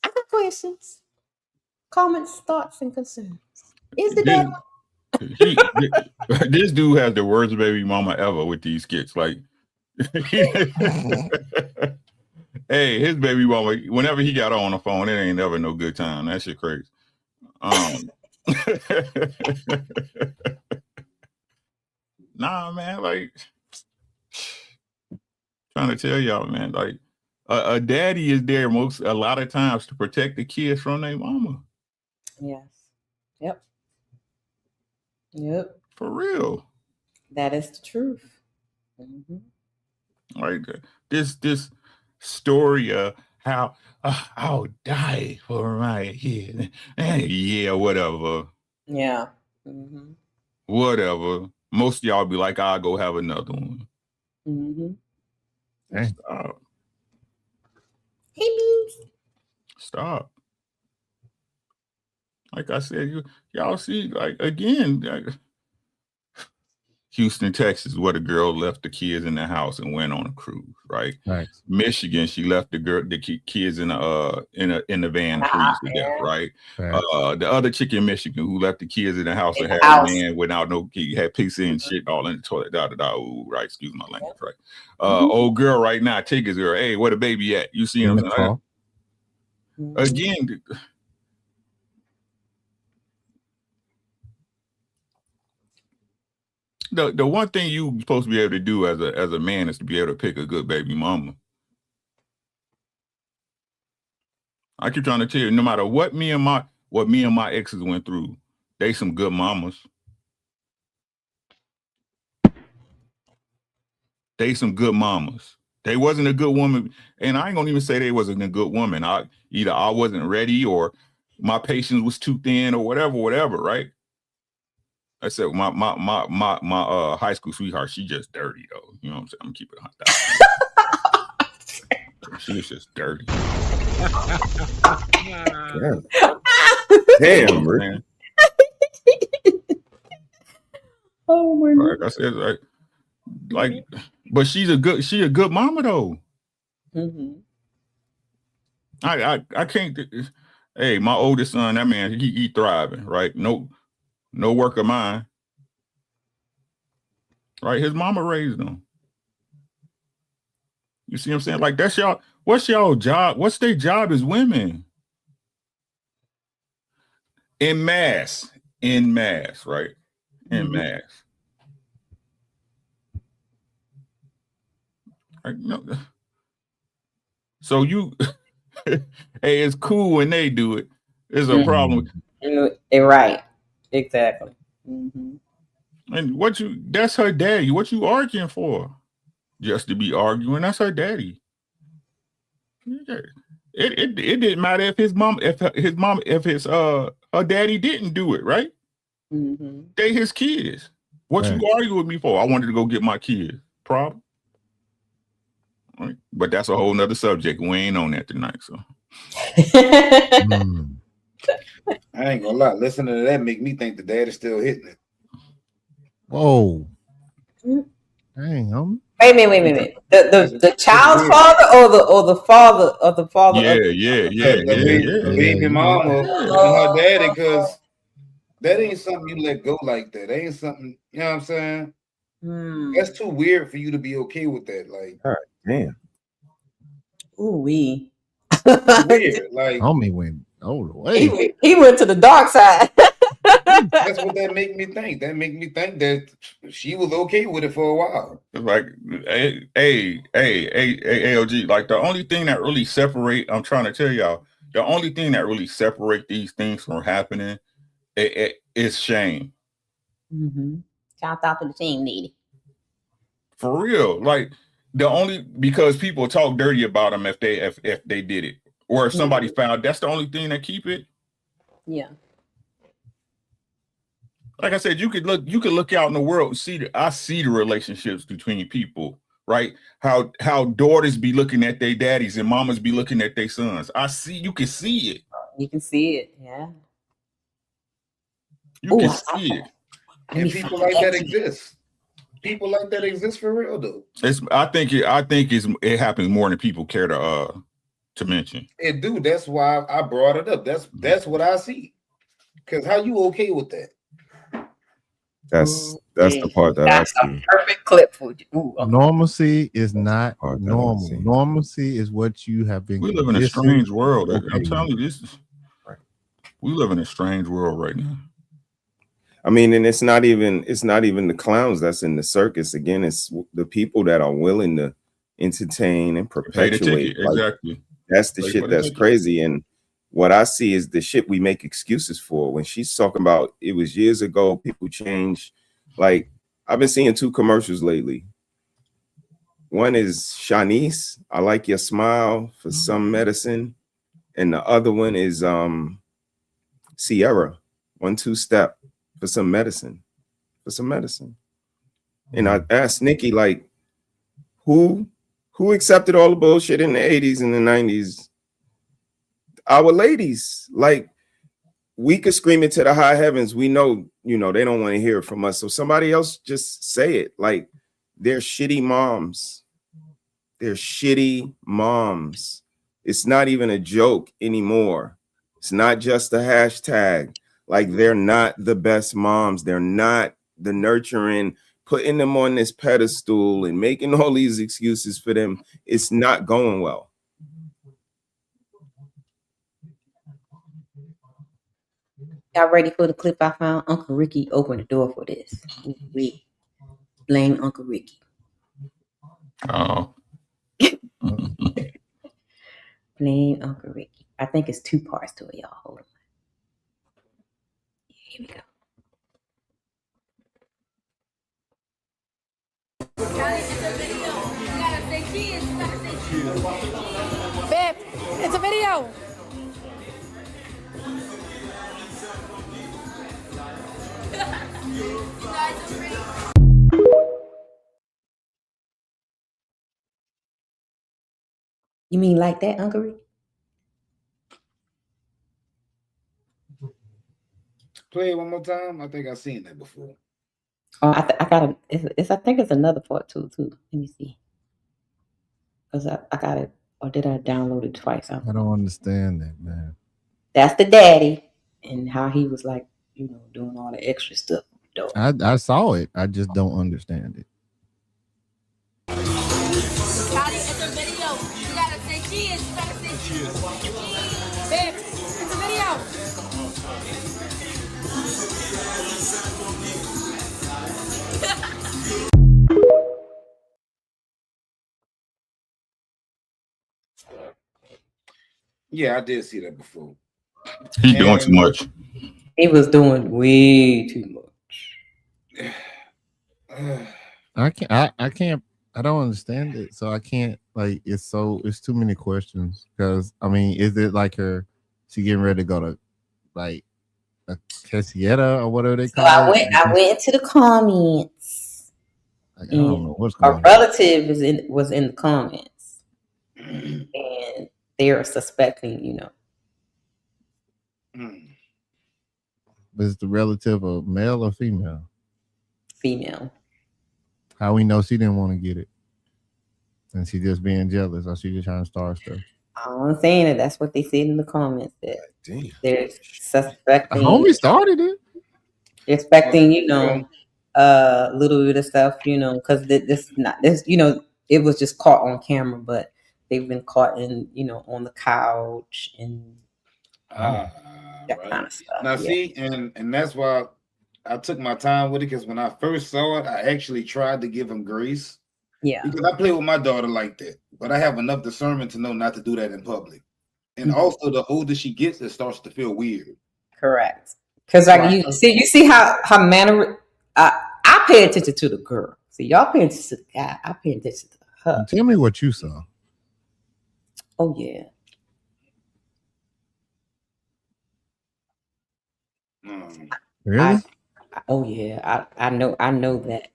Speaker 11: I got questions, comments, thoughts, and concerns. Is the dad?
Speaker 15: This dude has the worst baby mama ever with these skits. Like, hey, his baby mama. Whenever he got her on the phone, it ain't never no good time. That shit crazy. Nah, man, like trying to tell y'all, man, like a daddy is there a lot of times to protect the kids from their mama.
Speaker 11: Yes. Yep. Yep.
Speaker 15: For real.
Speaker 11: That is the truth. Mm-hmm.
Speaker 15: Like this story of how I'll die for my kid. Yeah, whatever.
Speaker 11: Yeah. Mm-hmm.
Speaker 15: Whatever. Most of y'all be like, I'll go have another one.
Speaker 11: Mm-hmm.
Speaker 15: Stop.
Speaker 11: Hey, Beans.
Speaker 15: Stop. Like I said, y'all see, like, again, like, Houston, Texas, where the girl left the kids in the house and went on a cruise, right?
Speaker 14: Right.
Speaker 15: Michigan, she left the kids in the van freeze to death, right? The other chick in Michigan who left the kids in the house and had a man without no key, had pizza and shit all in the toilet, ooh, right? Excuse my language, right? Old girl right now, Tigger's girl, hey, where the baby at? You see him? Again, the one thing you supposed to be able to do as a man is to be able to pick a good baby mama. I keep trying to tell you, no matter what me and my exes went through, they some good mamas. They some good mamas. They wasn't a good woman, and I ain't gonna even say they wasn't a good woman. Either I wasn't ready or my patience was too thin or whatever, right? I said my high school sweetheart, she just dirty though. You know what I'm saying? I'm keeping it She was just dirty.
Speaker 16: Damn, man.
Speaker 11: Oh my God.
Speaker 15: Like I said, like, but she a good mama though.
Speaker 11: Mm-hmm.
Speaker 15: I can't. Hey, my oldest son, that man, he thriving, right? No work of mine. Right? His mama raised him. You see what I'm saying? Like, that's y'all, what's y'all job? What's their job as women? In mass, right? In mass. Right? No. So you hey, it's cool when they do it. It's a problem.
Speaker 11: Right. Exactly. Mm-hmm.
Speaker 15: And that's her daddy. What you arguing for? Just to be arguing? That's her daddy. It didn't matter if her daddy didn't do it, right?
Speaker 11: Mm-hmm.
Speaker 15: They his kids. What you argue with me for? I wanted to go get my kids. Problem? Right. But that's a whole nother subject. We ain't on that tonight, so.
Speaker 12: I ain't gonna lie. Listening to that make me think the dad is still hitting it.
Speaker 14: Whoa. Dang,
Speaker 11: Wait a minute. The child's father or the father of the father?
Speaker 12: The baby mama and her daddy, because that ain't something you let go like that. That ain't something, you know what I'm saying? That's too weird for you to be okay with that. Like,
Speaker 16: all right, damn.
Speaker 11: Ooh wee.
Speaker 12: Weird. Like,
Speaker 14: homie went all the way.
Speaker 11: He went to the dark side.
Speaker 12: That's what that make me think. That make me think that she was okay with it for a while.
Speaker 15: Like, ALG, like the only thing that really separate, I'm trying to tell y'all, the only thing that really separate these things from happening is shame.
Speaker 11: Mm-hmm. Shout out to the team lady.
Speaker 15: For real. Like, because people talk dirty about them if they did it. Or if somebody found, that's the only thing that keep it.
Speaker 11: Yeah.
Speaker 15: Like I said, you could look out in the world and see I see the relationships between people, right? How daughters be looking at their daddies and mamas be looking at their sons. You can see it.
Speaker 11: You can see it, yeah.
Speaker 15: You can see it.
Speaker 12: And people like that exist. People like that exist for real though.
Speaker 15: I think it happens more than people care to mention.
Speaker 12: It do. That's why I brought it up. That's what I see. Because how you okay with that?
Speaker 16: That's the part that I see.
Speaker 11: Perfect clip for you.
Speaker 14: Normalcy is not normal. Normalcy is what you have been.
Speaker 15: We live in a strange world. I'm telling you, we live in a strange world right now.
Speaker 16: I mean, and it's not even the clowns that's in the circus. Again, it's the people that are willing to
Speaker 6: entertain, and
Speaker 15: Pay the
Speaker 6: perpetuate.
Speaker 15: ticket.
Speaker 6: Like,
Speaker 15: Exactly.
Speaker 6: that's the
Speaker 15: Pay for
Speaker 6: shit
Speaker 15: the
Speaker 6: that's
Speaker 15: ticket.
Speaker 6: crazy. And what I see is the shit we make excuses for. When she's talking about it was years ago, people change. Like, I've been seeing 2 commercials lately. One is Shanice, I like your smile, for some medicine. And the other one is Sierra, 1-2 step for some medicine. For some medicine. And I asked Nikki, like, who accepted all the bullshit in the 80s and the 90s? Our ladies. Like, we could scream it to the high heavens. We know, they don't want to hear it from us. So somebody else just say it. Like, they're shitty moms. They're shitty moms. It's not even a joke anymore. It's not just a hashtag. Like, they're not the best moms. They're not the nurturing, putting them on this pedestal and making all these excuses for them. It's not going well.
Speaker 11: Y'all ready for the clip I found? Uncle Ricky opened the door for this. We blame Uncle Ricky.
Speaker 15: Oh.
Speaker 11: Blame Uncle Ricky. I think it's 2 parts to it, y'all. Hold on. Here we go.
Speaker 5: Babe, it's a video.
Speaker 11: You mean like that, Uncle Ricky?
Speaker 2: Play it one more time. I think I've seen that before.
Speaker 11: Oh, I got it. I think it's another part too. Let me see. Because I got it. Or did I download it twice?
Speaker 14: I don't understand that, man.
Speaker 11: That's the daddy and how he was like, doing all the extra stuff. Though.
Speaker 14: I saw it. I just don't understand it.
Speaker 5: Scotty, it's a video. You gotta say cheers. You gotta say cheers. Babe, it's a video.
Speaker 2: Yeah, I did see that before.
Speaker 15: He doing too much.
Speaker 11: He was doing way too much.
Speaker 14: I don't understand it. So I can't, like, it's too many questions. Because I mean, is it like she getting ready to go to like a Quesiera or whatever they call it?
Speaker 11: I went to the comments.
Speaker 14: Like, I don't know what's
Speaker 11: A
Speaker 14: going on.
Speaker 11: relative was in the comments. And they are suspecting,
Speaker 14: Is the relative a male or female?
Speaker 11: female.
Speaker 14: How we know she didn't want to get it? And she just being jealous, or she just trying to start stuff?
Speaker 11: I'm saying that's what they said in the comments. That they're suspecting.
Speaker 14: The homie started it.
Speaker 11: They're expecting, a little bit of stuff, because it was just caught on camera, but they've been caught in, on the couch and that kind of stuff.
Speaker 2: Now, see, and that's why I took my time with it, because when I first saw it, I actually tried to give him grace.
Speaker 11: Yeah.
Speaker 2: Because I play with my daughter like that, but I have enough discernment to know not to do that in public. And also, the older she gets, it starts to feel weird.
Speaker 11: Correct. Because you see how manner. I pay attention to the girl. See, y'all pay attention to the guy. I pay attention to her.
Speaker 14: Tell me what you saw.
Speaker 11: Oh yeah.
Speaker 14: Really?
Speaker 11: Oh yeah. I know that.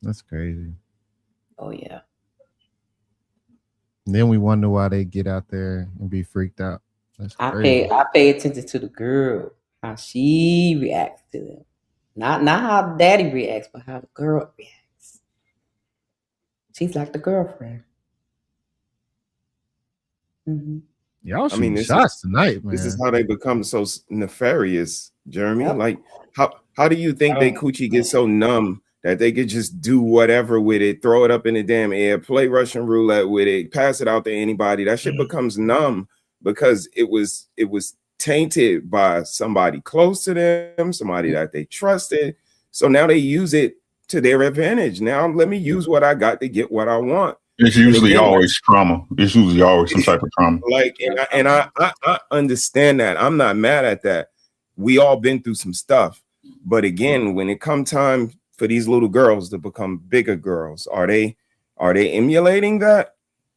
Speaker 14: That's crazy.
Speaker 11: Oh yeah.
Speaker 14: And then we wonder why they get out there and be freaked out. That's crazy.
Speaker 11: I pay attention to the girl, how she reacts to them. Not how daddy reacts, but how the girl reacts. She's like the girlfriend. Mm-hmm.
Speaker 14: Y'all shooting shots tonight, man.
Speaker 6: This is how they become so nefarious, Jeremy. Yep. Like, how do you think they coochie get so numb that they could just do whatever with it, throw it up in the damn air, play Russian roulette with it, pass it out to anybody? That shit becomes numb because it was tainted by somebody close to them, somebody that they trusted. So now they use it
Speaker 16: to their advantage. Now let me use what I got to get what I want.
Speaker 15: It's usually always trauma. It's usually always some type of trauma.
Speaker 16: Like, and I understand that. I'm not mad at that. We all been through some stuff. But again, when it come time for these little girls to become bigger girls, are they emulating that?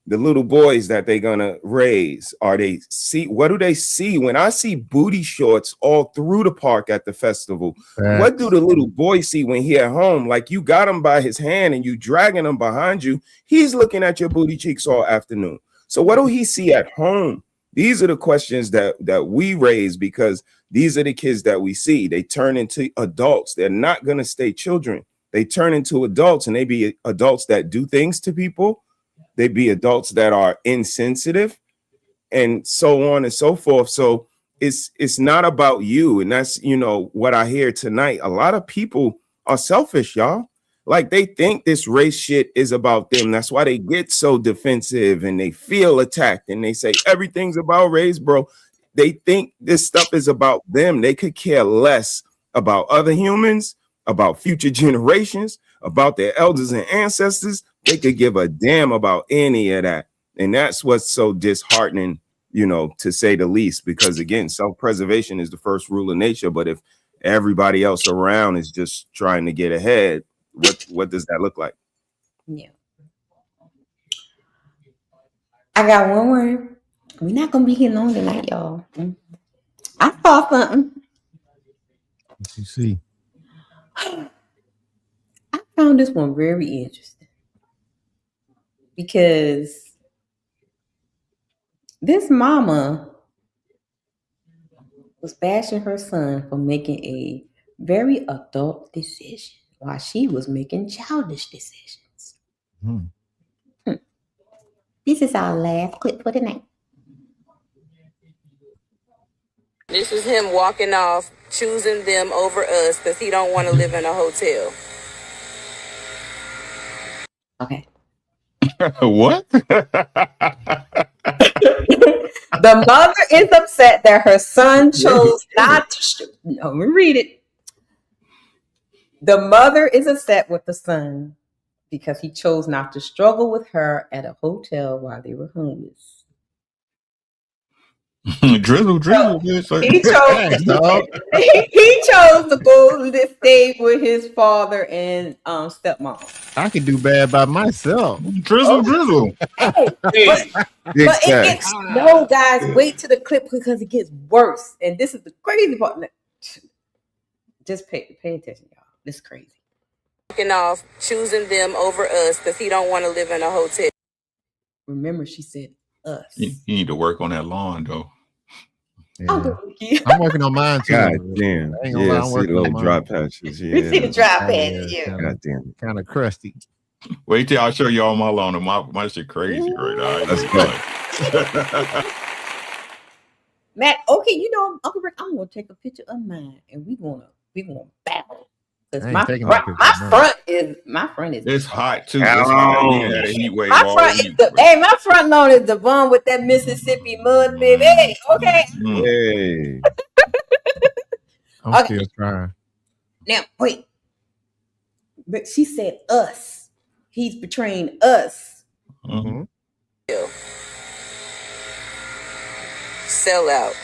Speaker 16: The little boys that they're gonna raise, what do they see? When I see booty shorts all through the park at the festival, what do the little boys see when he at home? Like, you got him by his hand and you dragging him behind you, he's looking at your booty cheeks all afternoon. So what do he see at home? These are the questions that we raise, because these are the kids that we see. They turn into adults. They're not gonna stay children. They turn into adults, and they be adults that do things to people. They be adults that are insensitive, and so on and so forth. So it's not about you. And that's, what I hear tonight. A lot of people are selfish, y'all. Like, they think this race shit is about them. That's why they get so defensive and they feel attacked and they say everything's about race, bro. They think this stuff is about them. They could care less about other humans, about future generations, about their elders and ancestors. They could give a damn about any of that. And that's what's so disheartening, to say the least, because again, self-preservation is the first rule of nature. But if everybody else around is just trying to get ahead, what does that look like?
Speaker 11: Yeah. I got one word. We're not gonna be here long tonight, y'all. I saw something.
Speaker 14: What you see?
Speaker 11: I found this one very interesting because this mama was bashing her son for making a very adult decision while she was making childish decisions. This is our last clip for tonight.
Speaker 8: This is him walking off, choosing them over us because he don't want to live in a hotel.
Speaker 11: Okay.
Speaker 15: What?
Speaker 11: The mother is upset that her son chose not to. No, let me read it. The mother is upset with the son because he chose not to struggle with her at a hotel while they were homeless.
Speaker 15: drizzle.
Speaker 11: He chose, he chose to go to stay with his father and stepmom.
Speaker 14: I can do bad by myself.
Speaker 15: Drizzle.
Speaker 11: But it gets no, guys. Wait till the clip because it gets worse. And this is the crazy part. Just pay attention, y'all. This is crazy.
Speaker 8: Walking off, choosing them over us because he don't want to live in a hotel.
Speaker 11: Remember, she said us.
Speaker 15: You need to work on that lawn, though.
Speaker 14: Yeah. I'm working on mine too.
Speaker 16: God damn.
Speaker 14: I ain't gonna lie,
Speaker 16: Yeah,
Speaker 14: I'm
Speaker 16: see the
Speaker 14: working
Speaker 16: little
Speaker 14: on mine.
Speaker 16: drop patches. Yeah.
Speaker 11: We see the drop patches. Yeah.
Speaker 16: God damn.
Speaker 14: Kind of crusty.
Speaker 15: Wait till I show y'all my lawn. My shit crazy right now.
Speaker 16: Let's go.
Speaker 11: Matt, okay, Uncle Rick, I'm gonna take a picture of mine and we gonna battle. Because my front is
Speaker 15: It's hot too. It's hot. We had a heat wave
Speaker 11: my
Speaker 15: all
Speaker 11: front
Speaker 15: week.
Speaker 11: my front lawn is the one with that Mississippi mud, baby. Hey, okay.
Speaker 16: Hey.
Speaker 14: I'm still trying.
Speaker 11: Now wait. But she said us. He's betraying us.
Speaker 15: Mm-hmm.
Speaker 8: Sell out.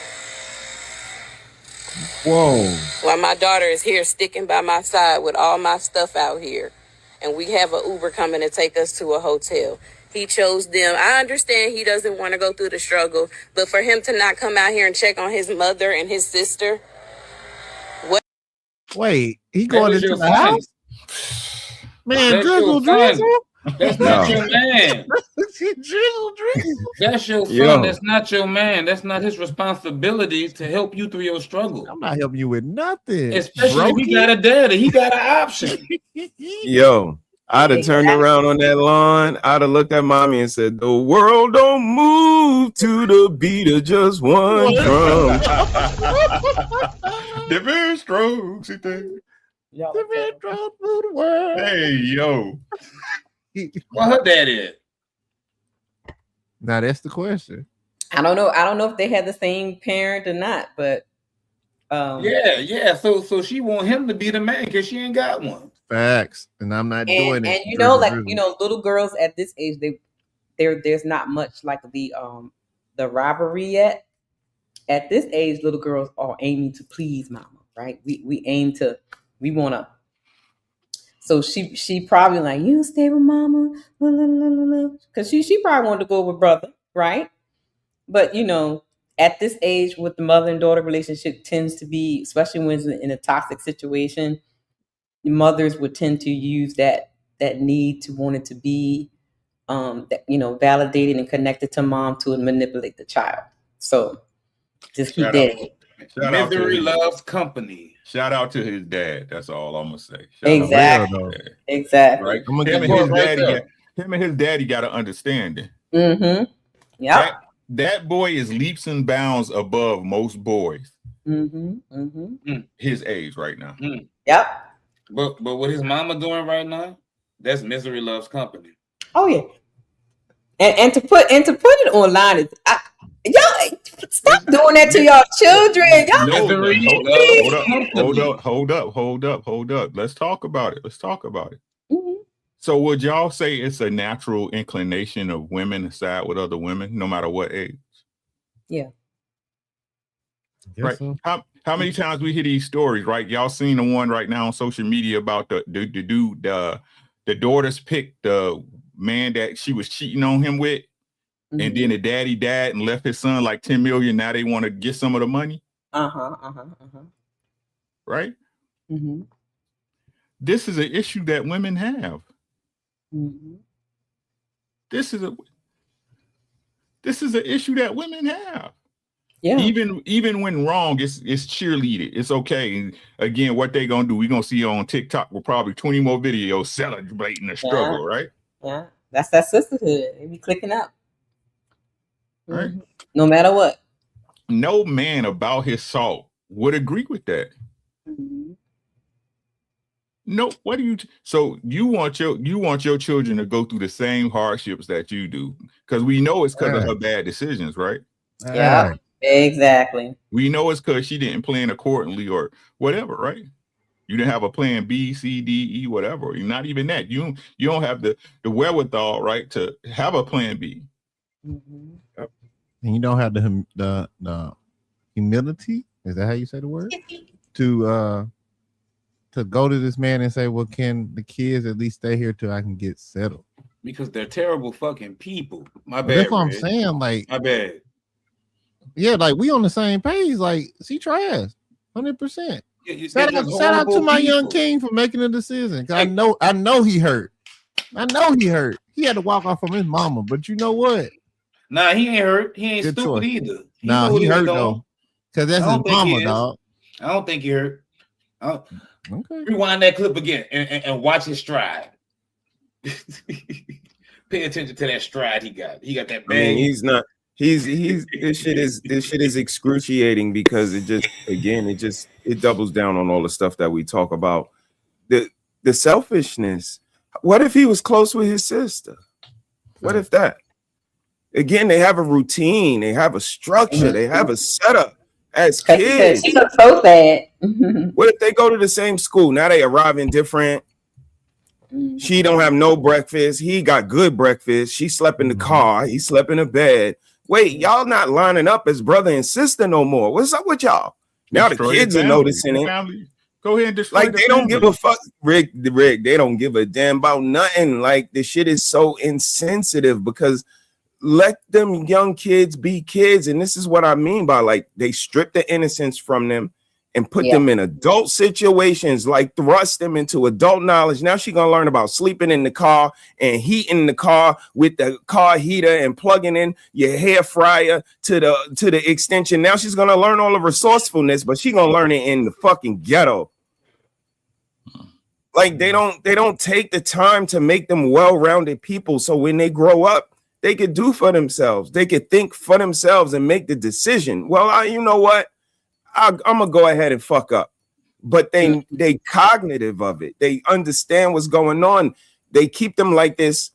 Speaker 14: Whoa.
Speaker 8: While my daughter is here sticking by my side with all my stuff out here. And we have an Uber coming to take us to a hotel. He chose them. I understand he doesn't want to go through the struggle, but for him to not come out here and check on his mother and his sister. What?
Speaker 14: Wait, he going into the house? Man, drizzle.
Speaker 2: That's not your man. That's your son. That's not your man. That's not his responsibility to help you through your struggle.
Speaker 14: I'm not helping you with nothing.
Speaker 2: Especially if he got a daddy. He got an option.
Speaker 16: Yo, I'd have turned around on that lawn. I'd have looked at mommy and said, "The world don't move to the beat of just one drum."
Speaker 15: Different strokes. Hey, yo.
Speaker 2: What her dad is?
Speaker 14: Now that's the question.
Speaker 11: I don't know if they had the same parent or not, but
Speaker 2: yeah. So she want him to be the man because she ain't got one.
Speaker 14: Facts, and I'm not doing it.
Speaker 11: And you know, like little girls at this age, there's not much like the robbery yet. At this age, little girls are aiming to please mama, right? We wanna. So she probably like, you stay with mama, because she probably wanted to go with brother, right? But at this age, with the mother and daughter relationship tends to be, especially when it's in a toxic situation, the mothers would tend to use that need to want it to be validated and connected to mom to manipulate the child. So just keep that.
Speaker 2: Misery loves company.
Speaker 15: Shout out to his dad. That's all I'm gonna say.
Speaker 11: Exactly.
Speaker 15: Right. Him and his daddy got to understand it.
Speaker 11: Mm-hmm. Yeah.
Speaker 15: That boy is leaps and bounds above most boys. His age right now.
Speaker 11: Yep.
Speaker 2: But what his mama doing right now, that's misery loves company.
Speaker 11: Oh yeah. And to put it online is y'all stop doing that to y'all children.
Speaker 15: Hold up. Let's talk about it. Mm-hmm. So would y'all say it's a natural inclination of women to side with other women, no matter what age?
Speaker 11: Yeah.
Speaker 15: Right. So. How many times we hear these stories, right? Y'all seen the one right now on social media about the dude, the daughters picked the man that she was cheating on him with, and then the daddy died and left his son like 10 million. Now they want to get some of the money. Right?
Speaker 11: Mm-hmm.
Speaker 15: This is an issue that women have.
Speaker 11: Mm-hmm.
Speaker 15: This is an issue that women have.
Speaker 11: Yeah.
Speaker 15: Even when wrong, it's cheerleaded. It's okay. And again, what they gonna do? We gonna see on TikTok with probably 20 more videos celebrating the struggle, right?
Speaker 11: Yeah, that's that sisterhood. They be clicking up,
Speaker 15: right?
Speaker 11: No matter what.
Speaker 15: No man about his salt would agree with that.
Speaker 11: Mm-hmm.
Speaker 15: No, what do you? So you want your children to go through the same hardships that you do, because we know it's because of her bad decisions, right?
Speaker 11: Yeah. Exactly.
Speaker 15: We know it's because she didn't plan accordingly or whatever, right? You didn't have a plan B, C, D, E, whatever. You're not even that. You don't have the wherewithal, right, to have a plan B.
Speaker 11: Mm-hmm.
Speaker 14: Yep. And you don't have the humility. Is that how you say the word? To go to this man and say, well, can the kids at least stay here till I can get settled?
Speaker 2: Because they're terrible fucking people. My bad.
Speaker 14: That's what I'm saying. Like,
Speaker 2: my bad.
Speaker 14: Yeah, like we on the same page. Like, she trash, 100%. Shout out to my young king for making a decision. Cause I know he hurt. He had to walk off from his mama, but you know what?
Speaker 2: Nah, he ain't hurt. He ain't
Speaker 14: Good
Speaker 2: stupid
Speaker 14: choice.
Speaker 2: either.
Speaker 14: He hurt though, cause that's his mama, dog.
Speaker 2: I don't think he hurt.
Speaker 14: Okay.
Speaker 2: Rewind that clip again and watch his stride. Pay attention to that stride he got. He got that bang.
Speaker 16: I mean, he's not. He's this shit is excruciating because it doubles down on all the stuff that we talk about. The selfishness. What if he was close with his sister? What if that? Again, they have a routine, they have a structure, they have a setup as kids.
Speaker 11: She looks so sad.
Speaker 16: What if they go to the same school? Now they arriving different. She don't have no breakfast. He got good breakfast. She slept in the car. He slept in a bed. Wait, y'all not lining up as brother and sister no more. What's up with y'all? Now the kids are noticing it.
Speaker 15: Go ahead and destroy
Speaker 16: like they don't give a fuck, Rick. They don't give a damn about nothing. Like the shit is so insensitive because let them young kids be kids, and this is what I mean by like they strip the innocence from them and put them in adult situations, like thrust them into adult knowledge. Now she's gonna learn about sleeping in the car and heating the car with the car heater and plugging in your hair fryer to the extension. Now she's gonna learn all the resourcefulness, but she's gonna learn it in the fucking ghetto. Like they don't take the time to make them well-rounded people, so when they grow up, they could do for themselves. They could think for themselves and make the decision. Well, you know what? I'm gonna go ahead and fuck up, but they cognitive of it. They understand what's going on. They keep them like this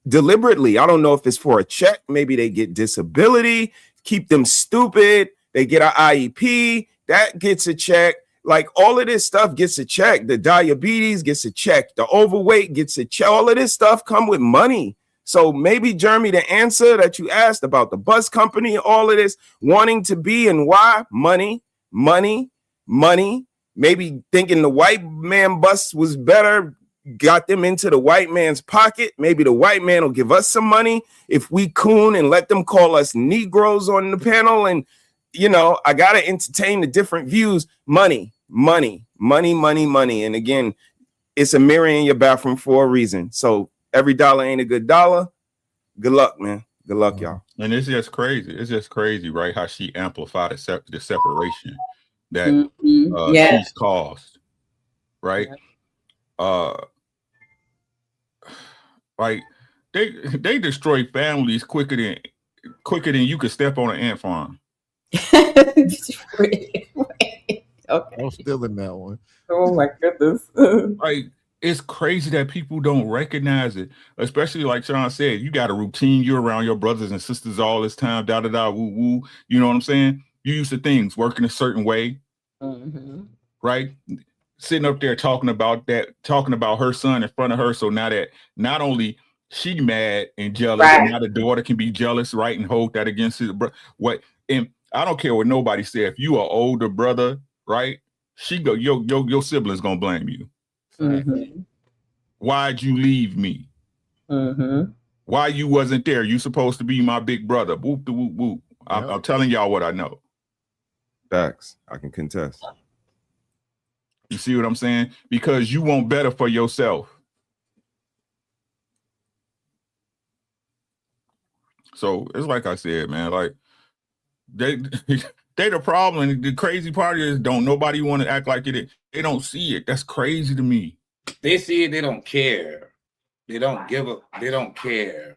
Speaker 16: deliberately. I don't know if it's for a check. Maybe they get disability. Keep them stupid. They get an IEP that gets a check. Like all of this stuff gets a check. The diabetes gets a check. The overweight gets a check. All of this stuff come with money. So maybe, Jeremy, the answer that you asked about the bus company, all of this wanting to be and why, money. Maybe thinking the white man bus was better, got them into the white man's pocket. Maybe the white man will give us some money if we coon and let them call us Negroes on the panel. And, you know, I got to entertain the different views. Money. And again, it's a mirror in your bathroom for a reason. So every dollar ain't a good dollar. Good luck, man. Good luck, y'all.
Speaker 15: And it's just crazy. It's just crazy, right? How she amplified the separation that she's caused, right? Like they destroy families quicker than you could step on an ant farm.
Speaker 11: Okay.
Speaker 14: I'm still in that one.
Speaker 11: Oh my goodness.
Speaker 15: Like, it's crazy that people don't recognize it, especially like Sean said, you got a routine. You're around your brothers and sisters all this time, woo woo. You know what I'm saying? You used to things working a certain way, right? Sitting up there talking about her son in front of her. So now that not only she mad and jealous, now the daughter can be jealous, right, and hold that against his brother. And I don't care what nobody say. If you are older brother, right, your siblings gonna blame you. Why'd you leave me? Why you wasn't there? You supposed to be my big brother. Whoop the whoop whoop. I'm telling y'all what I know.
Speaker 16: Facts. I can contest.
Speaker 15: You see what I'm saying? Because you want better for yourself. So it's like I said, man, like they the problem. And the crazy part is don't nobody want to act like it. They don't see it. That's crazy to me.
Speaker 2: They see it, they don't care. They don't give up, they don't care.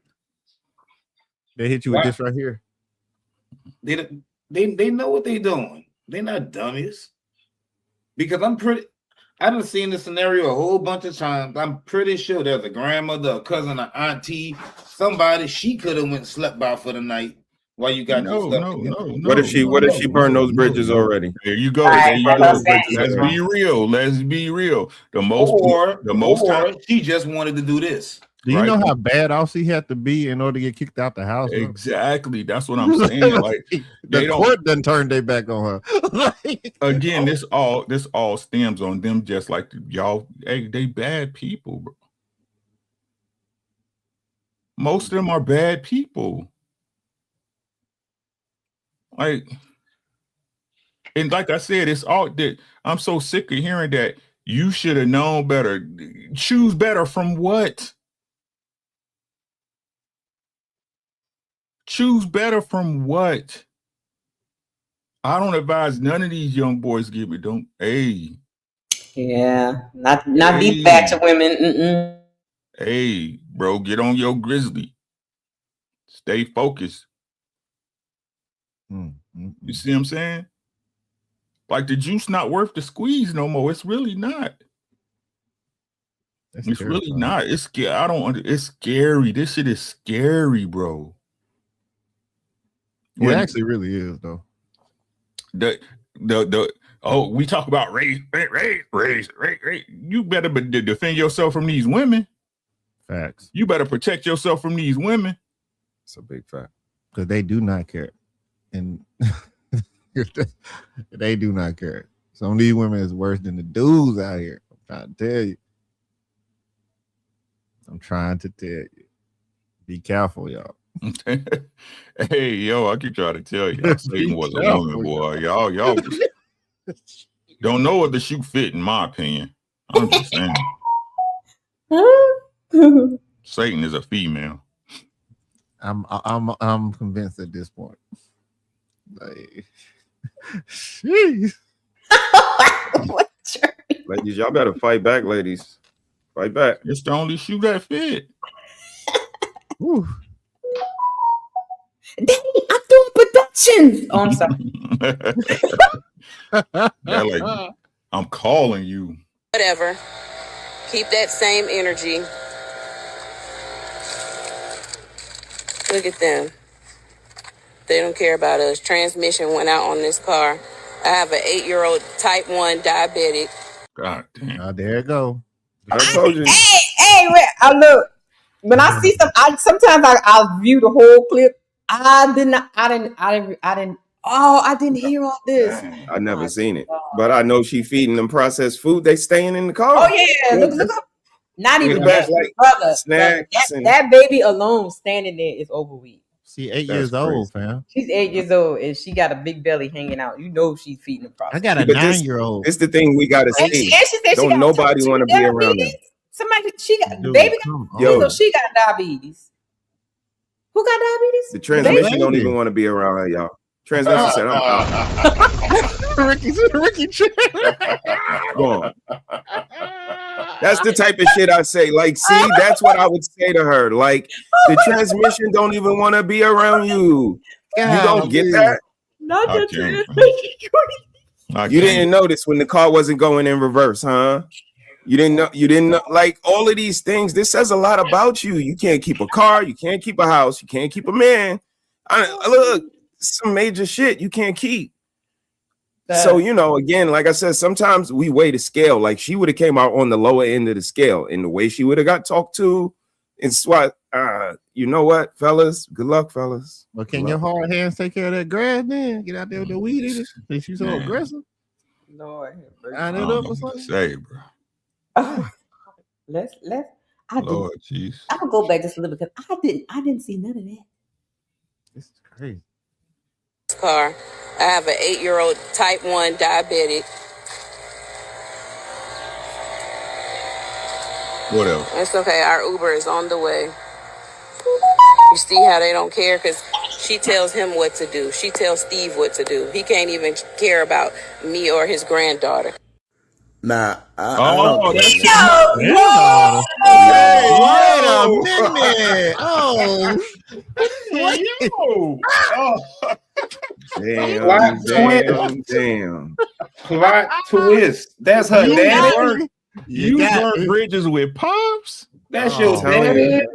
Speaker 14: They hit you with this right here.
Speaker 2: They know what they doing. They're not dummies. Because I done seen this scenario a whole bunch of times. I'm pretty sure there's a grandmother, a cousin, an auntie, somebody she could have went and slept by for the night while you got your stuff together.
Speaker 16: What if she burned those bridges already?
Speaker 15: There you go. There you go. Let's be real. Let's be real.
Speaker 2: Or she just wanted to do this.
Speaker 14: Do you know how bad off she had to be in order to get kicked out the house?
Speaker 15: Exactly. That's what I'm saying. Like
Speaker 14: the court done turned their back on her.
Speaker 15: Again, this all stems on them, just like y'all. Hey, they bad people, bro. Most of them are bad people. Like, and like I said, it's all that I'm so sick of hearing that you should have known better. Choose better from what? Choose better from what? I don't advise none of these young boys give it. Don't.
Speaker 11: Yeah, not these batch of women.
Speaker 15: Hey, bro, get on your grizzly. Stay focused. You see what I'm saying? Like the juice not worth the squeeze no more. It's really not. It's really not. It's scary. It's scary. This shit is scary, bro.
Speaker 14: It actually really is, though.
Speaker 15: We talk about race. You better defend yourself from these women.
Speaker 14: Facts.
Speaker 15: You better protect yourself from these women.
Speaker 16: It's a big fact.
Speaker 14: Because they do not care. And they do not care. Some of these women is worse than the dudes out here. I'm trying to tell you. Be careful, y'all.
Speaker 15: Hey, yo, I keep trying to tell you, Satan was a woman, boy. Y'all don't know what the shoe fit, in my opinion. I'm just saying. Satan is a female.
Speaker 14: I'm convinced at this point. Like, jeez.
Speaker 16: Ladies, y'all better fight back, ladies. Fight back.
Speaker 15: It's the only shoe that fit.
Speaker 11: Daddy, I'm doing production. Oh, I'm sorry.
Speaker 15: Like, I'm calling you.
Speaker 8: Whatever. Keep that same energy. Look at them. They don't care about us. Transmission went out on this car I have an 8-year-old type 1 diabetic.
Speaker 15: God damn.
Speaker 14: Oh, there it go.
Speaker 16: I told you.
Speaker 11: Hey, wait, I look. When I see sometimes I'll view the whole clip. I didn't hear all this.
Speaker 16: I never seen it, but I know she feeding them processed food. They staying in the car.
Speaker 11: Oh yeah, look up. Not even
Speaker 16: back,
Speaker 11: that,
Speaker 16: like
Speaker 11: brother.
Speaker 16: snacks and-
Speaker 11: That baby alone standing there is overweight.
Speaker 14: She 8
Speaker 16: That's
Speaker 14: years old,
Speaker 16: crazy.
Speaker 14: fam.
Speaker 11: She's 8 years old and she got a big belly hanging out. You know she's feeding the process.
Speaker 14: I got a
Speaker 16: But this-
Speaker 14: 9-year-old.
Speaker 16: It's the thing we gotta
Speaker 11: And
Speaker 16: see.
Speaker 11: she said she
Speaker 16: Don't
Speaker 11: got
Speaker 16: nobody
Speaker 11: type
Speaker 16: want to
Speaker 11: 2
Speaker 16: be around them.
Speaker 11: diabetes. Somebody, she got
Speaker 14: Dude,
Speaker 11: baby
Speaker 14: come
Speaker 11: got,
Speaker 16: Yo.
Speaker 11: so she got diabetes. Who got diabetes?
Speaker 16: The transmission
Speaker 14: Baby.
Speaker 16: don't even want to be around her, y'all. Transmission said, "I'm out."
Speaker 14: Ricky chair.
Speaker 16: Go on. That's the type of shit I say. Like, see, that's what I would say to her. Like, the transmission don't even want to be around you. You don't get that?
Speaker 11: Not
Speaker 15: I
Speaker 11: the
Speaker 15: can't.
Speaker 11: transmission.
Speaker 16: You didn't notice when the car wasn't going in reverse, huh? You didn't know, like all of these things. This says a lot about you. You can't keep a car, you can't keep a house, you can't keep a man. Look, some major shit you can't keep. So, again, like I said, sometimes we weigh the scale. Like she would have came out on the lower end of the scale in the way she would have got talked to. It's what, you know what, fellas? Good luck, fellas.
Speaker 14: But can
Speaker 16: Good
Speaker 14: your
Speaker 16: luck.
Speaker 14: hard hands take care of that grass, man? Get out there with the weed eaters. Think she's so aggressive?
Speaker 11: Lord,
Speaker 14: Line
Speaker 15: I
Speaker 14: it
Speaker 15: don't
Speaker 14: up
Speaker 15: know
Speaker 14: or
Speaker 15: what to
Speaker 14: something?
Speaker 15: say, bro.
Speaker 11: let's
Speaker 15: Lord, jeez.
Speaker 11: I'll go back just a little bit because I didn't see none of that.
Speaker 14: It's crazy.
Speaker 8: Car. I have an 8-year-old type 1 diabetic.
Speaker 15: Whatever.
Speaker 8: It's okay. Our Uber is on the way. You see how they don't care? Because she tells him what to do. She tells Steve what to do. He can't even care about me or his granddaughter.
Speaker 9: Nah, I
Speaker 15: Oh,
Speaker 9: don't
Speaker 15: that's
Speaker 9: care.
Speaker 14: Wait a minute.
Speaker 16: Damn.
Speaker 2: Plot twist. That's her
Speaker 15: You
Speaker 2: daddy.
Speaker 15: burn- You burn bridges with Pops?
Speaker 2: That's your daddy.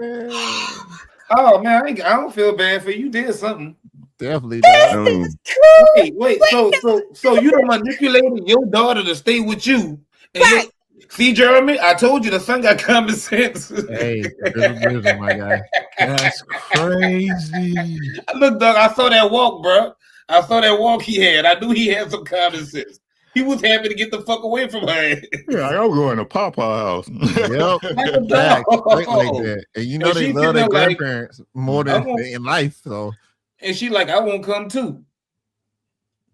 Speaker 2: Oh man, I don't feel bad for you. You did something.
Speaker 14: Definitely.
Speaker 2: Wait. So you done manipulated your daughter to stay with you. And see, Jeremy, I told you the son got common sense.
Speaker 14: Hey, wisdom, my guy.
Speaker 15: That's crazy.
Speaker 2: Look, Doug, I saw that walk, bro. I saw that walk he had. I knew he had some common sense. He was happy to get the fuck away from her.
Speaker 15: Yeah, I'm going to Papa house.
Speaker 14: Yep.
Speaker 2: Like a
Speaker 14: Facts.
Speaker 2: dog.
Speaker 14: Straight like that. And you know
Speaker 2: And
Speaker 14: they
Speaker 2: she
Speaker 14: love their
Speaker 2: sitting there like,
Speaker 14: grandparents more than in life. So
Speaker 2: And she like, I won't come too.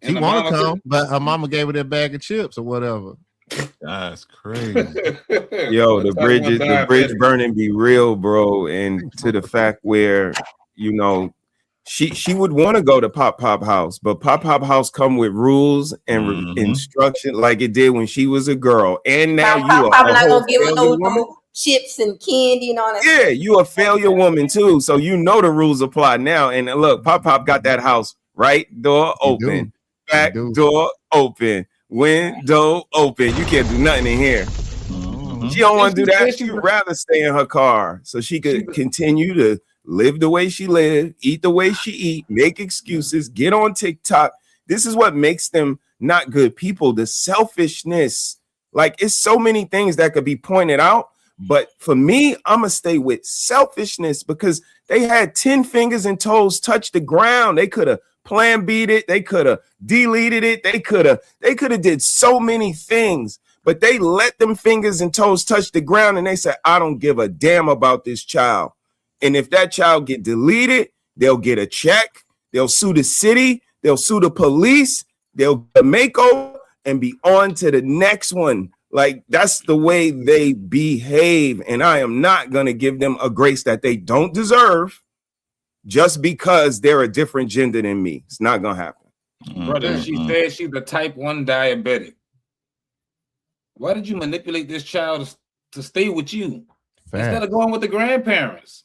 Speaker 14: she
Speaker 2: And the
Speaker 14: want to
Speaker 2: mama
Speaker 14: come, but her mama gave her that bag of chips or whatever.
Speaker 15: That's crazy.
Speaker 16: Yo, the bridge burning be real, bro. And to the fact where, she would want to go to Pop house, but Pop house come with rules and instruction like it did when she was a girl. And now you are
Speaker 11: Probably
Speaker 16: a
Speaker 11: not
Speaker 16: whole
Speaker 11: gonna give her
Speaker 16: failure
Speaker 11: no
Speaker 16: woman.
Speaker 11: chips and candy and all that.
Speaker 16: Yeah, you a failure woman too. So you know the rules apply now. And look, Pop got that house right door open, back door open, window open. You can't do nothing in here. She don't want to do that. She'd rather stay in her car so she could continue to live the way she live, eat the way she eat, make excuses, get on TikTok. This is what makes them not good people. The selfishness. Like, it's so many things that could be pointed out. But for me, I'm going to stay with selfishness because they had 10 fingers and toes touch the ground. They could have plan B'd it. They could have deleted it. They could have did so many things, but they let them fingers and toes touch the ground. And they said, I don't give a damn about this child. And if that child get deleted, they'll get a check. They'll sue the city. They'll sue the police. They'll get a makeover and be on to the next one. Like, that's the way they behave. And I am not going to give them a grace that they don't deserve just because they're a different gender than me. It's not going to happen.
Speaker 2: Brother, she said she's a type 1 diabetic. Why did you manipulate this child to stay with you instead of going with the grandparents?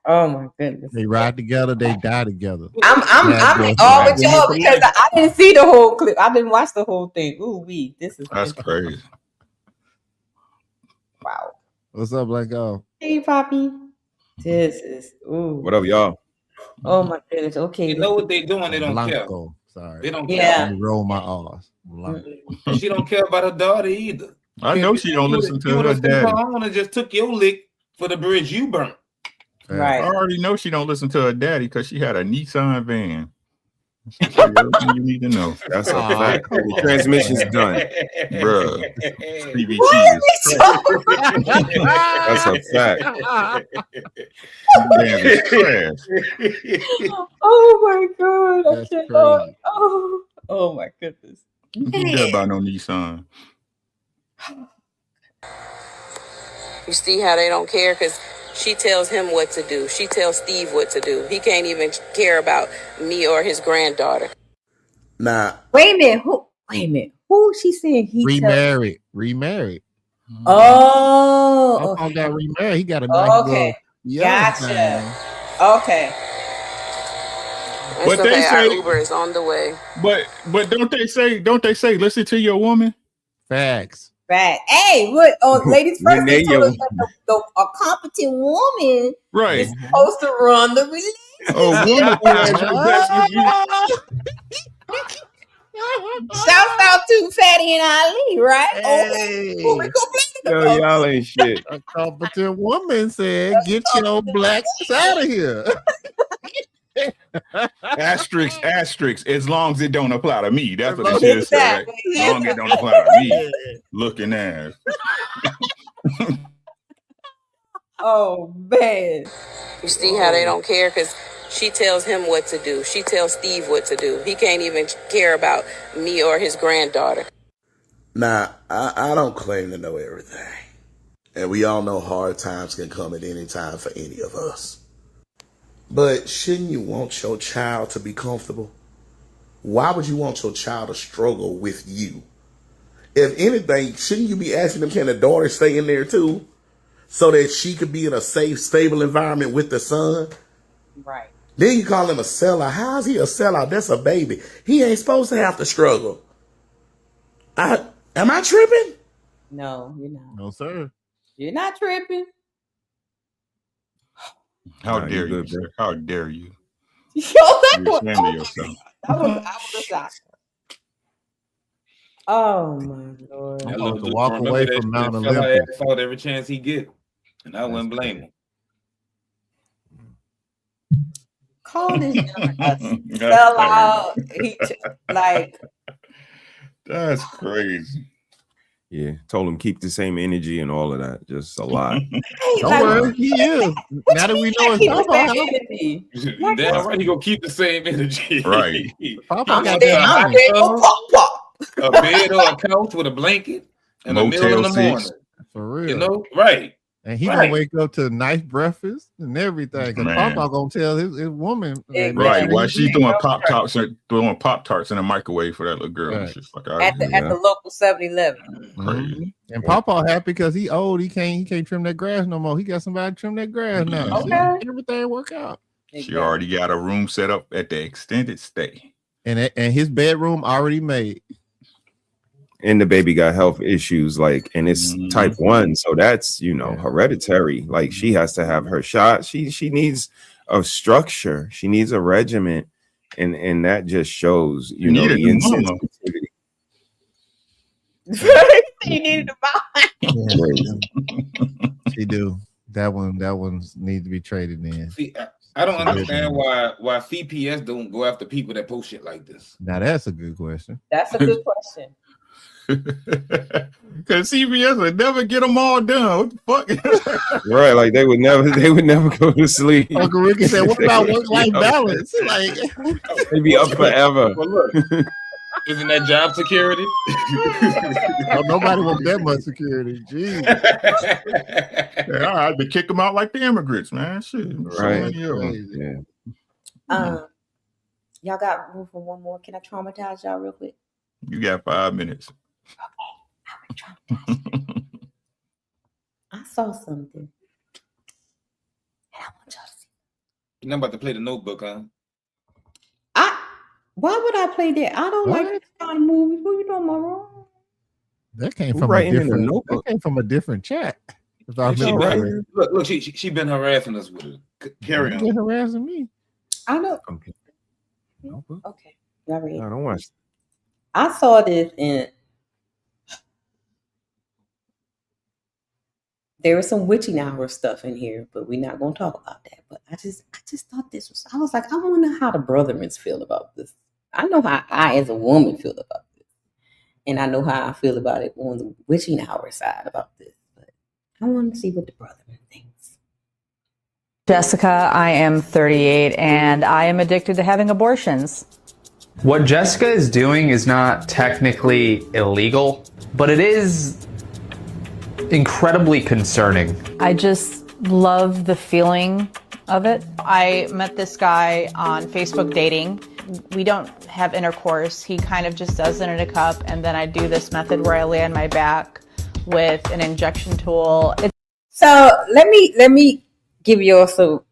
Speaker 11: Oh my goodness.
Speaker 14: They ride together, they die together.
Speaker 11: I'm all with y'all because I didn't see the whole clip. I didn't watch the whole thing.
Speaker 15: That's crazy.
Speaker 11: Wow.
Speaker 14: What's up, Blanco?
Speaker 11: Hey, Poppy. This is
Speaker 16: What up, y'all?
Speaker 11: Oh my goodness. Okay.
Speaker 2: You know what they doing, they don't care.
Speaker 14: Sorry.
Speaker 2: They don't
Speaker 11: Yeah.
Speaker 14: Let me roll my R's.
Speaker 2: She don't care about her daughter either.
Speaker 15: I know she don't listen to her daddy.
Speaker 2: I want to just took your lick for the bridge you burnt.
Speaker 15: I already know she don't listen to her daddy because she had a Nissan van. That's everything you need to know.
Speaker 16: That's a fact. The transmission's done.
Speaker 15: Bruh. Stevie
Speaker 11: What
Speaker 15: Cheese.
Speaker 11: is
Speaker 16: That's a fact.
Speaker 15: Damn, it's trash.
Speaker 11: Oh my god! I
Speaker 15: That's
Speaker 11: cannot.
Speaker 15: crazy.
Speaker 11: Oh my goodness.
Speaker 15: You can't buy no Nissan.
Speaker 8: You see how they don't care? Because she tells him what to do. She tells Steve what to do. He can't even care about me or his granddaughter.
Speaker 9: Nah.
Speaker 11: Wait a minute. Who she saying he
Speaker 14: Remarried.
Speaker 11: Oh,
Speaker 14: Papa got remarried. He got a
Speaker 11: Oh,
Speaker 14: nice
Speaker 11: okay.
Speaker 14: little
Speaker 11: Gotcha.
Speaker 14: thing.
Speaker 11: Okay.
Speaker 8: It's
Speaker 15: But they
Speaker 8: okay. Our
Speaker 15: say-
Speaker 8: Uber is on the way.
Speaker 15: But don't they say listen to your woman?
Speaker 14: Facts.
Speaker 11: Right. Hey, what? Oh, ladies first.
Speaker 15: Renee,
Speaker 11: They told us
Speaker 15: yo.
Speaker 11: that a competent woman
Speaker 15: Right.
Speaker 11: is supposed to run the relationship.
Speaker 15: Oh, woman has the best
Speaker 11: Shout out to Fatty and Ali, right?
Speaker 14: Hey.
Speaker 11: Oh, we
Speaker 16: Yo, y'all ain't shit.
Speaker 14: A competent woman said, "Get your black out of here."
Speaker 15: Asterisk, as long as it don't apply to me. That's what it should say. Right?
Speaker 11: Exactly.
Speaker 15: As long as it don't apply to me. Looking ass.
Speaker 11: Oh man.
Speaker 8: You see how they don't care? Because she tells him what to do. She tells Steve what to do. He can't even care about me or his granddaughter.
Speaker 9: Nah, I don't claim to know everything. And we all know hard times can come at any time for any of us. But shouldn't you want your child to be comfortable? Why would you want your child to struggle with you? If anything, shouldn't you be asking them, can the daughter stay in there too? So that she could be in a safe, stable environment with the son?
Speaker 11: Right.
Speaker 9: Then you call him a sellout. How is he a sellout? That's a baby. He ain't supposed to have to struggle. Am I tripping?
Speaker 11: No, you're not.
Speaker 14: No, sir.
Speaker 11: You're not tripping.
Speaker 15: How
Speaker 16: Nah,
Speaker 15: dare
Speaker 16: you
Speaker 15: you,
Speaker 16: good,
Speaker 15: sir? How dare you?
Speaker 11: Yo, that
Speaker 15: You're
Speaker 11: was,
Speaker 15: ashamed of yourself.
Speaker 11: I was a shock. Oh my lord.
Speaker 14: I'm supposed to walk away from Mount
Speaker 2: Olympus.
Speaker 14: Olympus.
Speaker 2: Fought every chance he get, and I wouldn't blame him.
Speaker 11: Call this young a sellout. Like
Speaker 15: That's crazy.
Speaker 16: Yeah, told him keep the same energy and all of that. Just a lot.
Speaker 14: Don't worry, he is. Now that we know it's Papa,
Speaker 11: energy.
Speaker 2: Damn right, he gonna keep the same energy.
Speaker 15: Right.
Speaker 14: Papa
Speaker 11: I'm
Speaker 14: got
Speaker 11: dead.
Speaker 14: that
Speaker 11: I'm
Speaker 14: money.
Speaker 11: dead. Oh, pop, pop.
Speaker 2: A bed or a couch with a blanket and a meal in the
Speaker 15: Motel
Speaker 2: morning.
Speaker 15: 6.
Speaker 14: For real.
Speaker 2: You know, right?
Speaker 14: And he
Speaker 2: Right.
Speaker 14: gonna wake up to a nice breakfast and everything. Cause
Speaker 15: Man.
Speaker 14: Papa gonna tell his woman,
Speaker 11: Exactly.
Speaker 15: Right. Why she throwing
Speaker 11: Yeah.
Speaker 15: Pop Tarts in the microwave for that little girl?
Speaker 14: Right.
Speaker 15: She's like, all
Speaker 11: At
Speaker 15: right.
Speaker 11: the local 7-Eleven.
Speaker 15: Crazy.
Speaker 14: And Papa happy because he old. He can't trim that grass no more. He got somebody to trim that grass now. See,
Speaker 11: Okay.
Speaker 14: everything work out.
Speaker 15: She already got a room set up at the extended stay.
Speaker 14: And his bedroom already made.
Speaker 16: And the baby got health issues, like, and it's type 1, so that's hereditary. Like, she has to have her shot. She needs a structure. She needs a regimen, and that just shows the insensitivity.
Speaker 11: You needed to buy.
Speaker 14: She do. That one needs to be traded in.
Speaker 2: See, I don't understand why CPS don't go after people that post shit like this.
Speaker 14: Now that's a good question.
Speaker 11: That's a good question.
Speaker 15: Because CBS would never get them all done. What the fuck?
Speaker 16: Right, like they would never go to sleep.
Speaker 14: Uncle Ricky said, "What about work-life balance?" Like
Speaker 16: they'd be up forever.
Speaker 2: Well, look, isn't that job security?
Speaker 14: Nobody wants that much security. Jeez.
Speaker 15: Yeah, I had to kick them out like the immigrants, man. Shit.
Speaker 16: Right.
Speaker 15: Yeah.
Speaker 11: Y'all got room for one more. Can I traumatize y'all real quick?
Speaker 15: You got 5 minutes.
Speaker 11: I saw something. And I want y'all to see.
Speaker 2: You're not about to play the Notebook, huh?
Speaker 11: Why would I play that? I don't like this kind of movies. What you doing, wrong?
Speaker 14: That came
Speaker 16: Who
Speaker 14: from a
Speaker 16: writing in the
Speaker 14: different.
Speaker 16: notebook?
Speaker 14: That came from a different chat. If I
Speaker 2: She
Speaker 14: remember
Speaker 2: been, look, she been harassing us with it. Carry
Speaker 14: right.
Speaker 2: on.
Speaker 14: Been harassing me.
Speaker 11: I know.
Speaker 16: Okay.
Speaker 11: Okay. Y'all read?
Speaker 16: No, don't watch.
Speaker 11: I saw this in. There was some witching hour stuff in here, but we're not gonna talk about that. But I just thought this was. I was like, I wonder how the brothermans feel about this. I know how I, as a woman, feel about this, and I know how I feel about it on the witching hour side about this. But I want to see what the brotherman thinks.
Speaker 10: Jessica, I am 38 and I am addicted to having abortions.
Speaker 18: What Jessica is doing is not technically illegal, but it is incredibly concerning.
Speaker 10: I just love the feeling of it. I met this guy on Facebook dating. We don't have intercourse. He kind of just does it in a cup, and then I do this method where I lay on my back with an injection tool.
Speaker 11: So let me give you also.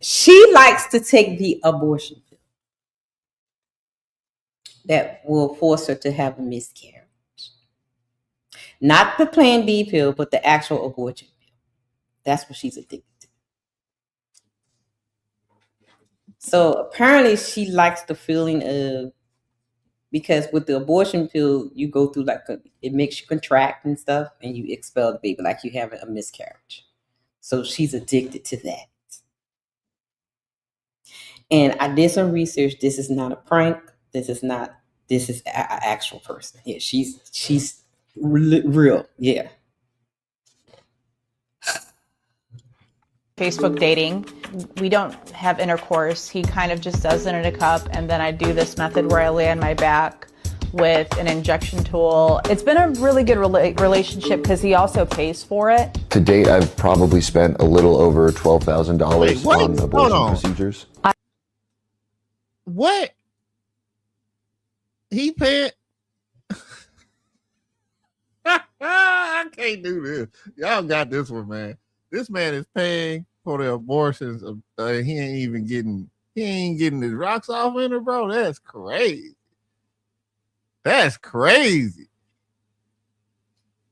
Speaker 11: She likes to take the abortion pill that will force her to have a miscarriage. Not the Plan B pill, but the actual abortion pill. That's what she's addicted to. So apparently she likes the feeling of, because with the abortion pill, you go through it makes you contract and stuff, and you expel the baby like you're having a miscarriage. So she's addicted to that. And I did some research. This is not a prank. This is an actual person. Yeah, she's real. Yeah.
Speaker 10: Facebook dating. We don't have intercourse. He kind of just does it in a cup, and then I do this method where I lay on my back with an injection tool. It's been a really good relationship because he also pays for it.
Speaker 23: To date, I've probably spent a little over $12,000 on abortion procedures.
Speaker 14: What? He paid? I can't do this. Y'all got this one, man. This man is paying for the abortions. He ain't getting his rocks off in her, bro. That's crazy. That's crazy.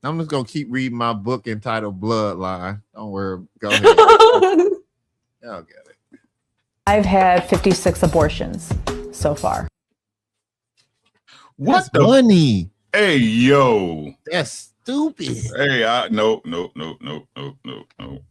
Speaker 14: I'm just gonna keep reading my book entitled Bloodline. Don't worry. Go ahead. Y'all get it.
Speaker 10: I've had 56 abortions so far.
Speaker 14: What the money?
Speaker 15: Hey, yo.
Speaker 14: That's stupid.
Speaker 15: Hey, no.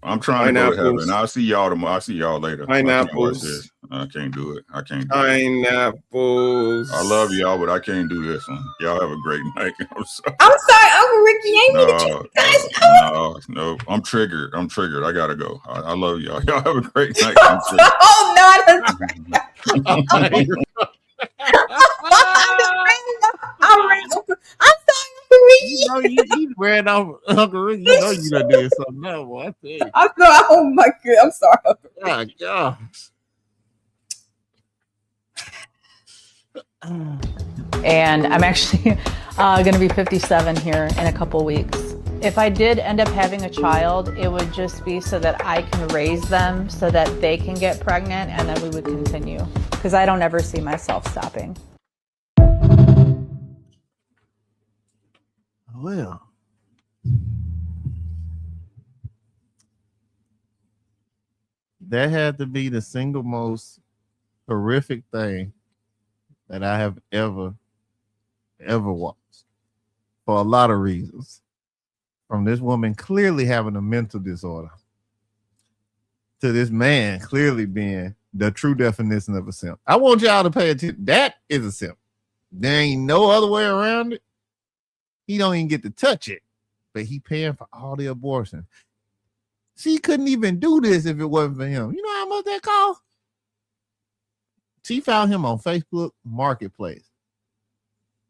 Speaker 15: I'm trying to go to heaven. I'll see y'all tomorrow. I'll see y'all later.
Speaker 16: Pineapples.
Speaker 15: I can't do it.
Speaker 16: Pineapples.
Speaker 15: I love y'all, but I can't do this one. Y'all have a great night. I'm sorry.
Speaker 11: I'm sorry, Uncle Ricky. Ain't mean to check you guys out.
Speaker 15: No. I'm triggered. I gotta go. I love y'all. Y'all have a great night.
Speaker 11: Oh no, I'm sorry, Uncle Ricky.
Speaker 14: You know you ran off Uncle Ricky. You know you done did something now, boy. I tell you.
Speaker 11: I know. Oh my God, I'm sorry, Uncle Ricky.
Speaker 14: My gosh.
Speaker 10: And I'm actually going to be 57 here in a couple weeks. If I did end up having a child, it would just be so that I can raise them so that they can get pregnant, and then we would continue. Because I don't ever see myself stopping.
Speaker 14: Well, that had to be the single most horrific thing that I have ever watched, for a lot of reasons. From this woman clearly having a mental disorder to this man clearly being the true definition of a simp. I want y'all to pay attention. That is a simp. There ain't no other way around it. He don't even get to touch it, but he paying for all the abortion. She couldn't even do this if it wasn't for him. You know how much that cost? She found him on Facebook Marketplace.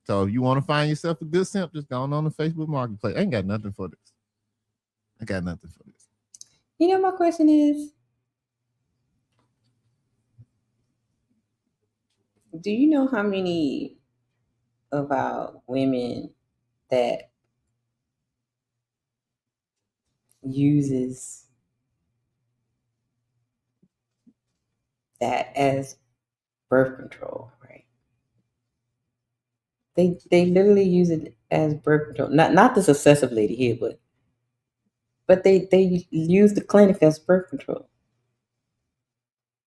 Speaker 14: So if you want to find yourself a good simp, just go on the Facebook Marketplace. I ain't got nothing for this.
Speaker 11: You know, my question is, do you know how many of our women that uses that as birth control, right? They literally use it as birth control. Not this obsessive lady here, but they use the clinic as birth control.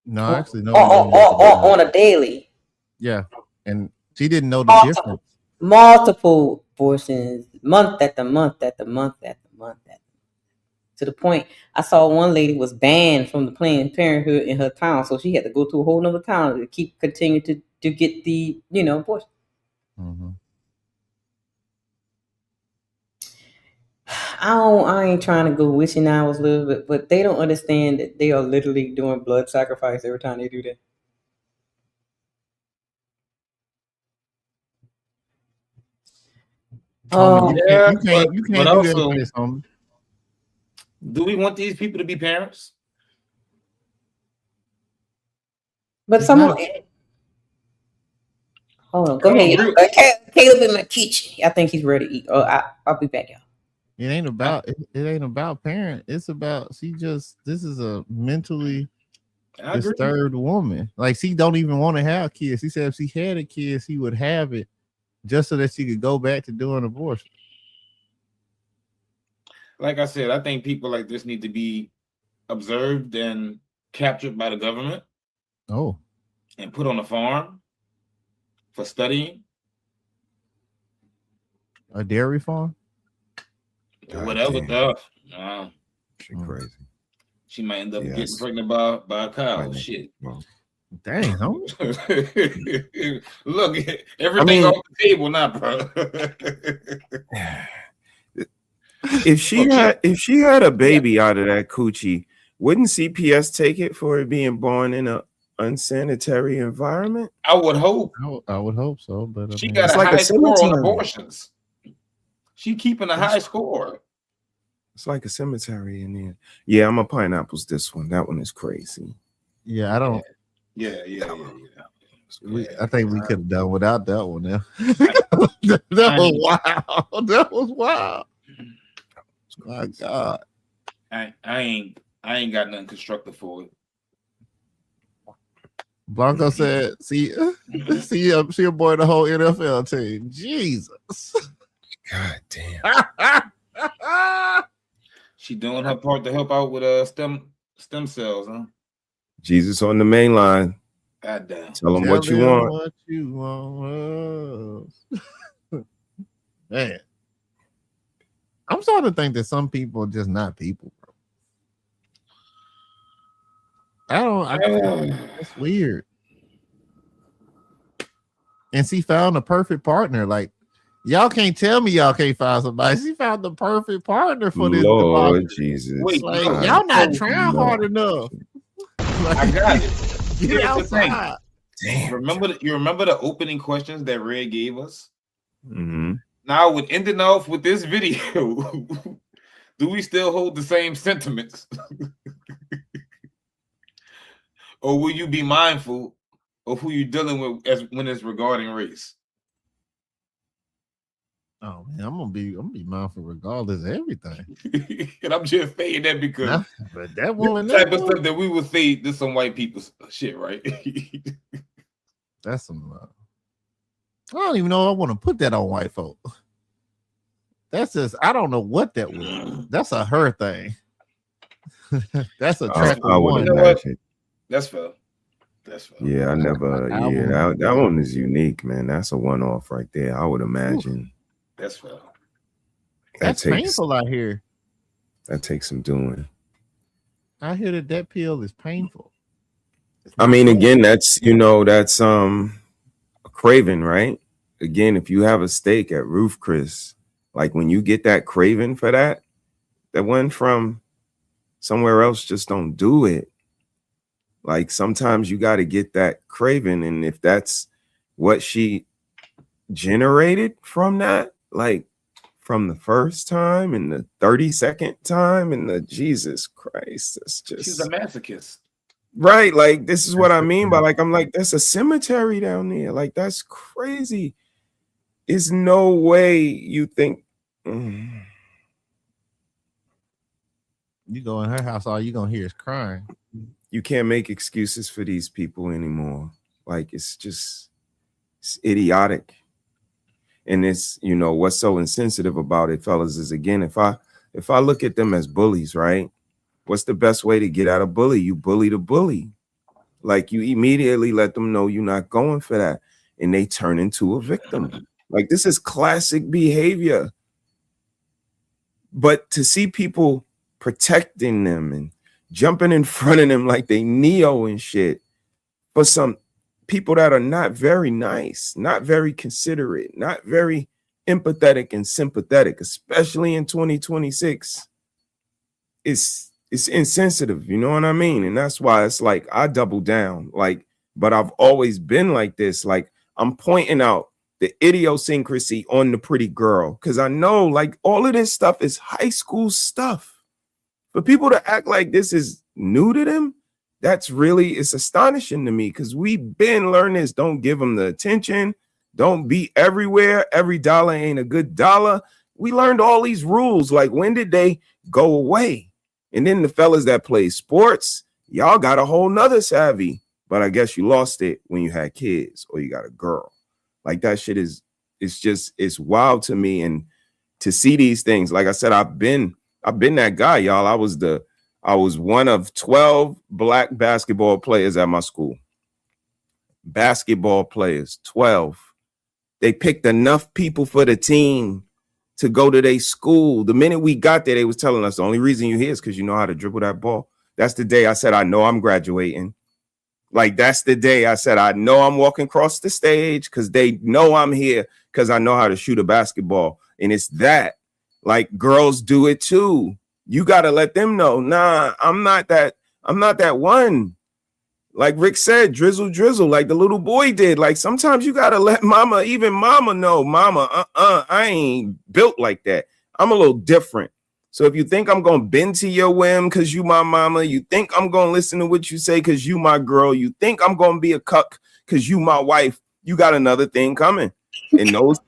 Speaker 14: No, actually, no.
Speaker 11: On a daily.
Speaker 14: Yeah. and she didn't know the
Speaker 11: Multiple,
Speaker 14: difference.
Speaker 11: multiple abortions, month after month after month after month after. To the point, I saw one lady was banned from the Planned Parenthood in her town, so she had to go to a whole nother town to continue to get the abortion.
Speaker 14: Mm-hmm.
Speaker 11: I ain't trying to go wishing I was little bit, but they don't understand that they are literally doing blood sacrifice every time they do that.
Speaker 2: Yeah,
Speaker 14: You can't do that
Speaker 2: also,
Speaker 14: to this, homie.
Speaker 2: do we want these people to be parents?
Speaker 11: But someone, hold on, go ahead. Caleb in my kitchen. I think he's ready to eat. Oh, I'll be back, y'all.
Speaker 14: It ain't about it ain't about parent. It's about this is a mentally disturbed woman. Like she don't even want to have kids. He said if she had a kid, she would have it just so that she could go back to doing abortion.
Speaker 2: Like I said, I think people like this need to be observed and captured by the government.
Speaker 14: Oh.
Speaker 2: And put on a farm for studying.
Speaker 14: A dairy farm?
Speaker 2: Whatever stuff.
Speaker 16: She crazy.
Speaker 2: She might end up
Speaker 16: Yes.
Speaker 2: getting pregnant by a cow. Shit.
Speaker 14: Dang, homie.
Speaker 2: Look, everything on the table now, bro.
Speaker 16: If she had a baby out of that coochie, wouldn't CPS take it for it being born in an unsanitary environment?
Speaker 2: I would hope.
Speaker 14: I would hope so, but
Speaker 2: She got a high score on abortions. She keeping a high score.
Speaker 16: It's like a cemetery in there. Yeah, I'm a pineapples this one. That one is crazy.
Speaker 14: Yeah, I don't.
Speaker 2: Yeah.
Speaker 14: I think we could have done without that one. Now that was wild. That was wild. My God,
Speaker 2: I ain't got nothing constructive for it.
Speaker 14: Blanco said, "See, she aboard the whole NFL team." Jesus,
Speaker 16: God damn.
Speaker 2: She doing her part to help out with stem cells, huh?
Speaker 16: Jesus on the main line.
Speaker 2: God damn.
Speaker 16: Tell him what you want.
Speaker 14: What you want. Man, I'm starting to think that some people are just not people, bro. It's weird. And she found a perfect partner. Like, y'all can't tell me y'all can't find somebody. She found the perfect partner for this.
Speaker 16: Lord
Speaker 14: democracy.
Speaker 16: Jesus.
Speaker 14: Wait, like, y'all not trying hard enough. Like,
Speaker 2: I got it.
Speaker 14: Get
Speaker 2: Here's the
Speaker 14: outside.
Speaker 2: thing. You remember the opening questions that Red gave us?
Speaker 16: Mm-hmm.
Speaker 2: Now, with ending off with this video, do we still hold the same sentiments? Or will you be mindful of who you're dealing with when it's regarding race?
Speaker 14: Oh man, I'm gonna be mindful regardless of everything.
Speaker 2: And I'm just saying that because
Speaker 14: but that woman,
Speaker 2: the type of stuff that we would say this some white people's shit, right?
Speaker 14: That's some. I don't even know I want to put that on white folk. That's just I don't know what that was. That's a her thing. That's a track
Speaker 16: I would
Speaker 14: one.
Speaker 16: imagine.
Speaker 2: That's fair. That's fair.
Speaker 16: Yeah, I never. Yeah, that one is unique, man. That's a one-off right there. I would imagine.
Speaker 2: That's fair.
Speaker 14: That's painful out here.
Speaker 16: That takes some doing.
Speaker 14: I hear that pill is painful.
Speaker 16: I mean, again, that's that's a craving, right? Again, if you have a steak at Roof Chris, like when you get that craving for that one from somewhere else, just don't do it. Like sometimes you got to get that craving, and if that's what she generated from that, like from the first time and the 32nd time and the Jesus Christ, that's just
Speaker 2: She's a masochist.
Speaker 16: right. Like this is what I mean by like I'm like that's a cemetery down there. Like that's crazy. There's no way you think.
Speaker 14: You go in her house, all you gonna hear is crying.
Speaker 16: You can't make excuses for these people anymore. Like it's idiotic. And it's, what's so insensitive about it, fellas, is again, if I look at them as bullies, right? What's the best way to get at a bully? You bully the bully. Like you immediately let them know you're not going for that. and they turn into a victim. Like, this is classic behavior. But to see people protecting them and jumping in front of them like they Neo and shit, for some people that are not very nice, not very considerate, not very empathetic and sympathetic, especially in 2026, it's insensitive, you know what I mean? And that's why it's like I double down, like, but I've always been like this. Like, I'm pointing out the idiosyncrasy on the pretty girl, because I know like all of this stuff is high school stuff. For people to act like this is new to them, it's astonishing to me, because we've been learning this. Don't give them the attention. Don't be everywhere. Every dollar ain't a good dollar. We learned all these rules. Like, when did they go away? And then the fellas that play sports, y'all got a whole nother savvy. But I guess you lost it when you had kids or you got a girl. Like, that shit it's wild to me. And to see these things, like I said, I've been that guy, y'all. I was one of 12 black basketball players at my school. Basketball players, 12. They picked enough people for the team to go to their school. The minute we got there, they was telling us the only reason you're here is because you know how to dribble that ball. That's the day I said, I know I'm graduating. Like, that's the day I said, I know I'm walking across the stage, because they know I'm here because I know how to shoot a basketball. And it's that. Like, girls do it too. You got to let them know, nah, I'm not that one. Like Rick said, drizzle, like the little boy did. Like, sometimes you got to let mama know, mama, I ain't built like that. I'm a little different. So if you think I'm going to bend to your whim because you my mama, you think I'm going to listen to what you say because you my girl, you think I'm going to be a cuck because you my wife, you got another thing coming. And those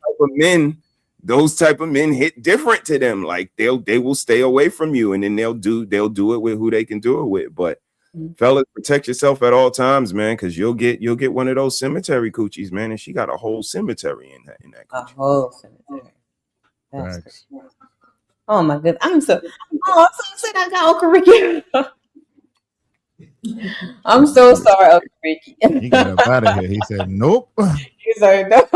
Speaker 16: type of men hit different to them. Like, they will stay away from you, and then they'll do it with who they can do it with. But fellas, protect yourself at all times, man, because you'll get one of those cemetery coochies, man. And she got a whole cemetery in that coochie.
Speaker 11: A whole cemetery. That's crazy. Oh my goodness. I'm so upset I got Uncle Ricky. I'm so sorry, Uncle Ricky.
Speaker 14: He got up out of here. He said, nope.
Speaker 11: He said, no.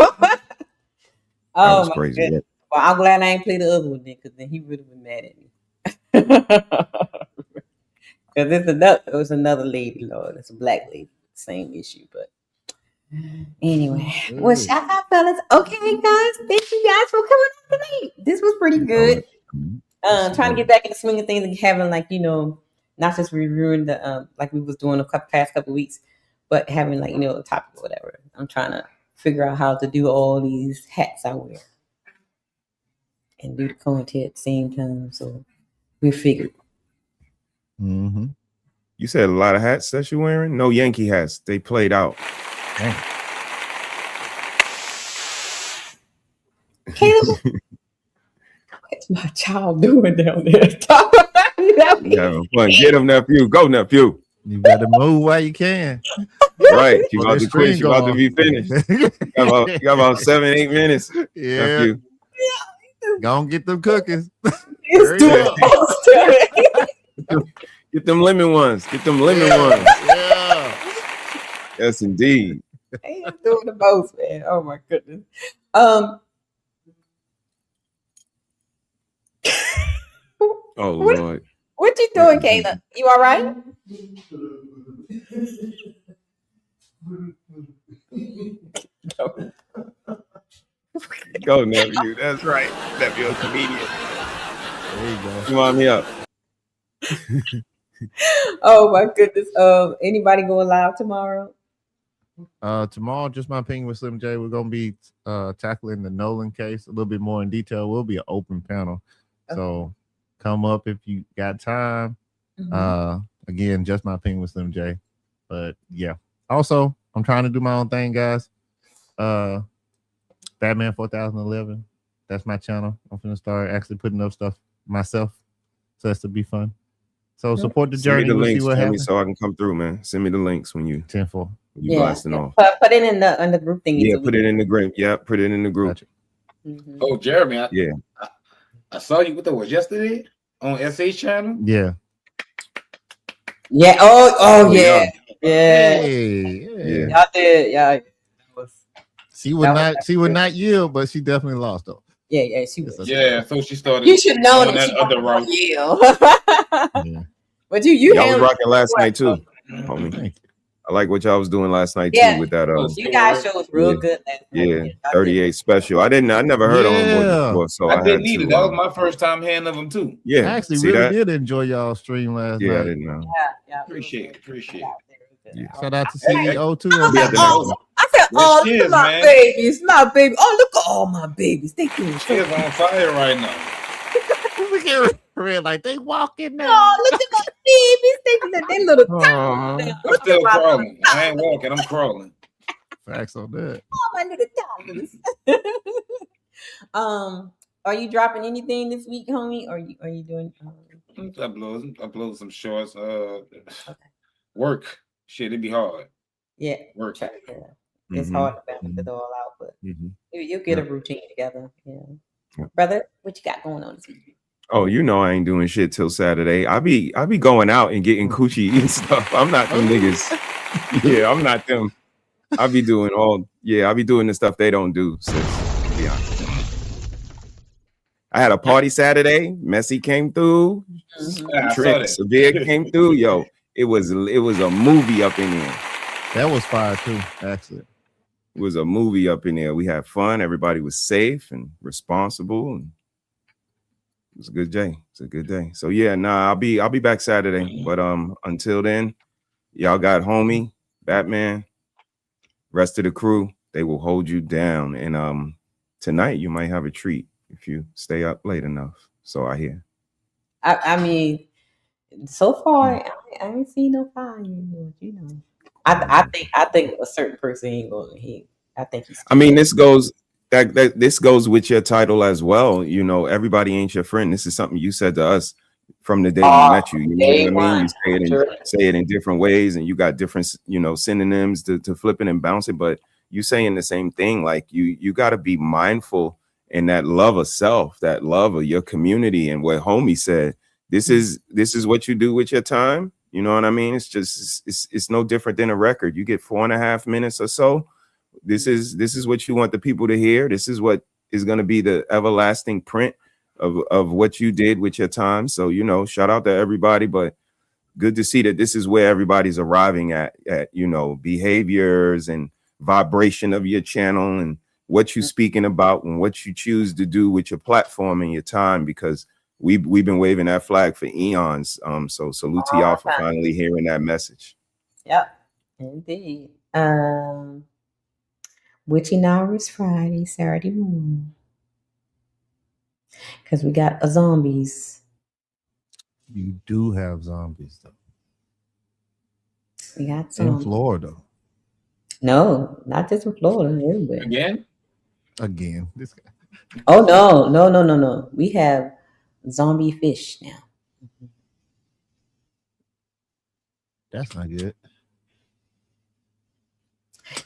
Speaker 11: Oh,
Speaker 16: was crazy.
Speaker 11: Goodness. Well, I'm glad I ain't played the other one then, because then he would have been mad at me. Because it was another lady, Lord. It's a black lady. Same issue, but anyway. Well, shout out, fellas. Okay, guys. Thank you guys for coming out tonight. This was pretty good. Trying to get back in the swing of things and having, like, you know, not just reviewing the like we was doing past couple of weeks, but having, like, you know, a topic or whatever. I'm trying to figure out how to do all these hats I wear and do the content at the same time. So we figured.
Speaker 16: Mm-hmm. You said a lot of hats that you're wearing? No Yankee hats. They played out. Dang.
Speaker 11: Caleb, what's my child doing down there?
Speaker 16: Yeah, fun. Get him, nephew. Go, nephew.
Speaker 14: You better move while you can.
Speaker 16: Right. You about to quit. You about to be finished. You got about 7-8 minutes.
Speaker 14: Yeah.
Speaker 16: Nephew.
Speaker 14: Go and get them cookies.
Speaker 16: Get them lemon ones. Get them lemon ones.
Speaker 14: Yeah.
Speaker 16: Yes, indeed.
Speaker 11: Hey, I'm doing the most, man. Oh my goodness.
Speaker 16: Oh Lord.
Speaker 11: What you doing, Kayla? You all right?
Speaker 16: Go, nephew. That's right. Nephew, a comedian.
Speaker 14: There you go.
Speaker 16: You wind me up.
Speaker 11: Oh my goodness. Anybody going live tomorrow?
Speaker 14: Tomorrow, just my opinion with Slim J. We're gonna be tackling the Nolan case a little bit more in detail. We'll be an open panel, so come up if you got time. Again, just my opinion with Slim J. But yeah, also I'm trying to do my own thing, guys. Batman 4011. That's my channel. I'm gonna start actually putting up stuff myself, so that's to be fun. So support the journey.
Speaker 16: Send me the links,
Speaker 14: see what happens.
Speaker 16: so I can come through, man. Send me the links when you
Speaker 14: 10-4.
Speaker 16: You blasting off.
Speaker 11: Put it in the group thing.
Speaker 16: Yeah, put it in the group. Yeah, put it in the group.
Speaker 2: Oh, Jeremy. I saw you. What that was yesterday on SH channel.
Speaker 14: Yeah.
Speaker 11: Yeah. Oh yeah. Yeah.
Speaker 14: Hey,
Speaker 11: Y'all did. Yeah.
Speaker 14: She would not yield, but she definitely lost though.
Speaker 11: Yeah, she was.
Speaker 2: Yeah, so she started.
Speaker 11: You should know
Speaker 2: on
Speaker 11: that
Speaker 2: that other route.
Speaker 11: Yeah. But you
Speaker 16: Y'all was
Speaker 11: handled
Speaker 16: rocking last
Speaker 11: it.
Speaker 16: night too, homie. I like what y'all was doing last night
Speaker 11: Yeah.
Speaker 16: too with that.
Speaker 11: You guys showed real
Speaker 16: yeah.
Speaker 11: good last night.
Speaker 16: Yeah, 38 special. I never heard of him before, so
Speaker 2: I
Speaker 16: had
Speaker 2: didn't either.
Speaker 16: to,
Speaker 2: That was my first time hearing of him too.
Speaker 16: yeah.
Speaker 14: I actually
Speaker 16: see
Speaker 14: really
Speaker 16: that?
Speaker 14: did enjoy y'all stream last
Speaker 16: Yeah,
Speaker 14: night.
Speaker 16: I didn't know.
Speaker 11: Yeah.
Speaker 2: Appreciate it.
Speaker 16: Yeah.
Speaker 14: Shout out to CEO too.
Speaker 16: I'll be at the next one.
Speaker 11: I said,
Speaker 2: Well,
Speaker 11: "Oh, look
Speaker 2: cheers,
Speaker 11: at my
Speaker 2: man.
Speaker 11: babies, my baby. Oh, look at all my babies. They doing
Speaker 2: She is on fire right now.
Speaker 14: Look at Red, like they walking now.
Speaker 11: Oh, look at my babies. They little tiny.
Speaker 2: I'm still crawling. I ain't walking. I'm crawling.
Speaker 14: Facts on that.
Speaker 11: Oh, my little toddlers. Are you dropping anything this week, homie? Or are you doing?
Speaker 2: Upload some shorts. Work. Shit, it'd be hard.
Speaker 11: Yeah,
Speaker 2: Work.
Speaker 11: it's hard to balance it all out, but
Speaker 16: Mhm.
Speaker 11: you'll get a routine together. Yeah, brother, what you got going on this week?
Speaker 16: Oh, you know I ain't doing shit till Saturday. I be going out and getting coochie and stuff. I'm not them niggas. Yeah, I'm not them. I be doing the stuff they don't do. Sis. To be honest. I had a party Saturday. Messi came through.
Speaker 2: Yeah, I saw
Speaker 16: Trent
Speaker 2: that.
Speaker 16: Severe came through. Yo, it was a movie up in there.
Speaker 14: That was fire too, actually.
Speaker 16: It was a movie up in there. We had fun. Everybody was safe and responsible, and it was a good day. It's a good day. So yeah, I'll be back Saturday. But until then, y'all got homie, Batman, rest of the crew. They will hold you down. And tonight you might have a treat if you stay up late enough. So I hear.
Speaker 11: I mean, so far I ain't seen no fire. You know, I think a certain person ain't going. I think he's.
Speaker 16: I mean, this goes with your title as well. You know, everybody ain't your friend. This is something you said to us from the day we met you. You know what I mean? You say it in different ways, and you got different, synonyms to flip it and bounce it. But you saying the same thing. Like you got to be mindful in that love of self, that love of your community, and what homie said. This is what you do with your time. You know what I mean? It's just it's no different than a record. You get 4.5 minutes or so. This is what you want the people to hear. This is what is going to be the everlasting print of what you did with your time. So, shout out to everybody, but good to see that this is where everybody's arriving at behaviors and vibration of your channel and what you're speaking about and what you choose to do with your platform and your time, because we've been waving that flag for eons. So salute to y'all for finally hearing that message.
Speaker 11: Yep, indeed. Witching Hours Friday, Saturday morning. Because we got a zombies.
Speaker 14: You do have zombies though.
Speaker 11: We got
Speaker 14: In
Speaker 11: zombies.
Speaker 14: Florida.
Speaker 11: No, not just in Florida, everywhere.
Speaker 14: Again. This guy.
Speaker 11: Oh no. We have zombie fish now.
Speaker 14: That's not good.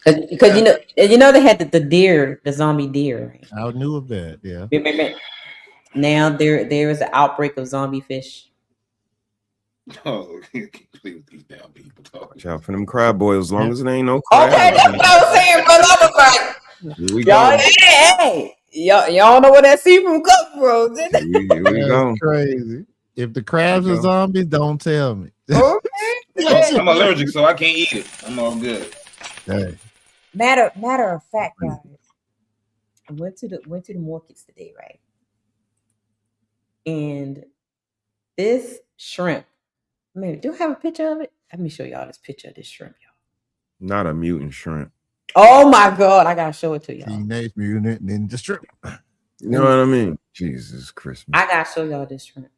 Speaker 11: Because they had the deer, the zombie deer. Right?
Speaker 14: I knew of that, yeah.
Speaker 11: Now there is an outbreak of zombie fish.
Speaker 2: Oh, please these damn people talk.
Speaker 16: Watch out for them crab boys, as long as it ain't no crab.
Speaker 11: Okay, that's what I was saying, brother. I was like,
Speaker 16: Here we go.
Speaker 11: hey, y'all know where that seafood comes from.
Speaker 16: Here we go.
Speaker 14: That's crazy. If the crabs are zombies, don't tell me.
Speaker 2: I'm allergic, so I can't eat it. I'm all good.
Speaker 14: Hey.
Speaker 11: Matter of fact, guys, I went to the markets today, right? And this shrimp, man, do I have a picture of it? Let me show y'all this picture of this shrimp, y'all.
Speaker 16: Not a mutant shrimp.
Speaker 11: Oh my God, I gotta show it to y'all.
Speaker 14: Teenage Mutant Ninja Shrimp.
Speaker 16: You know what I mean? Jesus Christmas.
Speaker 11: I gotta show y'all this shrimp.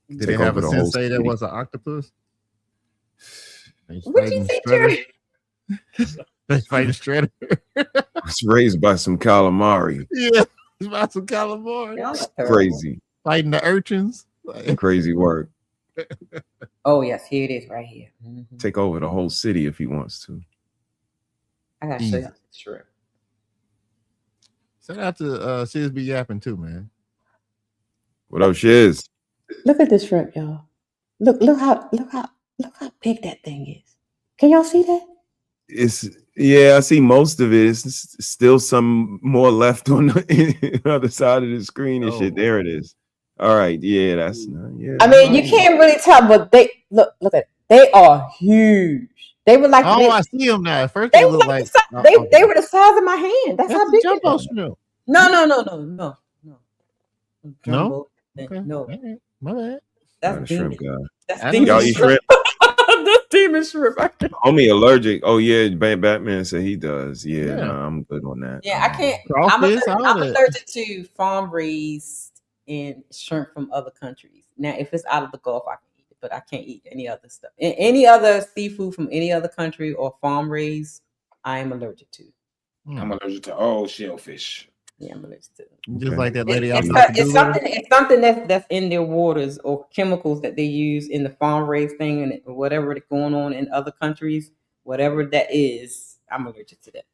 Speaker 14: Did they have a
Speaker 16: over the whole
Speaker 14: sensei that
Speaker 16: city.
Speaker 14: was an octopus?
Speaker 11: What you say, Jerry?
Speaker 14: They fighting Shredder.
Speaker 16: It's raised by some calamari.
Speaker 14: Yeah, it's about some calamari.
Speaker 16: Crazy.
Speaker 14: Fighting the urchins.
Speaker 16: Crazy work.
Speaker 11: Oh yes, here it is, right here. Mhm.
Speaker 16: Take over the whole city if he wants to.
Speaker 11: I gotta show y'all this shrimp.
Speaker 14: Shout out to Shiz be yapping too, man.
Speaker 16: What up, Shiz?
Speaker 11: Look at this shrimp, y'all. Look how big that thing is. Can y'all see that?
Speaker 16: Yeah, I see most of it. It's still some more left on the other side of the screen and shit. There it is. All right. Yeah, that's yeah.
Speaker 11: I mean, you can't really tell, but they look at it. They are huge. They were like,
Speaker 14: Oh, I see them now. At first,
Speaker 11: they
Speaker 14: they
Speaker 11: were
Speaker 14: look
Speaker 11: like
Speaker 14: like
Speaker 11: they were the size of my hand. That's how big they
Speaker 14: jumbo
Speaker 11: are.
Speaker 14: shrimp.
Speaker 11: No.
Speaker 14: No.
Speaker 11: Jumbo.
Speaker 14: Okay.
Speaker 11: No.
Speaker 14: All right. My bad.
Speaker 11: That's
Speaker 16: Not a shrimp
Speaker 11: demon.
Speaker 16: guy.
Speaker 11: That's
Speaker 14: I
Speaker 11: demon
Speaker 16: Y'all eat shrimp?
Speaker 11: That's demon shrimp.
Speaker 16: Homie allergic. Oh yeah, Batman said he does. Yeah,
Speaker 14: Yeah.
Speaker 16: nah, I'm good on that.
Speaker 11: Yeah, I can't.
Speaker 14: Crawfish, all
Speaker 11: I'm
Speaker 14: that.
Speaker 11: allergic to farm raised and shrimp from other countries. Now, if it's out of the Gulf, I can eat it, but I can't eat any other stuff. Any other seafood from any other country or farm raised, I am allergic to.
Speaker 2: I'm allergic to all shellfish.
Speaker 11: Yeah, I'm allergic to.
Speaker 14: Just like that lady.
Speaker 11: It's something that's in their waters or chemicals that they use in the farm raised thing and whatever that's going on in other countries. Whatever that is, I'm allergic to that.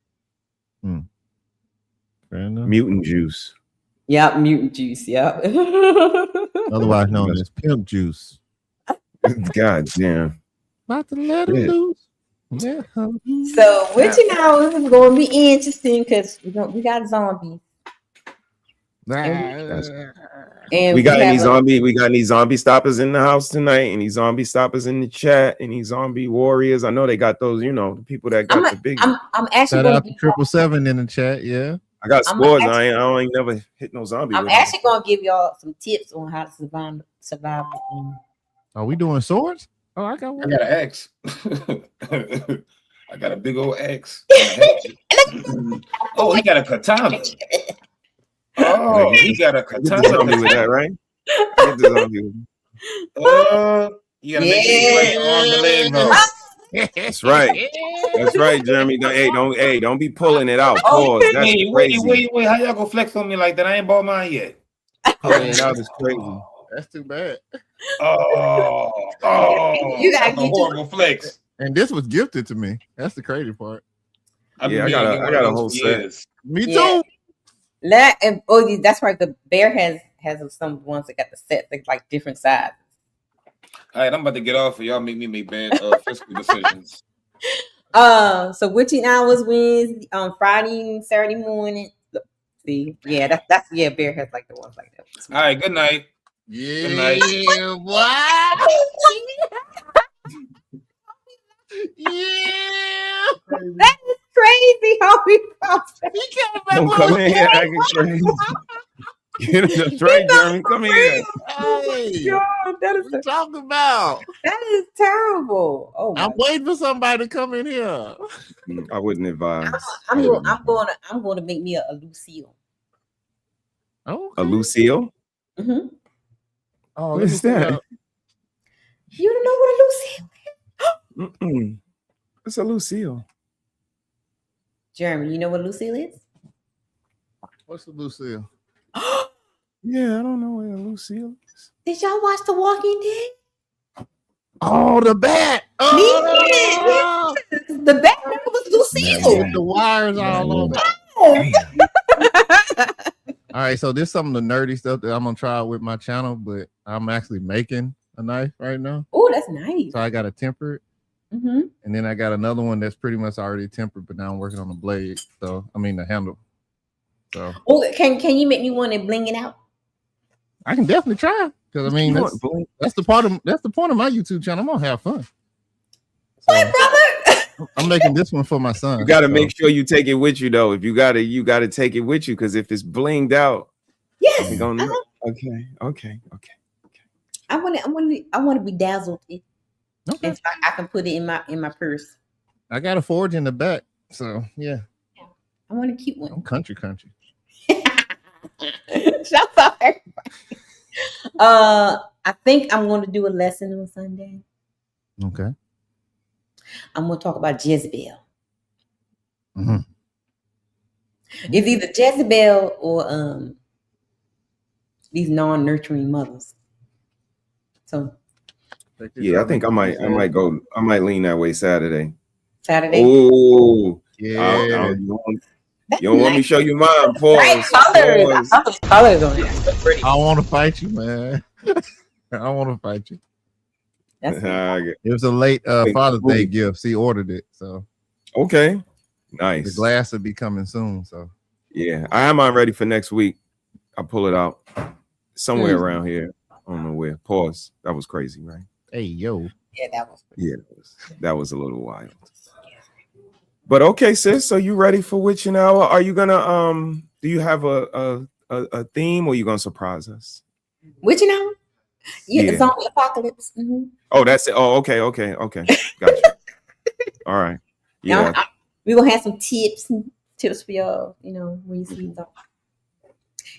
Speaker 14: Fair enough.
Speaker 16: Mutant juice.
Speaker 11: Yeah, mutant juice. Yeah.
Speaker 14: Otherwise known as pimp juice.
Speaker 16: God damn.
Speaker 14: About to let it loose. Yeah.
Speaker 11: So, which is going to be interesting because we got zombies. And
Speaker 16: we got any
Speaker 11: have
Speaker 16: zombie? We got any zombie stoppers in the house tonight? Any zombie stoppers in the chat? Any zombie warriors? I know they got those. You know, the people that got the big.
Speaker 11: I'm actually
Speaker 14: Shout
Speaker 11: going
Speaker 14: out to 777 in the chat. Yeah.
Speaker 16: I got scores. I ain't never hit no zombie.
Speaker 11: I'm
Speaker 16: with them.
Speaker 11: actually going to give y'all some tips on how to survive.
Speaker 14: Are we doing swords? Oh, I got one.
Speaker 2: I got an axe. I got a big old axe. Oh, he got a katana. Oh, he got a
Speaker 16: Get the zombie with that, right? Get the zombie with
Speaker 2: you gotta make sure you like arm the leg though.
Speaker 16: That's right. That's right, Jeremy. Don't be pulling it out. Pause. That's crazy.
Speaker 2: Wait. How y'all gonna flex on me like that? I ain't bought mine yet.
Speaker 16: Oh, that was crazy.
Speaker 14: That's too bad.
Speaker 2: Oh,
Speaker 11: You gotta
Speaker 2: that's a horrible flex.
Speaker 14: And this was gifted to me. That's the crazy part.
Speaker 16: Yeah, I got a whole set.
Speaker 14: Me too.
Speaker 11: Yeah. That's right. The bear has some ones that got the set that's like different sizes.
Speaker 2: All right, I'm about to get off. Y'all make me make bad fiscal decisions.
Speaker 11: So witching hours wins on Friday and Saturday morning. Look, see, yeah, that's bear has like the ones like that.
Speaker 2: All right, good night.
Speaker 14: Yeah,
Speaker 2: good night.
Speaker 14: What? Yeah,
Speaker 11: that is crazy how we
Speaker 16: Don't come in here acting crazy. Get it just right, Jeremy. Come here.
Speaker 14: Hey,
Speaker 11: God, that is
Speaker 14: what you talking about?
Speaker 11: That is terrible. Oh,
Speaker 14: I'm waiting for somebody to come in here.
Speaker 16: I wouldn't advise.
Speaker 11: I'm going to make me a Lucille.
Speaker 14: Oh,
Speaker 16: a Lucille.
Speaker 11: Mm-hmm.
Speaker 14: Oh,
Speaker 16: what is that?
Speaker 11: You don't know what a Lucille
Speaker 16: is? What's a Lucille?
Speaker 11: Jeremy, you know what Lucille is?
Speaker 14: What's a Lucille?
Speaker 16: Yeah, I don't know what a Lucille is.
Speaker 11: Did y'all watch The Walking Dead?
Speaker 14: Oh, the bat. Oh,
Speaker 11: the bat was Lucille.
Speaker 14: The wires all over. All right, so this is some of the nerdy stuff that I'm gonna try with my channel, but I'm actually making a knife right now.
Speaker 11: Oh, that's nice.
Speaker 14: So I got to temper it.
Speaker 11: Mm-hmm.
Speaker 14: And then I got another one that's pretty much already tempered, but now I'm working on the blade. So I mean the handle. So
Speaker 11: can you make me one and bling it out?
Speaker 14: I can definitely try because I mean that's the point of my YouTube channel. I'm gonna have fun. So,
Speaker 11: brother.
Speaker 14: I'm making this one for my son.
Speaker 16: You got to make sure you take it with you though. If you got to take it with you because if it's blinged out,
Speaker 11: yes.
Speaker 16: Okay.
Speaker 11: I want to be dazzled. Okay. And so I can put it in my purse.
Speaker 14: I got a forge in the back, so yeah.
Speaker 11: I want a cute one.
Speaker 14: I'm country.
Speaker 11: Shout out everybody. I think I'm going to do a lesson on Sunday.
Speaker 14: Okay.
Speaker 11: I'm going to talk about Jezebel.
Speaker 14: Mm-hmm.
Speaker 11: It's either Jezebel or these non-nurturing mothers. So.
Speaker 16: Yeah, I think I might lean that way Saturday.
Speaker 11: Oh,
Speaker 14: yeah.
Speaker 16: You don't want me to show you mine. Pause.
Speaker 11: Right colors on it.
Speaker 14: I want to fight you, man. I want to fight you. It was a late Father's Day gift. He ordered it, so
Speaker 16: okay. Nice.
Speaker 14: The glass will be coming soon. So
Speaker 16: yeah, I am on ready for next week. I'll pull it out somewhere around here. I don't know where. Pause. That was crazy, right?
Speaker 14: Hey, yo.
Speaker 11: Yeah, that was.
Speaker 16: Yeah, that was a little wild. But okay, sis. So you ready for witching hour? Are you gonna do you have a theme, or you gonna surprise us?
Speaker 11: Witching hour? Yeah,
Speaker 16: Yeah.
Speaker 11: zombie apocalypse. Mm-hmm.
Speaker 16: Oh, that's it. Oh, okay. Gotcha. All right. Yeah.
Speaker 11: We're gonna have some tips for y'all, when you see them.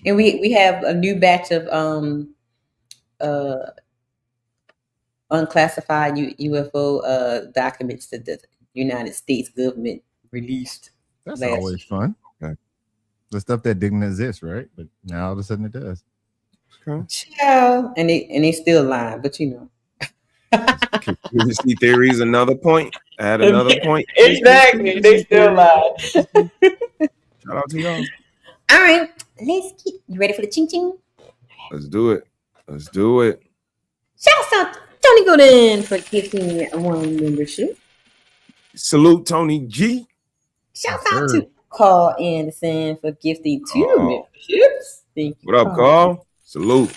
Speaker 11: And we have a new batch of unclassified UFO documents that the United States government released.
Speaker 14: That's
Speaker 11: last
Speaker 14: always
Speaker 11: year.
Speaker 14: fun. Okay. The stuff that didn't exist, right? But now all of a sudden it does.
Speaker 11: Yeah, and they still lying, but
Speaker 16: Conspiracy theory is another point. Add another point.
Speaker 11: Exactly, they still lie.
Speaker 16: Shout out to y'all.
Speaker 11: All right, let's get you ready for the ching ching.
Speaker 16: Let's do it.
Speaker 11: Shout out to Tony Golden for gifting one membership.
Speaker 16: Salute Tony G.
Speaker 11: Shout out to Carl Anderson for gifting 2 memberships. Thank you.
Speaker 16: What up, Carl? Salute.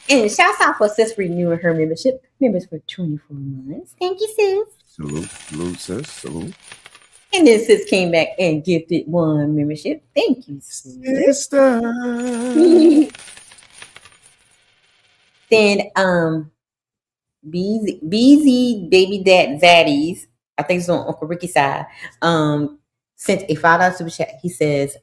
Speaker 11: And shout out for sis renewing her membership. Members for 24 months. Thank you, sis.
Speaker 16: Salute, sis. Salute.
Speaker 11: And then sis came back and gifted 1 membership. Thank you, sis.
Speaker 16: Sister.
Speaker 11: Then BZ Baby Dad Zaddies, I think it's on Uncle Ricky's side, sent a $5 super chat. He says,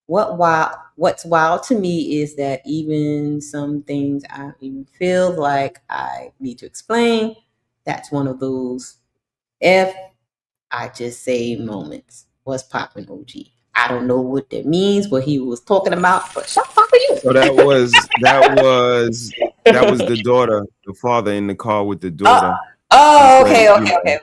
Speaker 11: what's wild to me is that even some things I even feel like I need to explain, that's one of those I just say moments. What's poppin', OG? I don't know what that means, what he was talking about, but shout out to you.
Speaker 16: So that was the daughter, the father in the car with the daughter.
Speaker 11: Okay.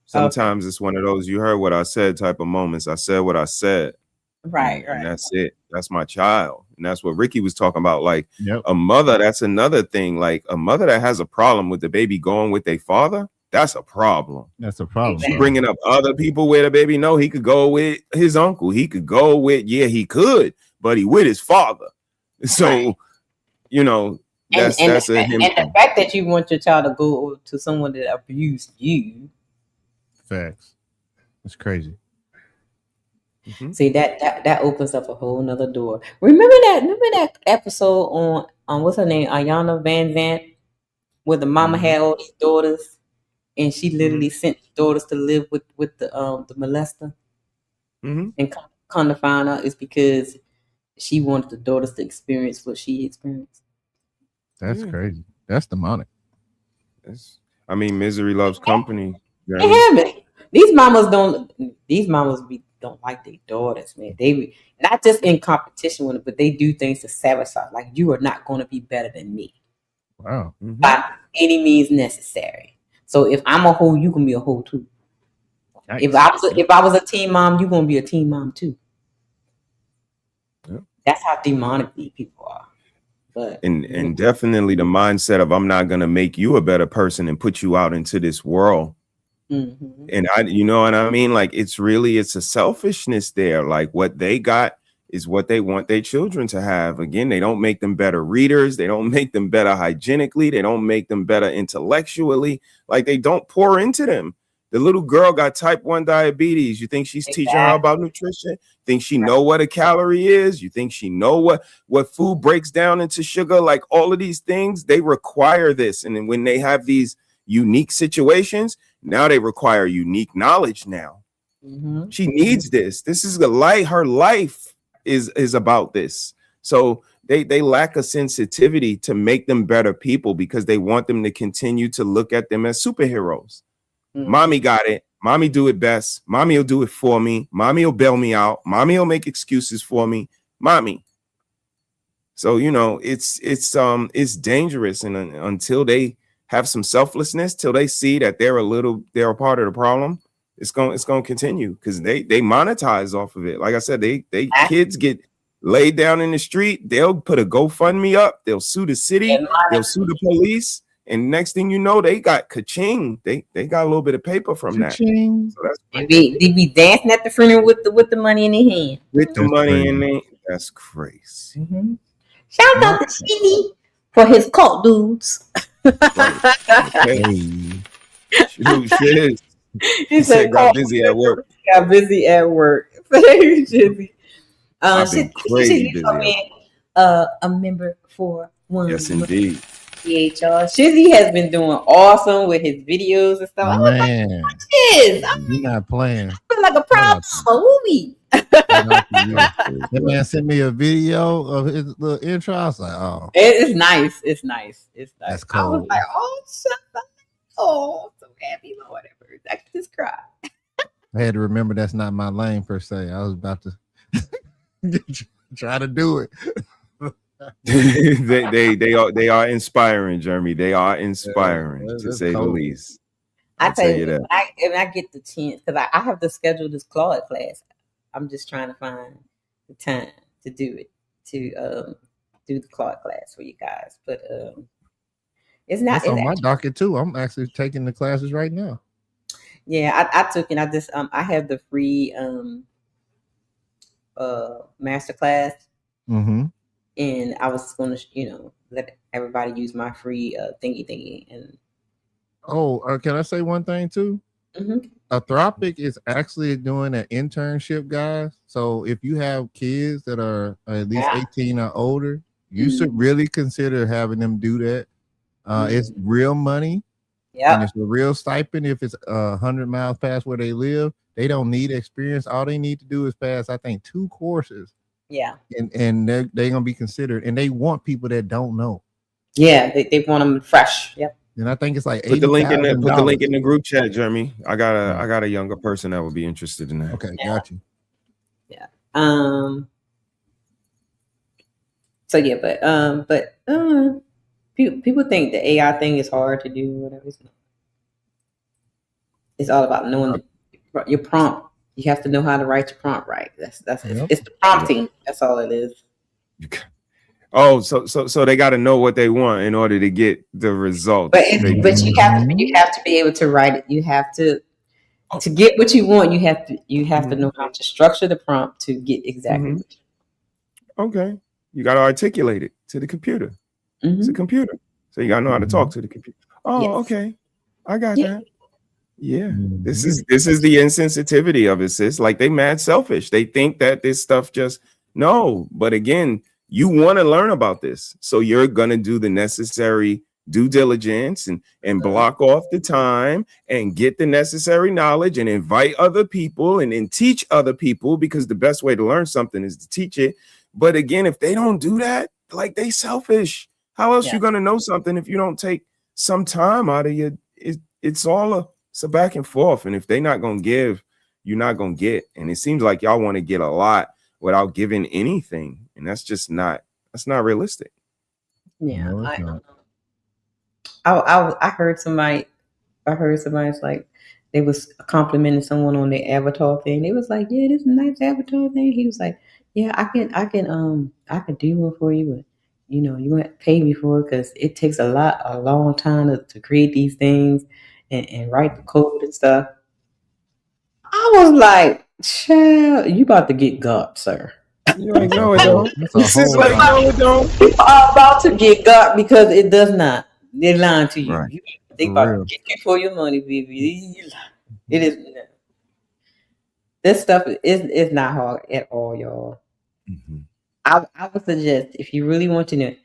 Speaker 16: Sometimes it's one of those, you heard what I said type of moments. I said what I said.
Speaker 11: Right.
Speaker 16: And that's it. That's my child. And that's what Ricky was talking about. Like a mother, that's another thing. Like a mother that has a problem with the baby going with their father, that's a problem.
Speaker 14: That's a problem.
Speaker 16: She bringing up other people where the baby know he could go with his uncle. He could go with, he could, but he with his father. So, that's him.
Speaker 11: And the fact that you want your child to go to someone that abused you.
Speaker 14: Facts. It's crazy.
Speaker 11: See, that opens up a whole nother door. Remember that episode on what's her name, Ayana Van Zant, where the mama had all these daughters, and she literally sent daughters to live with the molester, and come to find out it's because she wanted the daughters to experience what she experienced.
Speaker 14: That's crazy. That's demonic.
Speaker 16: Misery loves company.
Speaker 11: These mamas don't like their daughters, man. They not just in competition with them, but they do things to sabotage. Like, you are not going to be better than me.
Speaker 14: Wow.
Speaker 11: By any means necessary. So if I'm a hoe, you can be a hoe too. Nice. If I was a teen mom, you're gonna be a teen mom too.
Speaker 16: Yeah.
Speaker 11: That's how demonic these people are. But
Speaker 16: and definitely the mindset of, I'm not gonna make you a better person and put you out into this world. And you know what I mean? Like, it's a selfishness there. Like, what they got is what they want their children to have. Again, they don't make them better readers. They don't make them better hygienically. They don't make them better intellectually. Like, they don't pour into them. The little girl got type 1 diabetes. You think she's teaching her about nutrition? Think she know what a calorie is? You think she know what food breaks down into sugar? Like, all of these things, they require this. And then when they have these unique situations, now they require unique knowledge now. She needs this. This is her life is about this. So they lack a sensitivity to make them better people, because they want them to continue to look at them as superheroes. Mommy got it. Mommy do it best. Mommy will do it for me. Mommy will bail me out. Mommy will make excuses for me. Mommy. So, it's dangerous. And until they have some selflessness, till they see that they're a part of the problem, it's going to continue, because they monetize off of it. Like I said, they kids get laid down in the street. They'll put a GoFundMe up. They'll sue the city. They'll sue the police. And next thing you know, they got ka-ching. They got a little bit of paper from that.
Speaker 12: Ka-ching.
Speaker 16: So that's
Speaker 11: They be dancing at the funeral with the money in their hand.
Speaker 16: with the
Speaker 12: That's
Speaker 16: money
Speaker 12: crazy.
Speaker 16: in it. That's crazy.
Speaker 11: Mm-hmm. Shout out to Stevie for his cult dudes.
Speaker 16: Okay. Shoot, shit.
Speaker 11: He
Speaker 16: said got
Speaker 11: cult
Speaker 16: busy at work.
Speaker 11: Got busy at work. Jizzy.
Speaker 16: I've been crazy busy.
Speaker 11: A member for one.
Speaker 16: Yes, indeed.
Speaker 11: y'all. Shizzy has been doing awesome with his videos and stuff.
Speaker 12: Man,
Speaker 11: I'm
Speaker 12: you're not playing.
Speaker 11: like a problem movie.
Speaker 12: That man sent me a video of his little intro. I was like, oh,
Speaker 11: It's nice. It's nice. It's nice.
Speaker 12: That's
Speaker 11: I was
Speaker 12: cold.
Speaker 11: like, oh, shut up. Oh, I'm so happy, Lord. I could just cry.
Speaker 12: I had to remember that's not my lane per se. I was about to try to do it.
Speaker 16: they are inspiring, Jeremy. They are inspiring, to say the least.
Speaker 11: I
Speaker 16: I'll
Speaker 11: tell you,
Speaker 16: that.
Speaker 11: when I get the chance, because I have to schedule this Claude class. I'm just trying to find the time to do it, to do the Claude class for you guys. But it's not.
Speaker 12: That's on my docket too. I'm actually taking the classes right now.
Speaker 11: Yeah, I took it. I just I have the free master class,
Speaker 12: Mm-hmm.
Speaker 11: and I was going to let everybody use my free thingy and.
Speaker 12: Oh, can I say one thing too?
Speaker 11: Mm-hmm.
Speaker 12: Anthropic is actually doing an internship, guys. So if you have kids that are at least 18 or older, you should really consider having them do that. It's real money.
Speaker 11: Yeah,
Speaker 12: and it's a real stipend. If it's 100 miles past where they live, they don't need experience. All they need to do is pass, I think, 2 courses.
Speaker 11: Yeah,
Speaker 12: and they're gonna be considered. And they want people that don't know.
Speaker 11: Yeah, they want them fresh. Yep.
Speaker 12: And I think it's like
Speaker 16: Put the link in
Speaker 12: $80,000.
Speaker 16: the group chat, Jeremy. I got a younger person that would be interested in that.
Speaker 12: Okay, got you.
Speaker 11: Yeah. So yeah, but people think the AI thing is hard to do. Whatever. It's all about knowing your prompt. You have to know how to write your prompt right. It's the prompting. That's all it is.
Speaker 16: Oh, so they got to know what they want in order to get the results.
Speaker 11: But you have to be able to write it. You have to get what you want. You have to know how to structure the prompt to get exactly. What you
Speaker 16: Okay, you got to articulate it to the computer. It's a computer, so you got to know how to talk to the computer. Oh,
Speaker 11: Yes.
Speaker 16: okay, I got that. Yeah, this is the insensitivity of it, sis. Like they mad selfish. They think that this stuff just no. But again, you want to learn about this, so you're gonna do the necessary due diligence and block off the time and get the necessary knowledge and invite other people and then teach other people, because the best way to learn something is to teach it. But again, if they don't do that, like they selfish. How else you gonna know something if you don't take some time out of your? It's a back and forth, and if they're not gonna give, you're not gonna get. And it seems like y'all want to get a lot without giving anything, and that's not realistic.
Speaker 11: Yeah, I heard somebody. It's like they was complimenting someone on their avatar thing. They was like, "Yeah, this is a nice avatar thing." He was like, "Yeah, I can do one for you, but you want to pay me for it because it takes a long time to create these things and write the code and stuff." I was like, "Child, you about to get got, sir."
Speaker 16: You ain't know it though.
Speaker 11: You are about to get got because it does not. They're lying to you.
Speaker 16: Right.
Speaker 11: They about to get you for your money, baby. It is. This stuff is not hard at all, y'all. I would suggest, if you really want to know,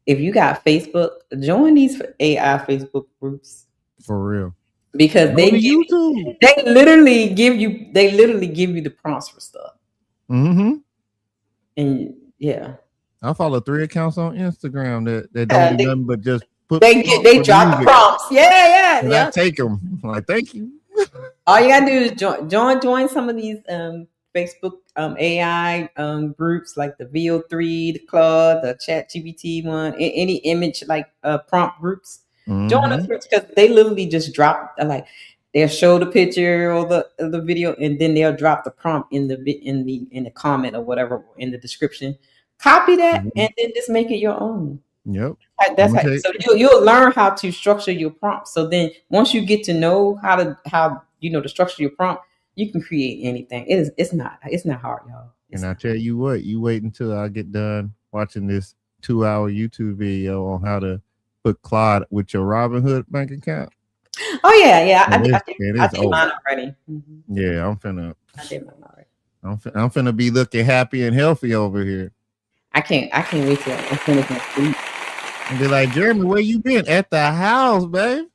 Speaker 11: if you got Facebook, join these AI Facebook groups
Speaker 12: For real.
Speaker 11: because they literally give you the prompts for stuff.
Speaker 12: Mm-hmm.
Speaker 11: And yeah,
Speaker 12: I follow 3 accounts on Instagram that don't do nothing but just put.
Speaker 11: They drop the prompts. Yeah.
Speaker 12: I take them. I'm like, thank you.
Speaker 11: All you gotta do is join some of these Facebook AI groups like the VO3, the Claude, the ChatGPT one, any image like prompt groups. Join those groups because they literally just drop they'll show the picture or the video, and then they'll drop the prompt in the comment or whatever in the description. Copy that and then just make it your own.
Speaker 14: Yep.
Speaker 11: That's
Speaker 14: I'ma
Speaker 11: how,
Speaker 14: take-
Speaker 11: so you'll learn how to structure your prompt. So then once you get to know how to structure your prompt, you can create anything. It's not hard, y'all.
Speaker 14: And I tell you what, you wait until I get done watching this 2-hour YouTube video on how to put Claude with your Robinhood bank account.
Speaker 11: Oh yeah. I
Speaker 14: It
Speaker 11: did
Speaker 14: is over.
Speaker 11: mine already. Mhm.
Speaker 14: Yeah, I'm finna.
Speaker 11: I did mine already.
Speaker 14: I'm finna be looking happy and healthy over here.
Speaker 11: I can't wait till I finish my sleep.
Speaker 14: And be like, Jeremy, where you been? At the house, babe.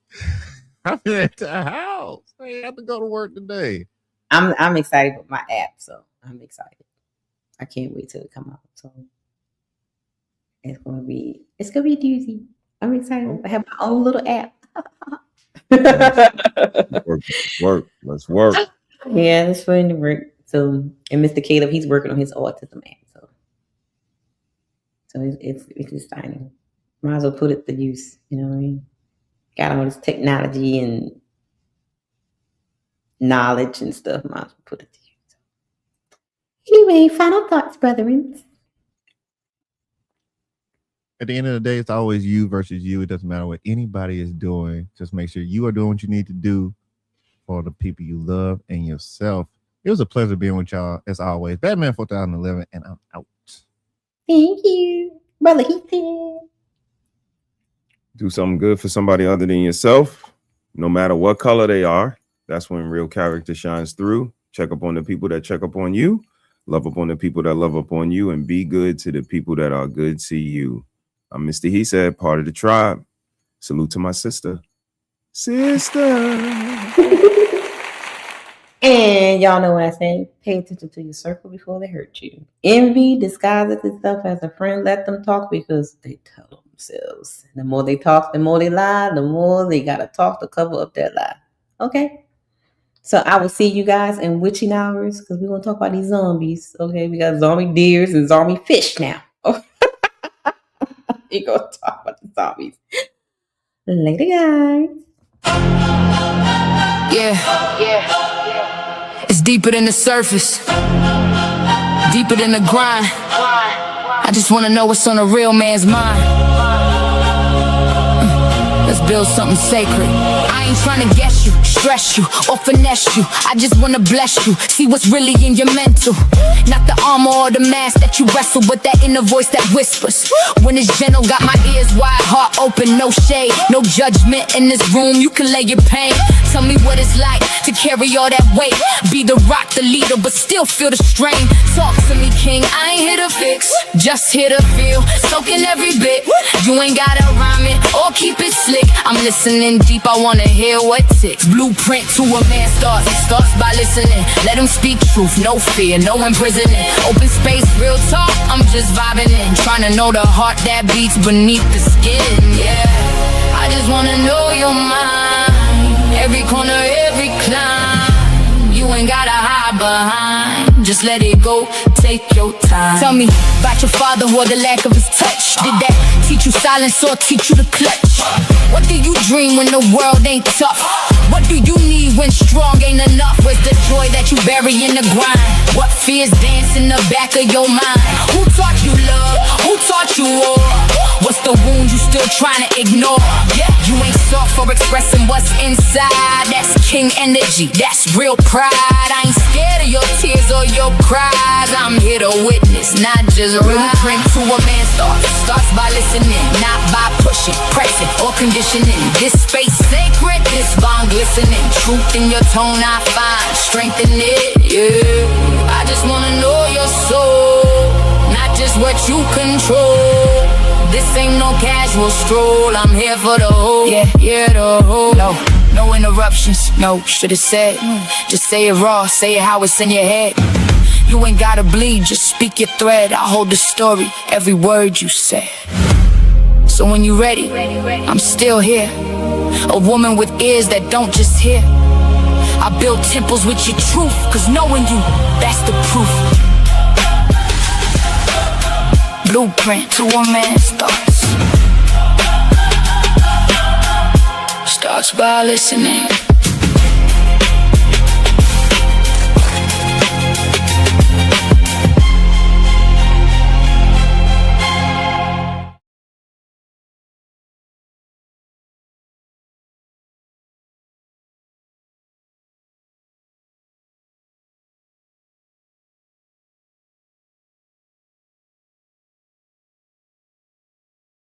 Speaker 14: I've been at the house. I ain't have to go to work today.
Speaker 11: I'm excited with my app, so I'm excited. I can't wait till it come out. So it's gonna be a doozy. I'm excited. I have my own little app.
Speaker 16: Let's work.
Speaker 11: Yeah, it's fun to work. So, and Mr. Caleb, he's working on his autism app. So it's exciting. Might as well put it to use. You know what I mean? Got all this technology and knowledge and stuff. Might as well put it to use. Anyway, final thoughts, brethren.
Speaker 14: At the end of the day, it's always you versus you. It doesn't matter what anybody is doing. Just make sure you are doing what you need to do for the people you love and yourself. It was a pleasure being with y'all as always. Batman 4011, and I'm out.
Speaker 11: Thank you, brother Heath.
Speaker 16: Do something good for somebody other than yourself, no matter what color they are. That's when real character shines through. Check up on the people that check up on you. Love up on the people that love up on you, and be good to the people that are good to you. I'm Mr. He Said, part of the tribe. Salute to my sister.
Speaker 11: And y'all know what I say. Pay attention to your circle before they hurt you. Envy disguises itself as a friend. Let them talk because they tell themselves. The more they talk, the more they lie. The more they got to talk to cover up their lie. Okay? So I will see you guys in witching hours because we're going to talk about these zombies. Okay? We got zombie deers and zombie fish now. We're going to talk about the zombies. Later, guys.
Speaker 17: Yeah. It's deeper than the surface, deeper than the grind. I just wanna know what's on a real man's mind. Let's build something sacred. I ain't trying to guess you, stress you, or finesse you. I just wanna bless you, see what's really in your mental. Not the armor or the mask that you wrestle, but that inner voice that whispers. When it's gentle, got my ears wide, heart open, no shade, no judgment in this room. You can lay your pain. Tell me what it's like to carry all that weight. Be the rock, the leader, but still feel the strain. Talk to me, king. I ain't here to fix, just here to feel. Soaking every bit. You ain't gotta rhyme it or keep it slick. I'm listening deep. I wanna hear what ticks. Blueprint to a man starts by listening. Let him speak truth, no fear, no imprisoning. Open space, real talk. I'm just vibing in, trying to know the heart that beats beneath the skin. Yeah, I just wanna know your mind. Every corner, every climb. You ain't gotta hide behind. Just let it go, take your time. Tell me about your father or the lack of his touch. Did that teach you silence or teach you to clutch? What do you dream when the world ain't tough? What do you need when strong ain't enough? Where's the joy that you bury in the grind? What fears dance in the back of your mind? Who taught you love? Who taught you war? What's the wound you still trying to ignore? Yeah, you ain't soft for expressing what's inside. That's king energy, that's real pride. I ain't scared of your tears or your cries. I'm here to witness, not just blueprint to a man starts by listening, not by pushing, pressing, or conditioning. This space sacred, this bond glistening. Truth in your tone I find, strength in it, yeah. I just wanna know your soul, not just what you control. This ain't no casual stroll, I'm here for the whole, yeah, the whole. No interruptions, no, should've said. Just say it raw, say it how it's in your head. You ain't gotta bleed, just speak your thread. I hold the story, every word you said. So when you ready, I'm still here. A woman with ears that don't just hear. I build temples with your truth, cause knowing you, that's the proof. Blueprint to a man starts by listening.